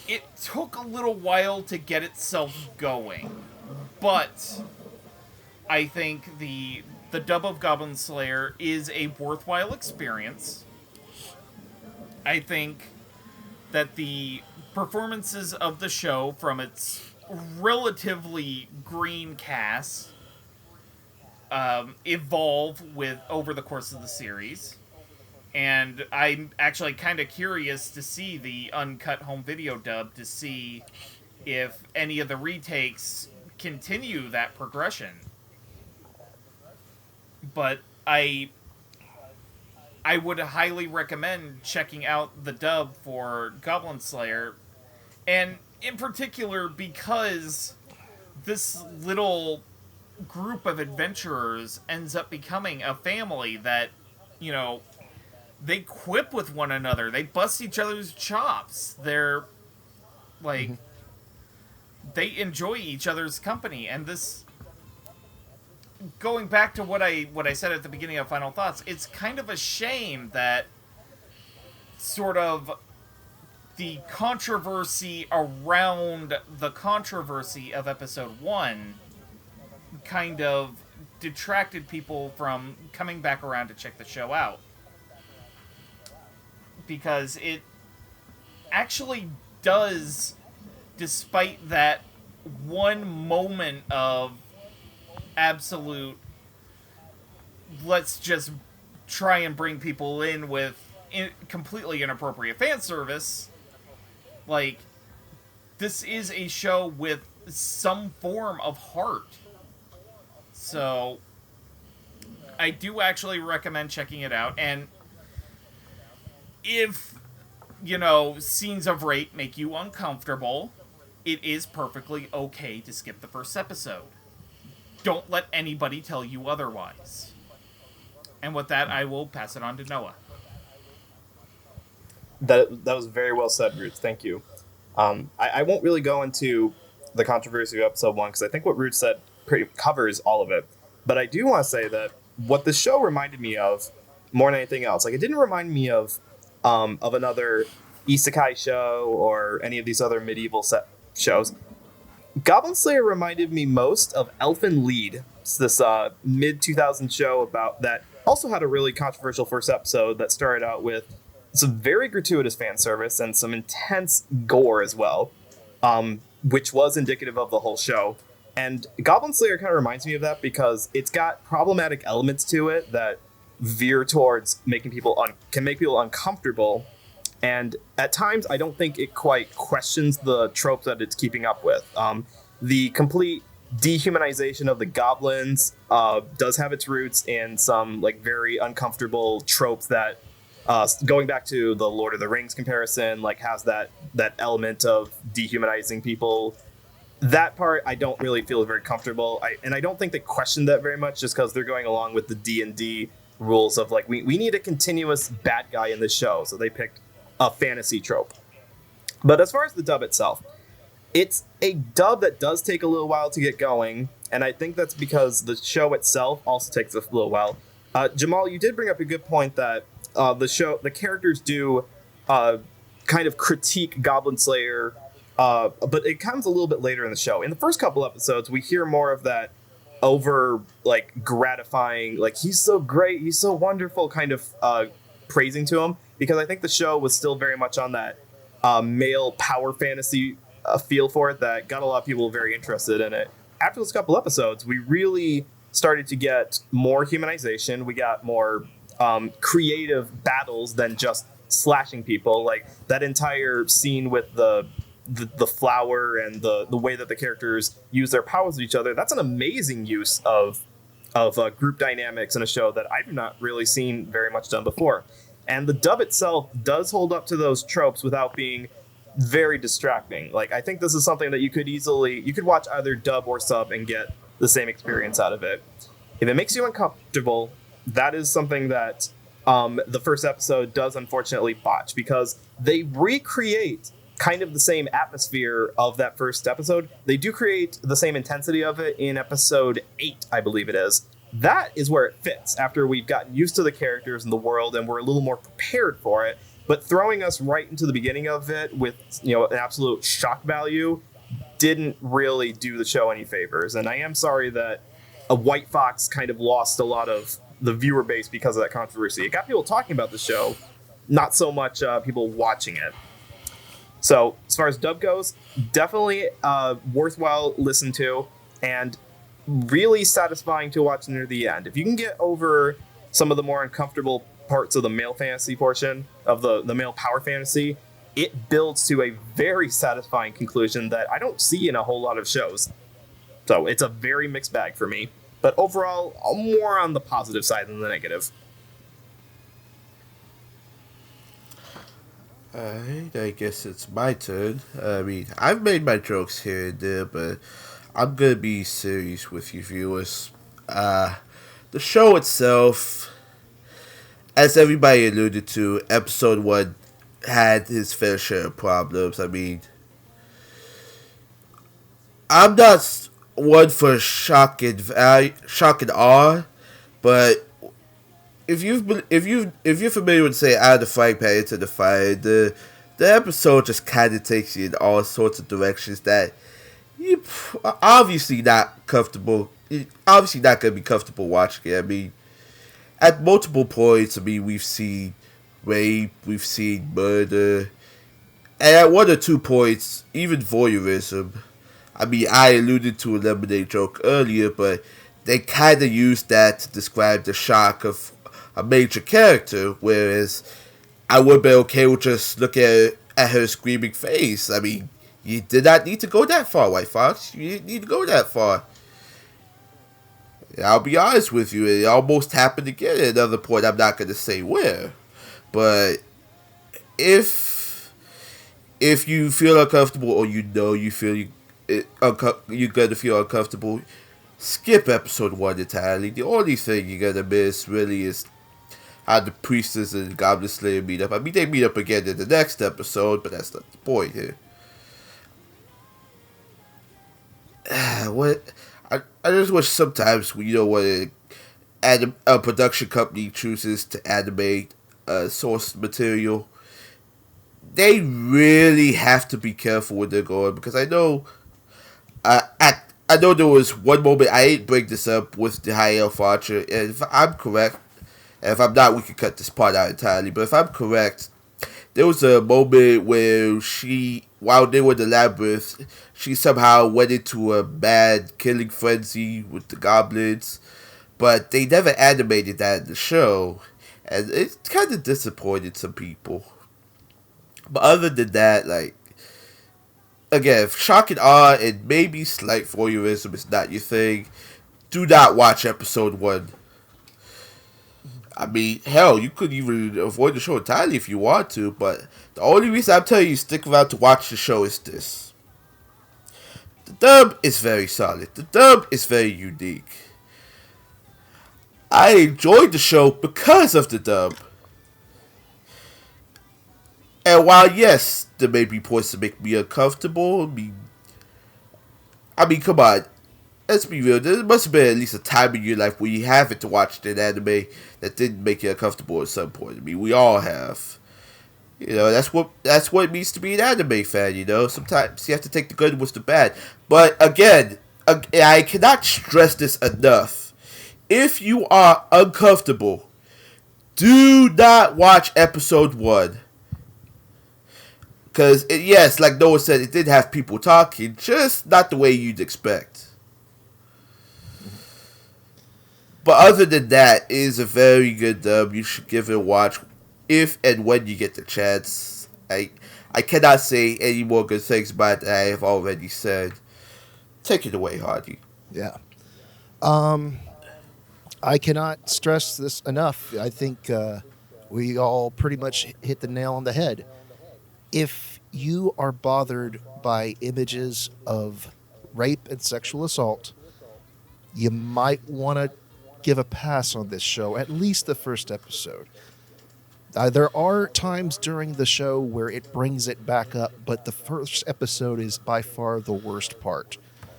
it took a little while to get itself going. But I think the dub of Goblin Slayer is a worthwhile experience. I think that the performances of the show from its relatively green cast evolve over the course of the series. And I'm actually kind of curious to see the uncut home video dub to see if any of the retakes continue that progression. But I would highly recommend checking out the dub for Goblin Slayer, and in particular because this little group of adventurers ends up becoming a family that, you know, they quip with one another. They bust each other's chops. They're, like, they enjoy each other's company. And this, going back to what I said at the beginning of Final Thoughts, it's kind of a shame that sort of the controversy around the controversy of episode 1 kind of detracted people from coming back around to check the show out. Because it actually does, despite that one moment of absolute, let's just try and bring people in with completely inappropriate fan service, like, this is a show with some form of heart. So, I do actually recommend checking it out, and if, you know, scenes of rape make you uncomfortable, it is perfectly okay to skip the first episode. Don't let anybody tell you otherwise. And with that, I will pass it on to Noah. That was very well said, Roots. Thank you. I won't really go into the controversy of episode 1, because I think what Roots said pretty covers all of it. But I do want to say that what the show reminded me of, more than anything else, like, it didn't remind me of another isekai show or any of these other medieval shows. Goblin Slayer reminded me most of Elfen Lied. It's this mid-2000s show about that also had a really controversial first episode that started out with some very gratuitous fan service and some intense gore as well, which was indicative of the whole show. And Goblin Slayer kind of reminds me of that because it's got problematic elements to it that veer towards making people can make people uncomfortable, and at times I don't think it quite questions the tropes that it's keeping up with. The complete dehumanization of the goblins does have its roots in some, like, very uncomfortable tropes that, going back to the Lord of the Rings comparison, like, has that element of dehumanizing people. That part I don't really feel very comfortable. I don't think they question that very much, just because they're going along with the D&D rules of, like, we need a continuous bad guy in the show, so they picked a fantasy trope. But as far as the dub itself, it's a dub that does take a little while to get going, and I think that's because the show itself also takes a little while. Jamal, you did bring up a good point that the characters do kind of critique Goblin Slayer, but it comes a little bit later in the show. In the first couple episodes, we hear more of that over like gratifying, like he's so great, he's so wonderful kind of praising to him, because I think the show was still very much on that male power fantasy feel for it that got a lot of people very interested in it. After those couple episodes, we really started to get more humanization. We got more creative battles than just slashing people. Like that entire scene with the flower and the way that the characters use their powers with each other, that's an amazing use of group dynamics in a show that I've not really seen very much done before. And the dub itself does hold up to those tropes without being very distracting. Like, I think this is something that you could watch either dub or sub and get the same experience out of it. If it makes you uncomfortable, that is something that the first episode does unfortunately botch, because they recreate kind of the same atmosphere of that first episode. They do create the same intensity of it in episode 8, I believe it is. That is where it fits, after we've gotten used to the characters and the world and we're a little more prepared for it. But throwing us right into the beginning of it with, an absolute shock value didn't really do the show any favors. And I am sorry that a White Fox kind of lost a lot of the viewer base because of that controversy. It got people talking about the show, not so much people watching it. So as far as dub goes, definitely worthwhile listen to and really satisfying to watch near the end. If you can get over some of the more uncomfortable parts of the male fantasy portion of the male power fantasy, it builds to a very satisfying conclusion that I don't see in a whole lot of shows. So it's a very mixed bag for me. But overall, more on the positive side than the negative. Alright, I guess it's my turn. I mean, I've made my jokes here and there, but I'm gonna be serious with you viewers. The show itself, as everybody alluded to, episode 1 had his fair share of problems. I mean, I'm not one for shock and awe, but if you're familiar with, say, out of the frying pan into the fire, the episode just kind of takes you in all sorts of directions that you obviously not comfortable. You're obviously not gonna be comfortable watching it. I mean, at multiple points, we've seen rape, we've seen murder, and at 1 or 2 points, even voyeurism. I mean, I alluded to a lemonade joke earlier, but they kind of used that to describe the shock of a major character, whereas I would be okay with just looking at her screaming face. I mean, you did not need to go that far, White Fox. You didn't need to go that far. I'll be honest with you, it almost happened again at another point. I'm not going to say where. But if you feel uncomfortable, or you're going to feel uncomfortable, skip episode 1 entirely. The only thing you're going to miss really is how the Priestess and Goblin Slayer meet up. I mean, they meet up again in the next episode, but that's not the point here. I just wish sometimes, when a production company chooses to animate source material, they really have to be careful where they're going, because I know there was one moment, I ain't bring this up, with the High Elf Archer, and if I'm correct, and if I'm not, we can cut this part out entirely, but if I'm correct, there was a moment where while they were in the labyrinth, she somehow went into a mad killing frenzy with the goblins, but they never animated that in the show, and it kind of disappointed some people. But other than that, again, if shock and awe and maybe slight voyeurism is not your thing, do not watch episode 1. I mean, hell, you could even avoid the show entirely if you want to, but the only reason I'm telling you to stick around to watch the show is this. The dub is very solid. The dub is very unique. I enjoyed the show because of the dub. And while, yes, there may be points to make me uncomfortable, I mean, come on. Let's be real, there must have been at least a time in your life where you haven't watched an anime that didn't make you uncomfortable at some point. I mean, we all have. That's what it means to be an anime fan, Sometimes you have to take the good with the bad. But again, I cannot stress this enough. If you are uncomfortable, do not watch episode 1. Because, yes, like Noah said, it did have people talking, just not the way you'd expect. But other than that, it is a very good dub. You should give it a watch if and when you get the chance. I cannot say any more good things about it than I have already said. Take it away, Hardy. Yeah. I cannot stress this enough. I think we all pretty much hit the nail on the head. If you are bothered by images of rape and sexual assault, you might want to give a pass on this show, at least the first episode. There are times during the show where it brings it back up, but the first episode is by far the worst part.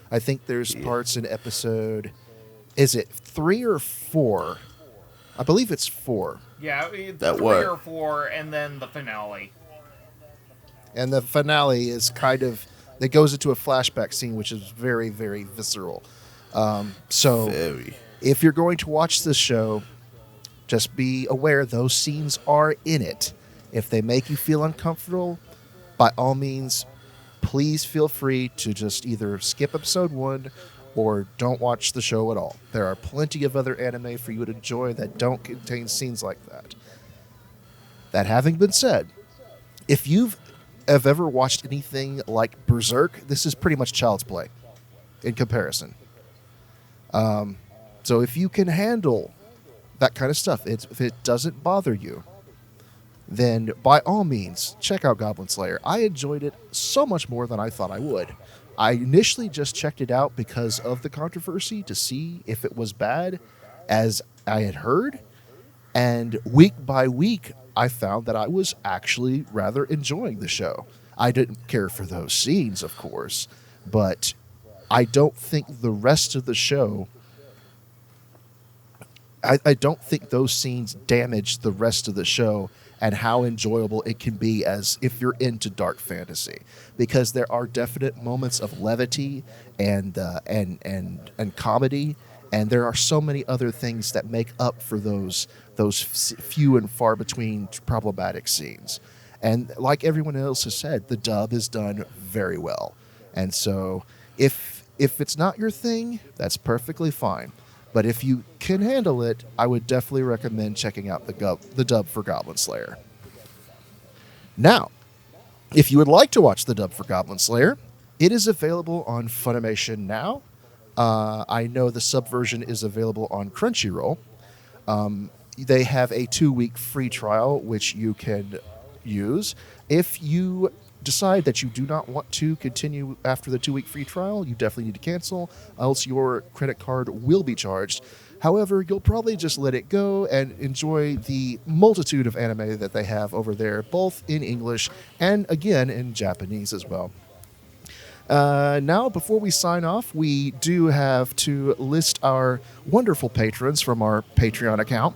I think there's parts in episode, is it 3 or 4? I believe it's 4. Yeah, it's That 3 what? or 4, and then the finale. And the finale is kind of, it goes into a flashback scene, which is very, very visceral. So Very. if you're going to watch this show, just be aware those scenes are in it. If they make you feel uncomfortable, by all means, please feel free to just either skip episode 1 or don't watch the show at all. There are plenty of other anime for you to enjoy that don't contain scenes like that. That having been said, if you've ever watched anything like Berserk, this is pretty much child's play in comparison. So if you can handle that kind of stuff, if it doesn't bother you, then by all means, check out Goblin Slayer. I enjoyed it so much more than I thought I would. I initially just checked it out because of the controversy to see if it was bad, as I had heard. And week by week, I found that I was actually rather enjoying the show. I didn't care for those scenes, of course, but I don't think the rest of the show... I don't think those scenes damage the rest of the show and how enjoyable it can be as if you're into dark fantasy, because there are definite moments of levity and comedy, and there are so many other things that make up for those few and far between problematic scenes. And like everyone else has said, the dub is done very well. And so if it's not your thing, that's perfectly fine. But if you can handle it, I would definitely recommend checking out the dub for Goblin Slayer. Now, if you would like to watch the dub for Goblin Slayer, it is available on Funimation now. I know the subversion is available on Crunchyroll. They have a 2-week free trial, which you can use. If you decide that you do not want to continue after the 2-week free trial, you definitely need to cancel, else your credit card will be charged. However, you'll probably just let it go and enjoy the multitude of anime that they have over there, both in English and, again, in Japanese as well. Now, before we sign off, we do have to list our wonderful patrons from our Patreon account.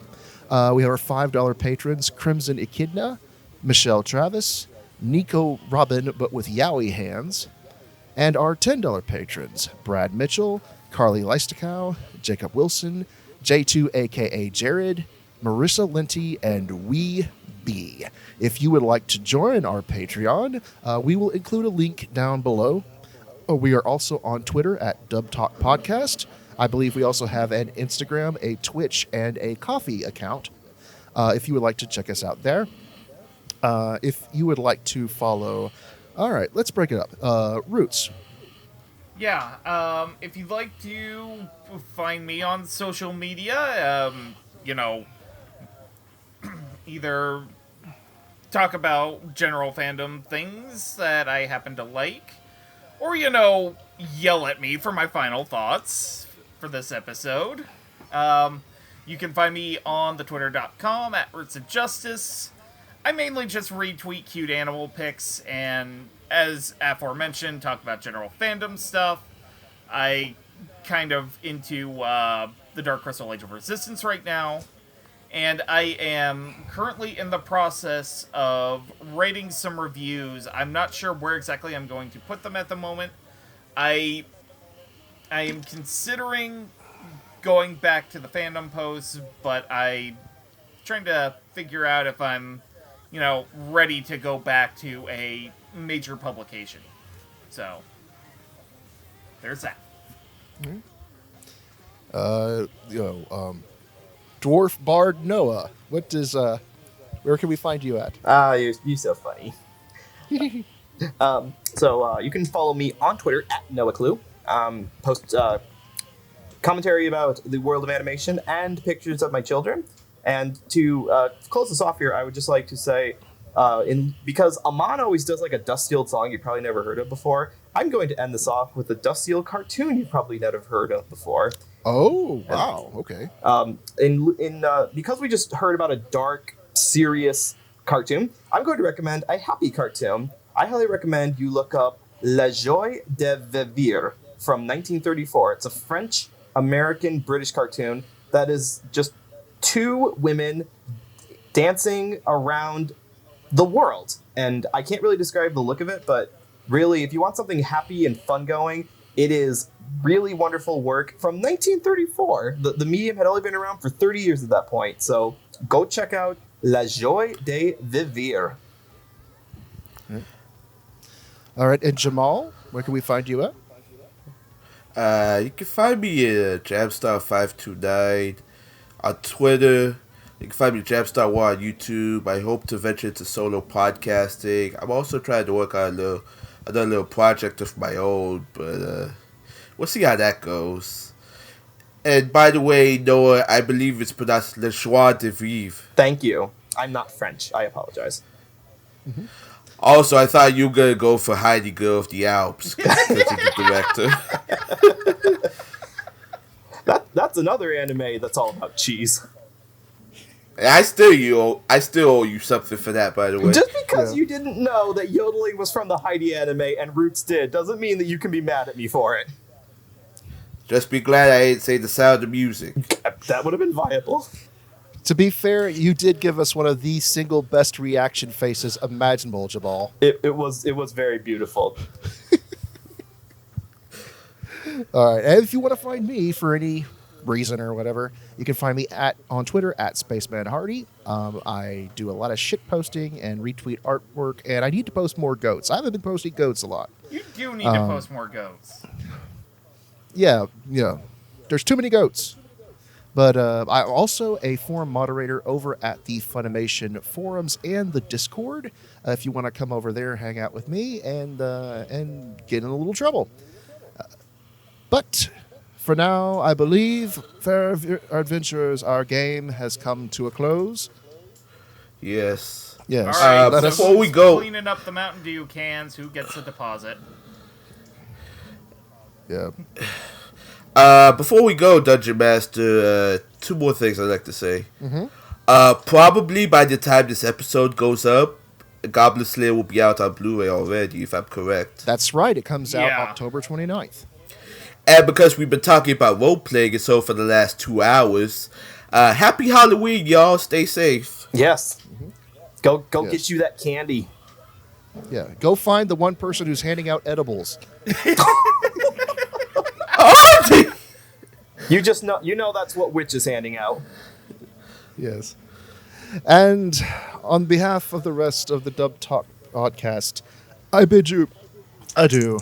We have our $5 patrons, Crimson Echidna, Michelle Travis, Nico Robin, but with Yowie hands, and our $10 patrons, Brad Mitchell, Carly Leistokow, Jacob Wilson, J2 aka Jared, Marissa Linty, and Wee B. If you would like to join our Patreon, we will include a link down below. We are also on Twitter at dubtalkpodcast. I believe we also have an Instagram, a Twitch, and a Coffee account. If you would like to check us out there. If you would like to follow... All right, let's break it up. Roots. Yeah, if you'd like to find me on social media, either talk about general fandom things that I happen to like, or, yell at me for my final thoughts for this episode. You can find me on the twitter.com at rootsofjustice. I mainly just retweet cute animal pics and, as aforementioned, talk about general fandom stuff. I kind of into the Dark Crystal Age of Resistance right now, and I am currently in the process of writing some reviews. I'm not sure where exactly I'm going to put them at the moment. I I am considering going back to the fandom posts, but I'm trying to figure out if I'm, ready to go back to a major publication. So, there's that. Dwarf Bard Noah. What does where can we find you at? You're so funny. So you can follow me on Twitter at NoahClue. Post commentary about the world of animation and pictures of my children. And to close this off here, I would just like to say, because Amon always does like a Dust Sealed song you've probably never heard of before, I'm going to end this off with a Dust Sealed cartoon you've probably never heard of before. Oh, wow. Okay. Because we just heard about a dark, serious cartoon, I'm going to recommend a happy cartoon. I highly recommend you look up La Joie de Vivre from 1934. It's a French-American-British cartoon that is just two women dancing around the world. And I can't really describe the look of it, but really, if you want something happy and fun going, it is really wonderful work from 1934. The medium had only been around for 30 years at that point. So go check out La Joie de Vivre. All right, and Jamal, where can we find you at? You can find me at Jamstar529 on Twitter. You can find me at Jamstar1 on YouTube. I hope to venture into solo podcasting. I'm also trying to work on another little project of my own, but we'll see how that goes. And by the way, Noah, I believe it's pronounced Le Joie de Vivre. Thank you. I'm not French. I apologize. Mm-hmm. Also, I thought you were going to go for Heidi Girl of the Alps because you're the director. That's another anime that's all about cheese. And I still owe you something for that, by the way. Just because you didn't know that yodeling was from the Heidi anime and Roots did doesn't mean that you can be mad at me for it. Just be glad I didn't say the Sound of Music. That would have been viable. To be fair, you did give us one of the single best reaction faces imaginable, Jamal. It was very beautiful. All right, and if you want to find me for any reason or whatever, you can find me on Twitter at SpacemanHardy. I do a lot of shit posting and retweet artwork, and I need to post more goats. I haven't been posting goats a lot. You do need to post more goats. Yeah, there's too many goats. But I'm also a forum moderator over at the Funimation forums and the Discord. If you want to come over there, hang out with me, and get in a little trouble. But for now, I believe, fair adventurers, our game has come to a close. Yes. Yes. All right, before we go, cleaning up the Mountain Dew cans, who gets the deposit? Yeah. Before we go, Dungeon Master, two more things I'd like to say. Mm-hmm. Probably by the time this episode goes up, Goblin Slayer will be out on Blu-ray already, if I'm correct. That's right. It comes out Yeah. October 29th. And because we've been talking about role-playing and so for the last 2 hours, happy Halloween, y'all. Stay safe. Yes. Go Yes. get you that candy. Yeah. Go find the one person who's handing out edibles. You just know that's what Witch is handing out. Yes. And on behalf of the rest of the Dub Talk podcast, I bid you adieu.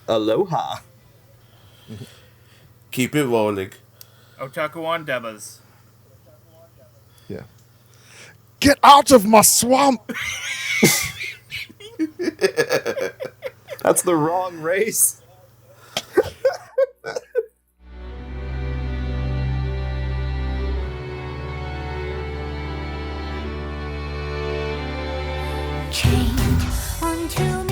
Aloha. Keep it rolling. Otaku on Debas. Yeah. Get out of my swamp! That's the wrong race. Chained onto